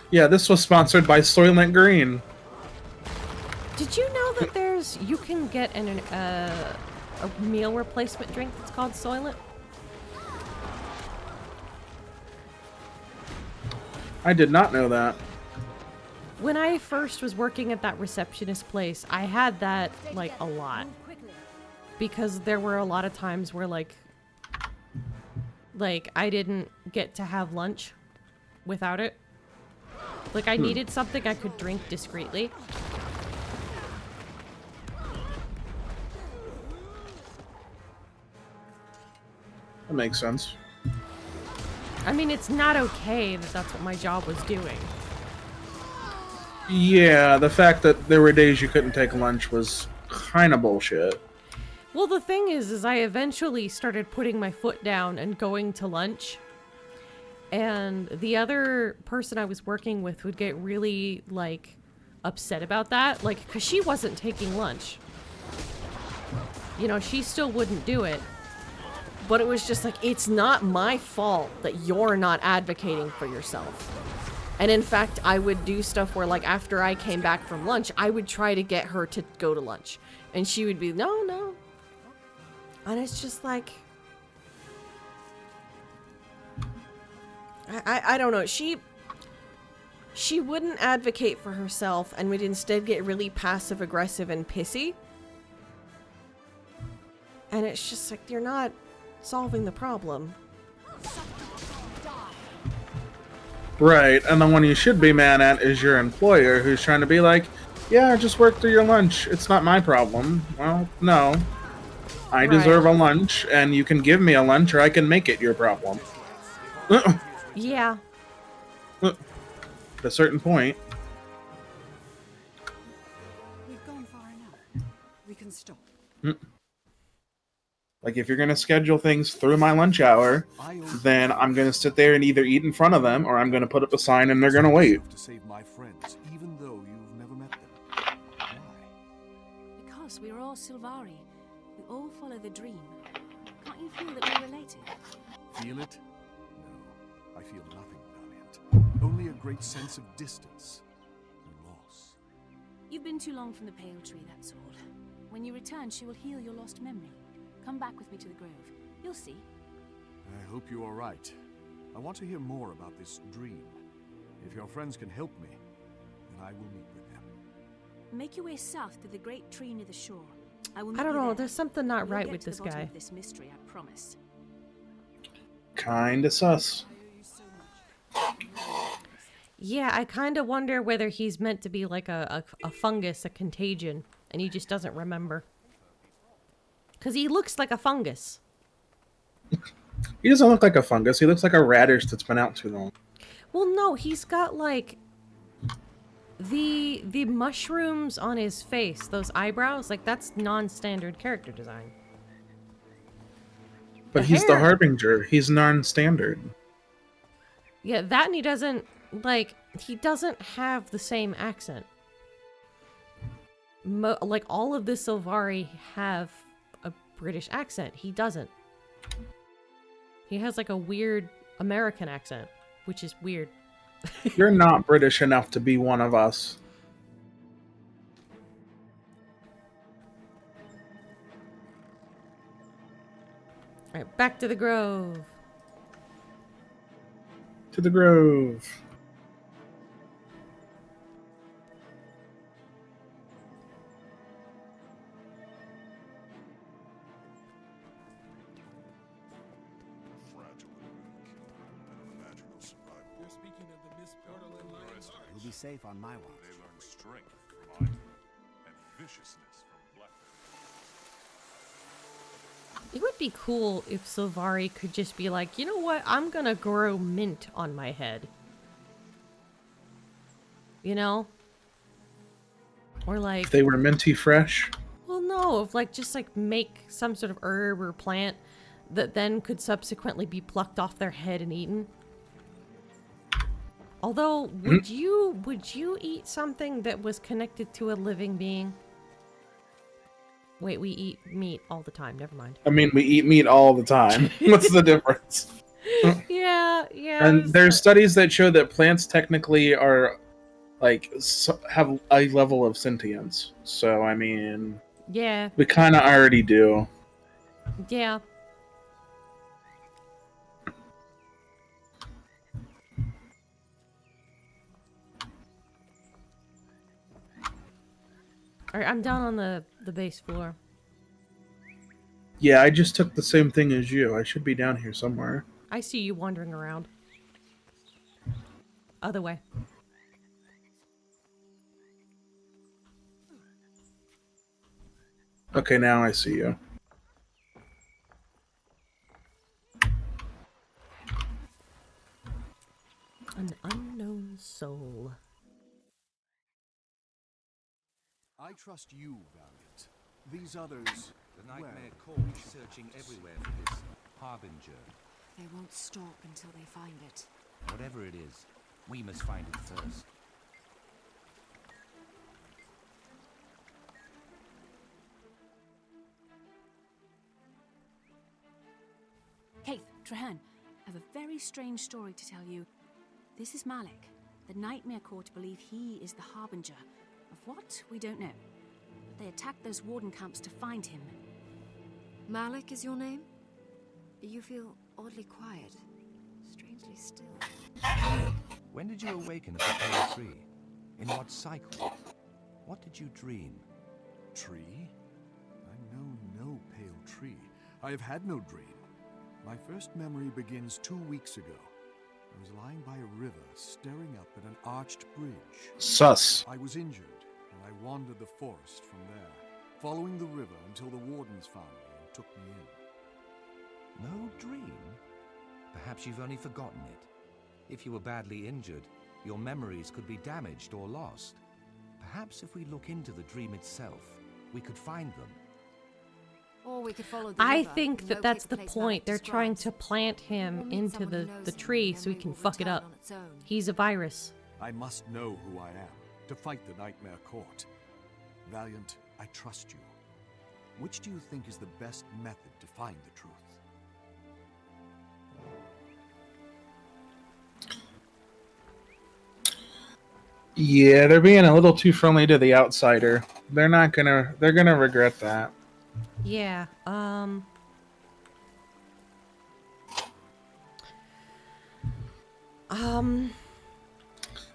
Yeah, this was sponsored by Soylent Green. Did you know that you can get a meal replacement drink that's called Soylent? I did not know that. When I first was working at that receptionist place, I had that, like, a lot. Because there were a lot of times where, like, I didn't get to have lunch without it. Like, I needed something I could drink discreetly. That makes sense. I mean, it's not okay that that's what my job was doing. Yeah, the fact that there were days you couldn't take lunch was kind of bullshit. Well, the thing is I eventually started putting my foot down and going to lunch. And the other person I was working with would get really, like, upset about that. Like, because she wasn't taking lunch. You know, she still wouldn't do it. But it was just like, it's not my fault that you're not advocating for yourself. And in fact, I would do stuff where, like, after I came back from lunch, I would try to get her to go to lunch. And she would be, no. And it's just like... I don't know. She wouldn't advocate for herself and would instead get really passive-aggressive and pissy. And it's just like, you're not solving the problem. Right, and the one you should be mad at is your employer, who's trying to be like, yeah, just work through your lunch. It's not my problem. Well, no. I deserve a lunch, and you can give me a lunch, or I can make it your problem. Yeah. At a certain point. We've gone far enough. We can stop. Like, if you're going to schedule things through my lunch hour, then I'm going to sit there and either eat in front of them, or I'm going to put up a sign and they're going to wait. To save my friends, even though you've never met them. Why? Because we're all Silvari. We all follow the dream. Can't you feel that we're related? Feel it? No, I feel nothing, Valiant. Only a great sense of distance and loss. You've been too long from the Pale Tree, that's all. When you return, she will heal your lost memory. Come back with me to the Grove. You'll see. I hope you are right. I want to hear more about this dream. If your friends can help me, then I will meet with them. Make your way south to the great tree near the shore. I will. I don't know. There. There's something not We'll right get with to the this bottom guy. of this mystery, I promise. Kinda sus. Yeah, I kind of wonder whether he's meant to be like a fungus, a contagion, and he just doesn't remember. Because he looks like a fungus. He doesn't look like a fungus. He looks like a radish that's been out too long. Well, no, he's got like the mushrooms on his face, those eyebrows, like that's non-standard character design. But he's the Harbinger. He's non-standard. Yeah, that and he doesn't have the same accent. Like all of the Sylvari have a British accent. He doesn't. He has like a weird American accent, which is weird. You're not British enough to be one of us. Alright, back to the grove. To the grove. You'll be safe on my watch. They learn strength from iron and viciousness from blackberry. It would be cool if Sylvari could just be like, you know what, I'm gonna grow mint on my head. You know? Or like... If they were minty fresh? Well, no, if like just like make some sort of herb or plant that then could subsequently be plucked off their head and eaten. Although, would you eat something that was connected to a living being? Wait, we eat meat all the time. Never mind. I mean, we eat meat all the time. What's the difference? Yeah. And there's studies that show that plants technically are, like, have a level of sentience. So, I mean... Yeah. We kind of already do. Yeah. Alright, I'm down on the base floor. Yeah, I just took the same thing as you. I should be down here somewhere. I see you wandering around. Other way. Okay, now I see you. An unknown soul. I trust you, Valiant. These others... The Nightmare well, Court is searching everywhere for this Harbinger. They won't stop until they find it. Whatever it is, we must find it first. Keith, Trahan, I have a very strange story to tell you. This is Malik. The Nightmare Court believe he is the Harbinger. Of what? We don't know. They attacked those warden camps to find him. Malik is your name? You feel oddly quiet. Strangely still. When did you awaken at the pale tree? In what cycle? What did you dream? Tree? I know no pale tree. I have had no dream. My first memory begins 2 weeks ago. I was lying by a river, staring up at an arched bridge. Sus. I was injured, and I wandered the forest from there, following the river until the wardens found me and took me in. No dream? Perhaps you've only forgotten it. If you were badly injured, your memories could be damaged or lost. Perhaps if we look into the dream itself, we could find them. Or we could follow the I river think and that that's locate the place point. Malik They're trying to describes. plant Or him meet into someone who the knows him, tree and so he memory can will fuck it return up. on its own. He's a virus. I must know who I am to fight the Nightmare Court. Valiant, I trust you. Which do you think is the best method to find the truth? Yeah, they're being a little too friendly to the outsider. They're gonna regret that. Yeah,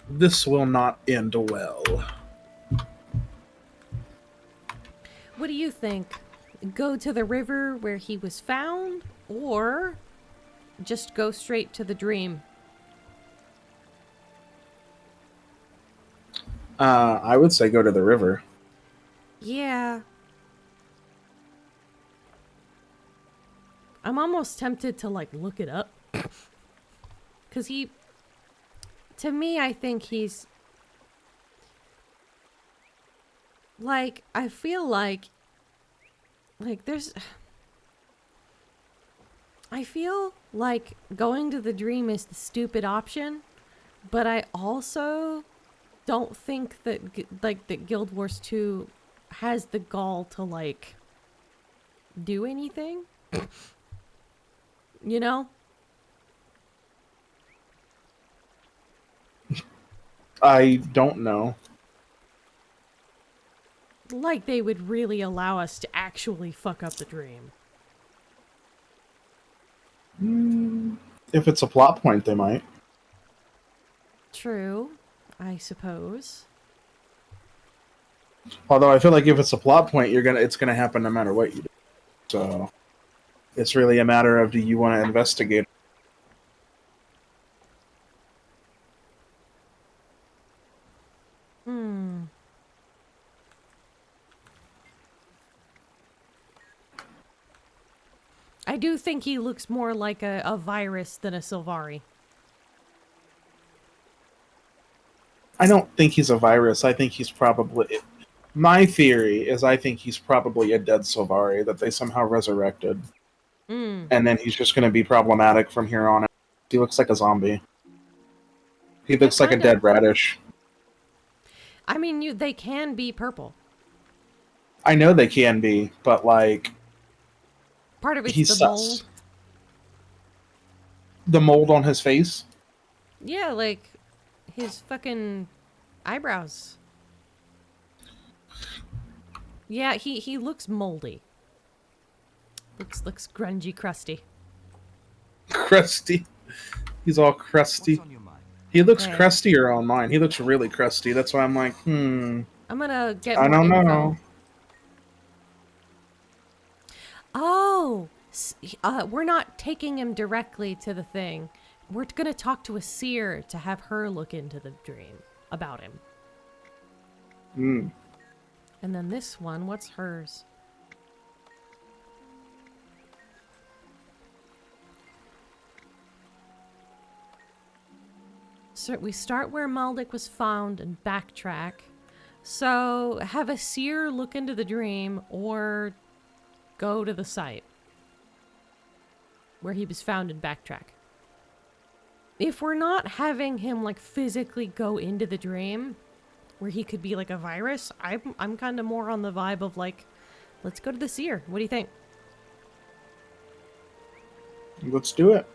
This will not end well. what do you think? Go to the river where he was found, or just go straight to the dream? I would say go to the river. Yeah. I'm almost tempted to like look it up. Cause to me, I think he's like, I feel like I feel like going to the dream is the stupid option, but I also don't think that that Guild Wars 2 has the gall to like do anything. You know? I don't know. Like they would really allow us to actually fuck up the dream. If it's a plot point, they might. True, I suppose. Although I feel like if it's a plot point, it's gonna happen no matter what you do. So it's really a matter of, do you want to investigate? I do think he looks more like a virus than a Sylvari. I don't think he's a virus. I think he's probably... My theory is I think he's probably a dead Sylvari that they somehow resurrected. And then he's just going to be problematic from here on out. He looks like a zombie. He looks like a dead radish. I mean, they can be purple. I know they can be, but like... Part of it's he's the mold. The mold on his face? Yeah, like his fucking eyebrows. Yeah, he looks moldy. Looks grungy, crusty. Crusty. He's all crusty. He looks crustier on mine. He looks really crusty. That's why I'm like, I'm gonna get I more don't info. know. Oh, we're not taking him directly to the thing. We're gonna talk to a seer to have her look into the dream about him. And then this one, what's hers? So we start where Maldik was found and backtrack. So have a seer look into the dream or go to the site where he was found and backtrack. If we're not having him like physically go into the dream where he could be like a virus, I'm kind of more on the vibe of like, let's go to the seer. What do you think? Let's do it.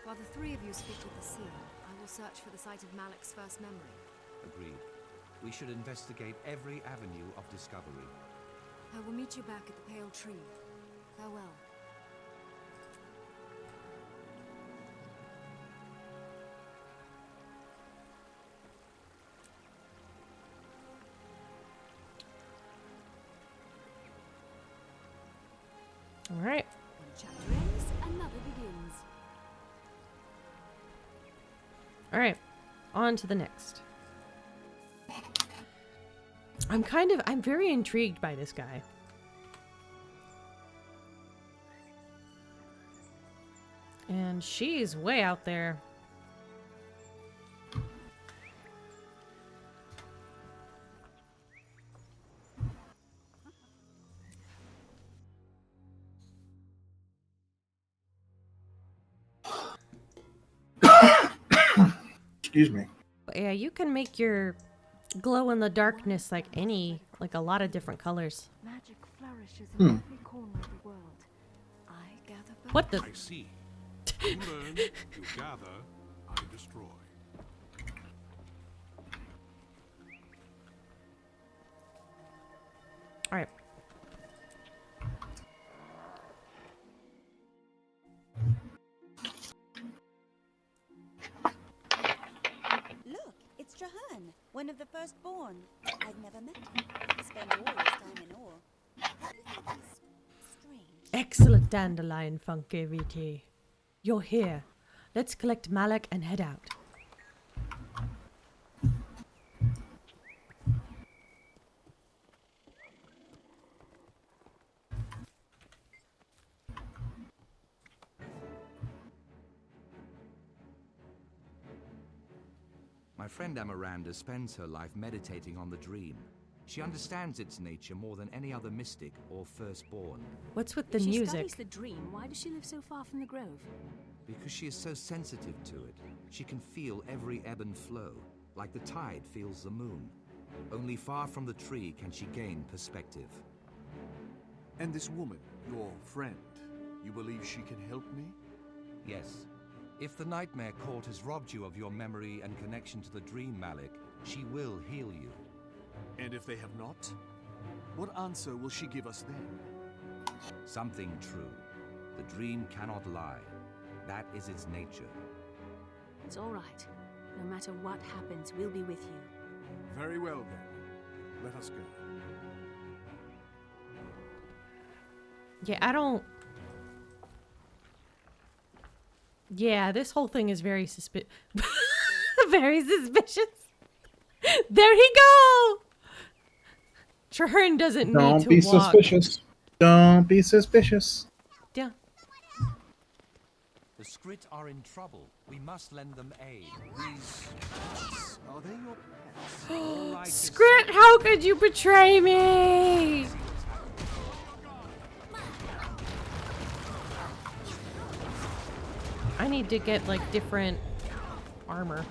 While the three of you speak with the seer, I will search for the site of Malik's first memory. Agreed. We should investigate every avenue of discovery. I will meet you back at the Pale Tree. Farewell. All right. One chapter ends, another begins. All right. On to the next. I'm very intrigued by this guy. And she's way out there. Excuse me. But yeah, you can make your glow in the darkness like a lot of different colors. Magic flourishes in every corner of the world. I gather both. What the? I see. You learn, you gather, I destroy. All right. Look, it's Jahan, one of the firstborn. I've never met him. Spent all his time in awe. What do you think is strange? Excellent, DandelionFunky VT. You're here. Let's collect Malik and head out. friend Amaranda spends her life meditating on the dream. She understands its nature more than any other mystic or firstborn. What's with the If she music? studies the dream, why does she live so far from the grove? Because she is so sensitive to it, she can feel every ebb and flow, like the tide feels the moon. Only far from the tree can she gain perspective. And this woman, your friend, you believe she can help me? Yes. If the Nightmare Court has robbed you of your memory and connection to the dream, Malik, she will heal you. And if they have not? What answer will she give us then? Something true. The dream cannot lie. That is its nature. It's all right. No matter what happens, we'll be with you. Very well then. Let us go. Yeah, I don't... Yeah, this whole thing is very very suspicious. There he go! Traherne doesn't need to Don't be walk. suspicious. Don't be suspicious. Yeah. The Skrit are in trouble. We must lend them aid. These... Are they your pets? Skrit, how could you betray me? I need to get like different armor.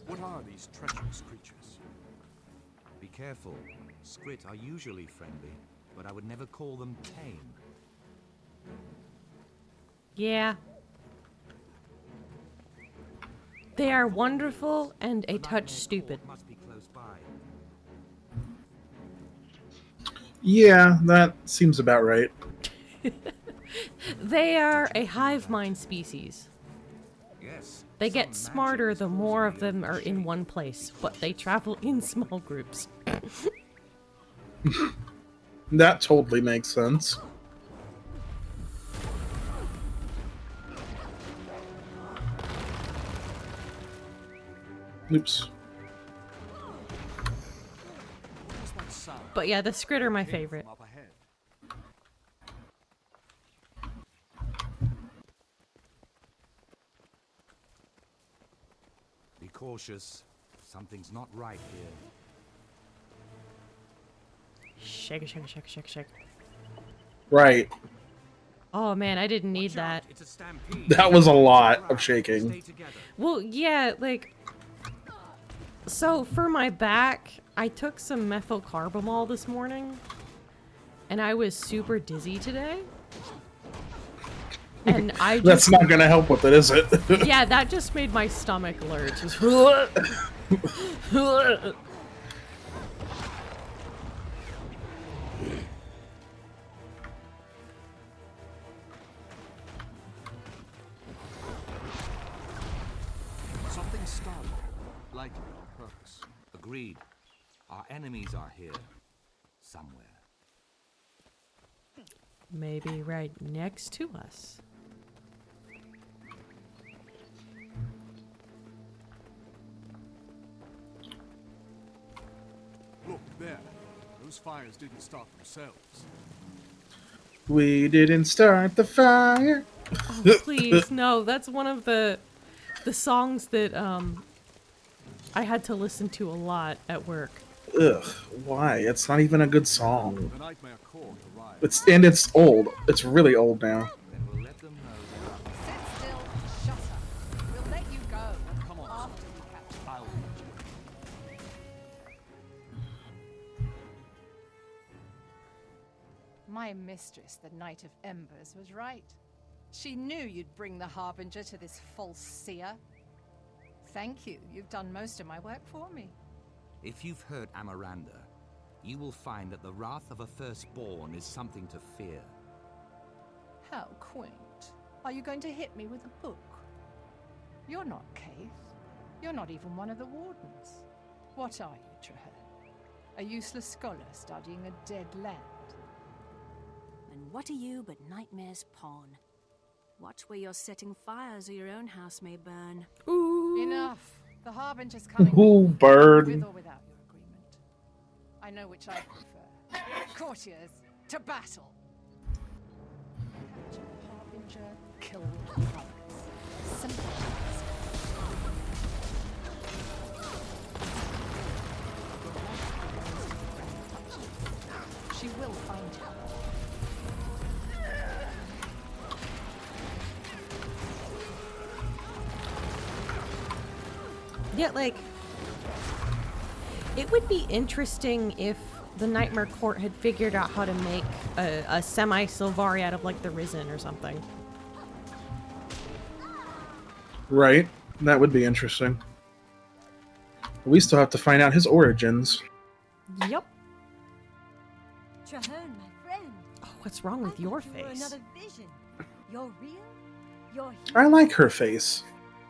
What are these treacherous creatures? Be careful. Skrit are usually friendly, but I would never call them tame. Yeah. They are wonderful and a touch stupid. Must be close by. Yeah, that seems about right. They are a hive mind species. Yes. They get smarter the more of them are in one place, but they travel in small groups. That totally makes sense. Oops. But yeah, the Skrit are my favorite. Be cautious. Something's not right here. Shake it, shake it, shake it, shake it, shake it. Right. Oh man, I didn't need that. It's a stampede. That was a lot of shaking. Well, yeah, like... So, for my back, I took some methylcarbamol this morning, and I was super dizzy today. And I just... That's not gonna help with it, is it? Yeah, that just made my stomach lurch. Just... Something started, likely on purpose. Agreed. Our enemies are here. Somewhere. Maybe right next to us. Look, there. Those fires didn't start themselves. We didn't start the fire. Oh, please, no. That's one of the songs that I had to listen to a lot at work. Ugh, why? It's not even a good song. The Nightmare Court arrived. It's old. It's really old now. Then we'll let them know Sit still, shut up. We'll let you go. Come on. After we catch you. My mistress, the Knight of Embers, was right. She knew you'd bring the Harbinger to this false seer. Thank you. You've done most of my work for me. If you've heard Amaranda, you will find that the wrath of a firstborn is something to fear. How quaint. Are you going to hit me with a book? You're not Kaith. You're not even one of the wardens. What are you, Traherne? A useless scholar studying a dead land? And what are you but Nightmare's pawn? Watch where you're setting fires or your own house may burn. Ooh. Enough. The Harbinger's coming. Ooh, bird. With or without your agreement. I know which I prefer. Courtiers to battle. Capture the Harbinger, kill the others. Simple as. She will find you. Yeah, like, it would be interesting if the Nightmare Court had figured out how to make a semi-Sylvari out of, like, the Risen or something. Right. That would be interesting. We still have to find out his origins. Yep. Traherne, my friend. Oh, what's wrong with your You were face? another vision. You're real. You're I like her face.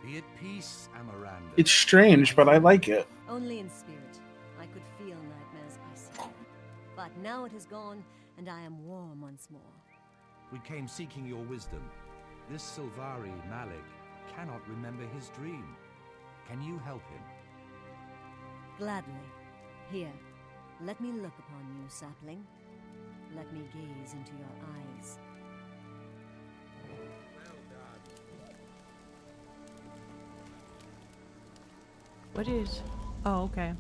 Be at peace, Amaranda. It's strange, but I like it. only in spirit. I could feel Nightmare's icy. But now it has gone, and I am warm once more. We came seeking your wisdom. This Sylvari, Malik, cannot remember his dream. Can you help him? Gladly. Here, let me look upon you, sapling. Let me gaze into your eyes. What is... Oh, okay.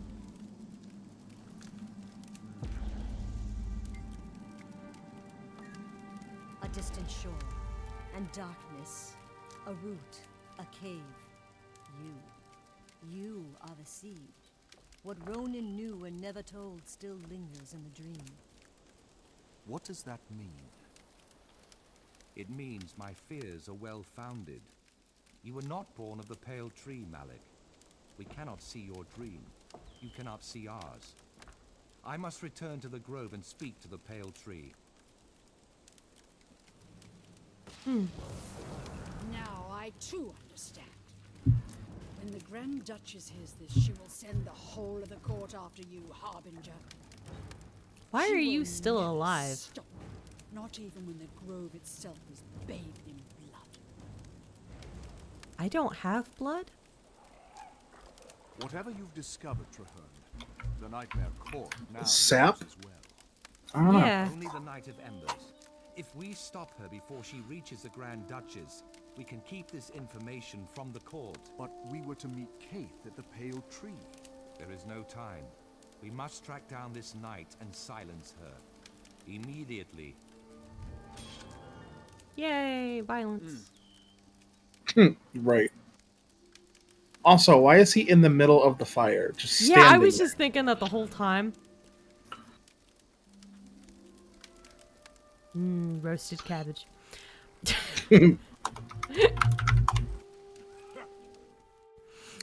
A distant shore, and darkness. A root, a cave. You are the seed. What Ronin knew and never told still lingers in the dream. What does that mean? It means my fears are well-founded. You were not born of the pale tree, Malik. We cannot see your dream. You cannot see ours. I must return to the grove and speak to the pale tree. Now I too understand. When the Grand Duchess hears this, she will send the whole of the court after you, Harbinger. Why She are you will still never alive? Stop. Not even when the grove itself is bathed in blood. I don't have blood? Whatever you've discovered, Traherne, the Nightmare Court now Sap? knows as well. I don't know. Yeah. Only the Knight of Embers. If we stop her before she reaches the Grand Duchess, we can keep this information from the court. But we were to meet Kate at the Pale Tree. There is no time. We must track down this knight and silence her. Immediately. Yay, violence. Right. Also, why is he in the middle of the fire? Just standing Yeah, I was there? just thinking that the whole time. Roasted cabbage.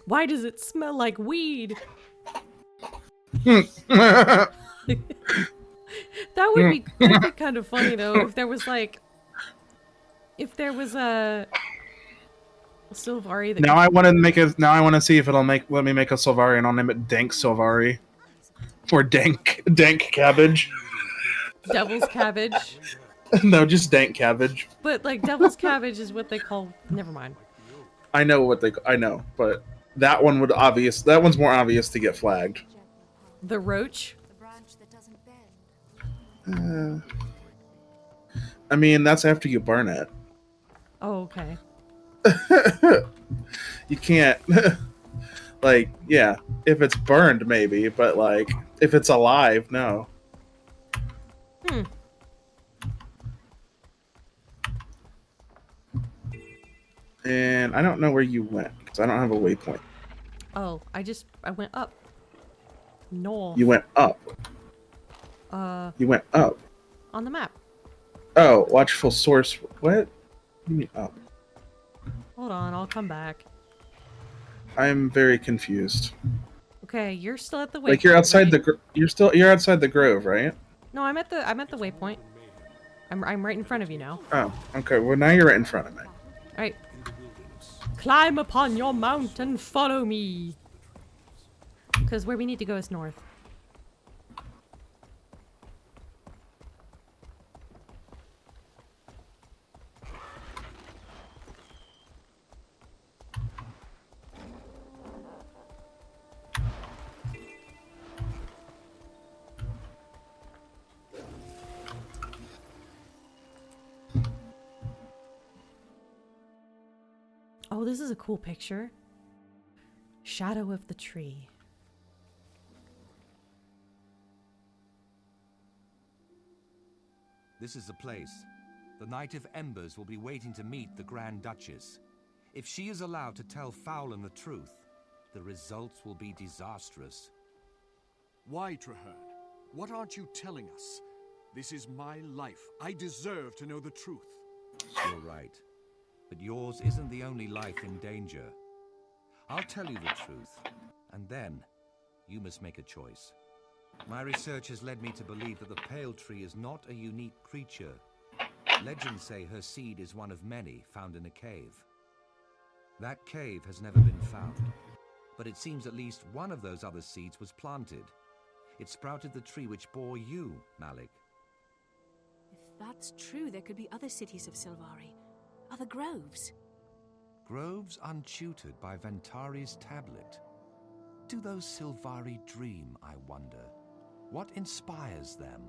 Why does it smell like weed? That would be kind of funny though if there was like, if there was a Sylvari that. Now I want to make a. Now I want to see if it'll let me make a Sylvari, and I'll name it Dank Sylvari, or Dank Cabbage. Devil's cabbage. No, just Dank Cabbage. But like devil's cabbage is what they call. Never mind. I know what they. I know, but that one would obvious. That one's more obvious to get flagged. The roach. The branch that doesn't bend. I mean, that's after you burn it. Oh, okay. You can't. Like, yeah, if it's burned, maybe, but like, if it's alive, no. And I don't know where you went because I don't have a waypoint. Oh, I went up. North. You went up. You went up. On the map. Oh, watchful source. What? You mean up? Hold on, I'll come back. I'm very confused. Okay, you're still at the waypoint. Like you're outside right? you're outside the grove, right? No, I'm at the waypoint. I'm right in front of you now. Oh, okay. Well, now you're right in front of me. Alright. Climb upon your mount and follow me. Because where we need to go is north. Oh, this is a cool picture. Shadow of the tree. This is the place. The Knight of Embers will be waiting to meet the Grand Duchess. If she is allowed to tell Fowlin the truth, the results will be disastrous. Why, Traherne? What aren't you telling us? This is my life. I deserve to know the truth. You're right. But yours isn't the only life in danger. I'll tell you the truth, and then you must make a choice. My research has led me to believe that the Pale Tree is not a unique creature. Legends say her seed is one of many found in a cave. That cave has never been found, but it seems at least one of those other seeds was planted. It sprouted the tree which bore you, Malik. If that's true, there could be other cities of Silvari, other groves. Groves untutored by Ventari's tablet. Do those Silvari dream, I wonder? What inspires them?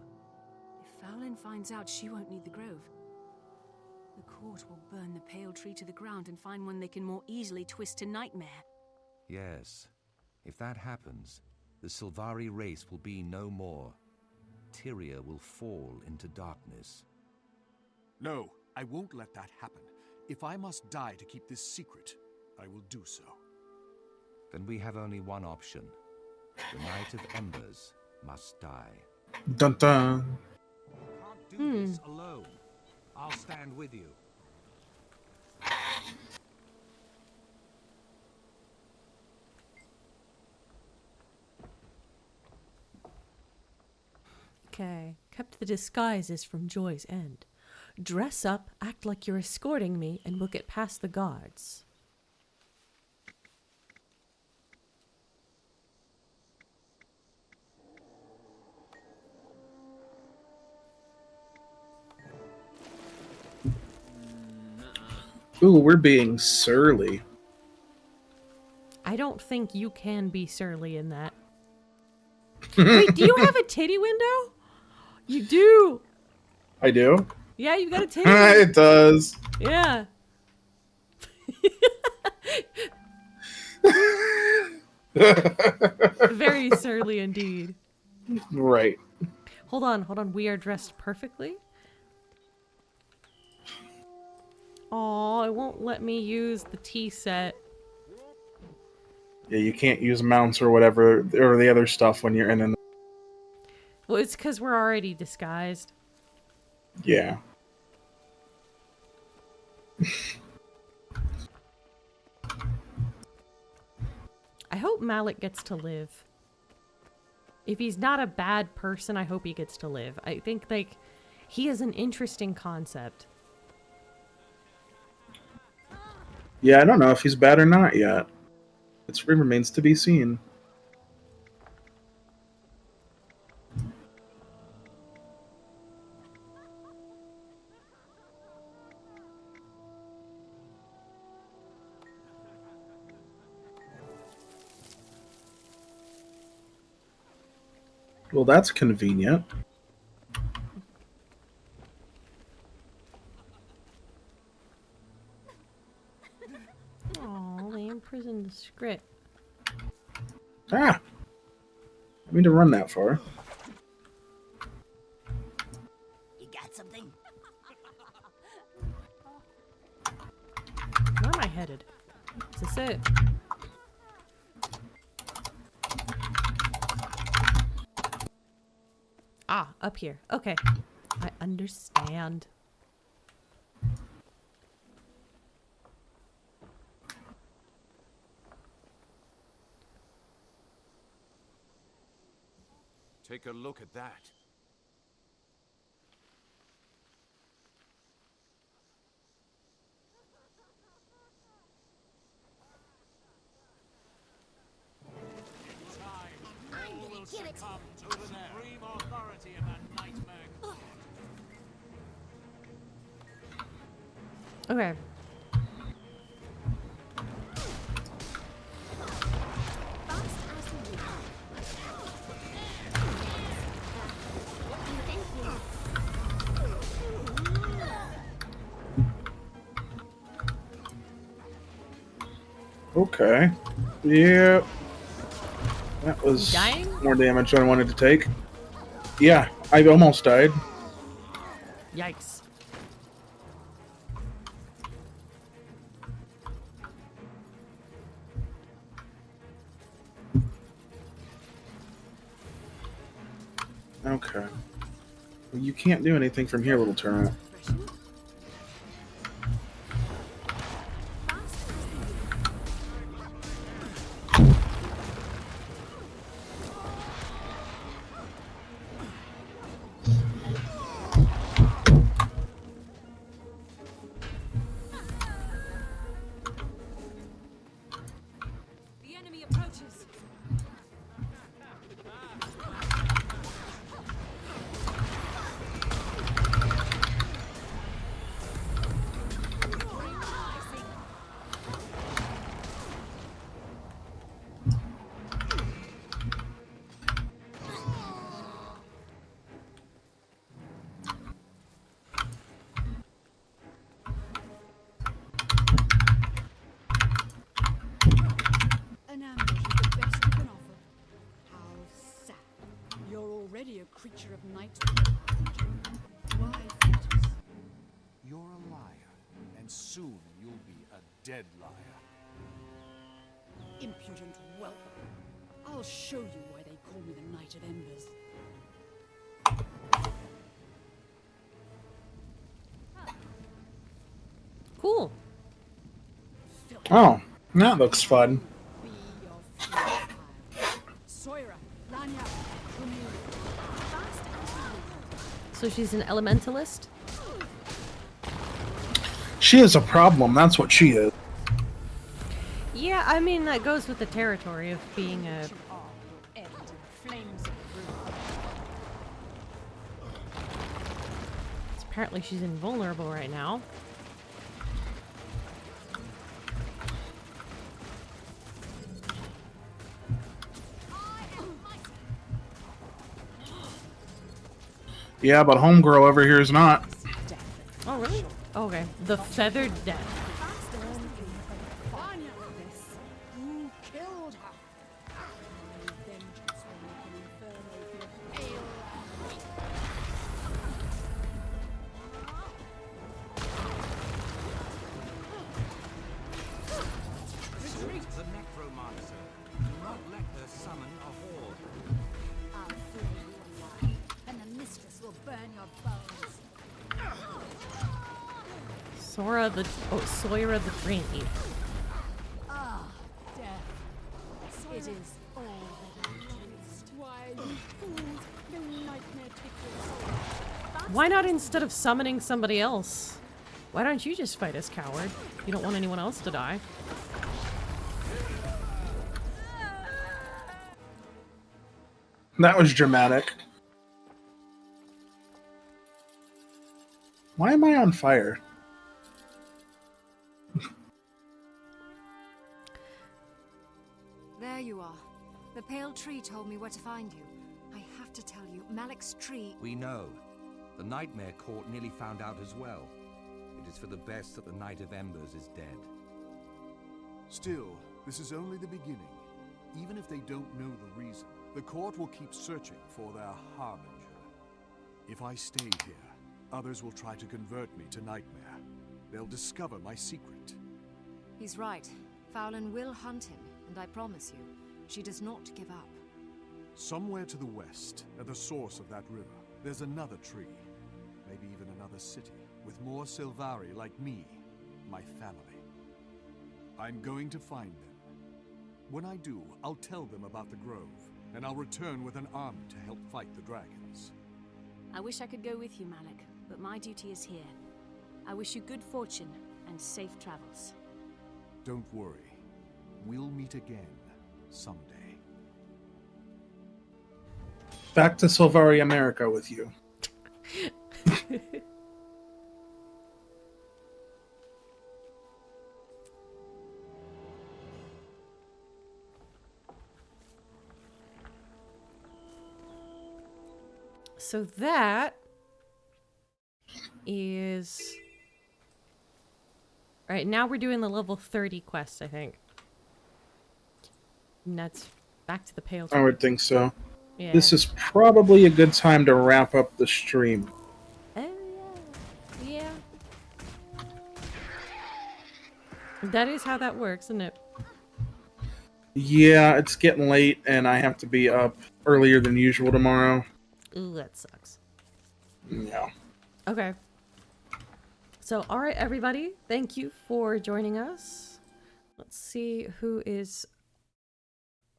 If Fowlin finds out, she won't need the grove. The court will burn the Pale Tree to the ground and find one they can more easily twist to nightmare. Yes. If that happens, the Silvari race will be no more. Tyria will fall into darkness. No, I won't let that happen. If I must die to keep this secret, I will do so. Then we have only one option. The Knight of Embers must die. Dun dun. Can't do this alone. I'll stand with you. Okay. Kept the disguises from Joy's End. Dress up, act like you're escorting me, and we'll get past the guards. Ooh, we're being surly. I don't think you can be surly in that. Wait, do you have a titty window? You do. I do? Yeah, you got a titty window. It does. Yeah. Very surly indeed. Right. Hold on. We are dressed perfectly. Oh, it won't let me use the tea set. Yeah, you can't use mounts or whatever, or the other stuff when you're in an... Well, it's because we're already disguised. Yeah. I hope Malik gets to live. If he's not a bad person, I hope he gets to live. I think, like, he is an interesting concept. Yeah, I don't know if he's bad or not yet. It remains to be seen. Well, that's convenient. Oh, they imprisoned the script. Ah! I mean to run that far. You got something? Where am I headed? Is this it? Ah, up here. Okay. I understand. Take a look at that. I'm gonna kill it. To the supreme authority of a nightmare. Okay. Okay. Yeah. That was Dying? more damage than I wanted to take. Yeah, I almost died. Yikes. Okay. Well, you can't do anything from here, little turret. The enemy approaches. An ambush is the best you can offer. How sad. You're already a creature of nightmare. Why fetus? You're a liar, and soon you'll be a dead liar. Impudent whelp. I'll show you why they call me the Knight of Embers. Cool. Oh, that looks fun. Soira, Lanya, So she's an elementalist? She is a problem, that's what she is. Yeah, I mean, that goes with the territory of being a... Apparently she's invulnerable right now. Yeah, but homegirl over here is not. Oh, really? Okay. The Feathered Death. who killed her? My vengeance will make an inferno feel pale and weak. Retreat the necromancer. Do not let her summon a horde. I'll flay you alive, and the mistress will burn your bones. Sora the... Oh, Soira the Dreamy. Ah, death. It is all that I taste. Why, you fools, the nightmare takers. Why not instead of summoning somebody else? Why don't you just fight as coward? You don't want anyone else to die. That was dramatic. Why am I on fire? There you are. The pale tree told me where to find you. I have to tell you, Malik's tree... We know. The Nightmare Court nearly found out as well. It is for the best that the Knight of Embers is dead. Still, this is only the beginning. Even if they don't know the reason, the court will keep searching for their harbinger. If I stay here, others will try to convert me to Nightmare. They'll discover my secret. He's right. Fowlin will hunt him, and I promise you, she does not give up. Somewhere to the west, at the source of that river, there's another tree. Maybe even another city, with more Silvari like me, my family. I'm going to find them. When I do, I'll tell them about the grove, and I'll return with an army to help fight the dragons. I wish I could go with you, Malik, but my duty is here. I wish you good fortune and safe travels. Don't worry. We'll meet again someday. Back to Silvari America with you. So that is... Alright, now we're doing the level 30 quest, I think. And that's back to the pale I tree. would think so. Yeah. This is probably a good time to wrap up the stream. Oh, yeah. Yeah. That is how that works, isn't it? Yeah, it's getting late, and I have to be up earlier than usual tomorrow. Ooh, that sucks. Yeah. Okay. So, all right, everybody. Thank you for joining us. Let's see who is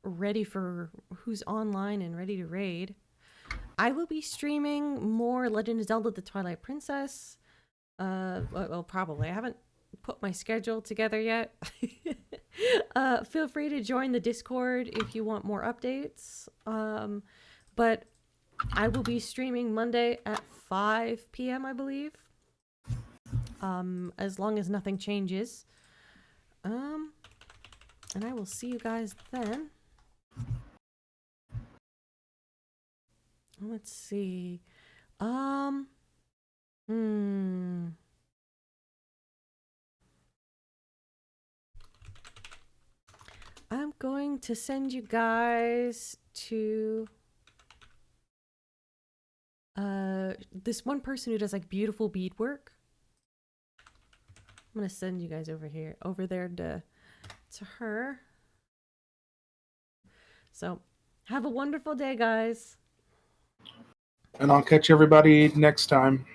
who's online and ready to raid. I will be streaming more Legend of Zelda: The Twilight Princess. Well, probably. I haven't put my schedule together yet. Feel free to join the Discord if you want more updates. But I will be streaming Monday at 5 p.m., I believe. As long as nothing changes. And I will see you guys then. Let's see. I'm going to send you guys to this one person who does like beautiful beadwork. I'm gonna send you guys over there to her. So have a wonderful day, guys. And I'll catch everybody next time.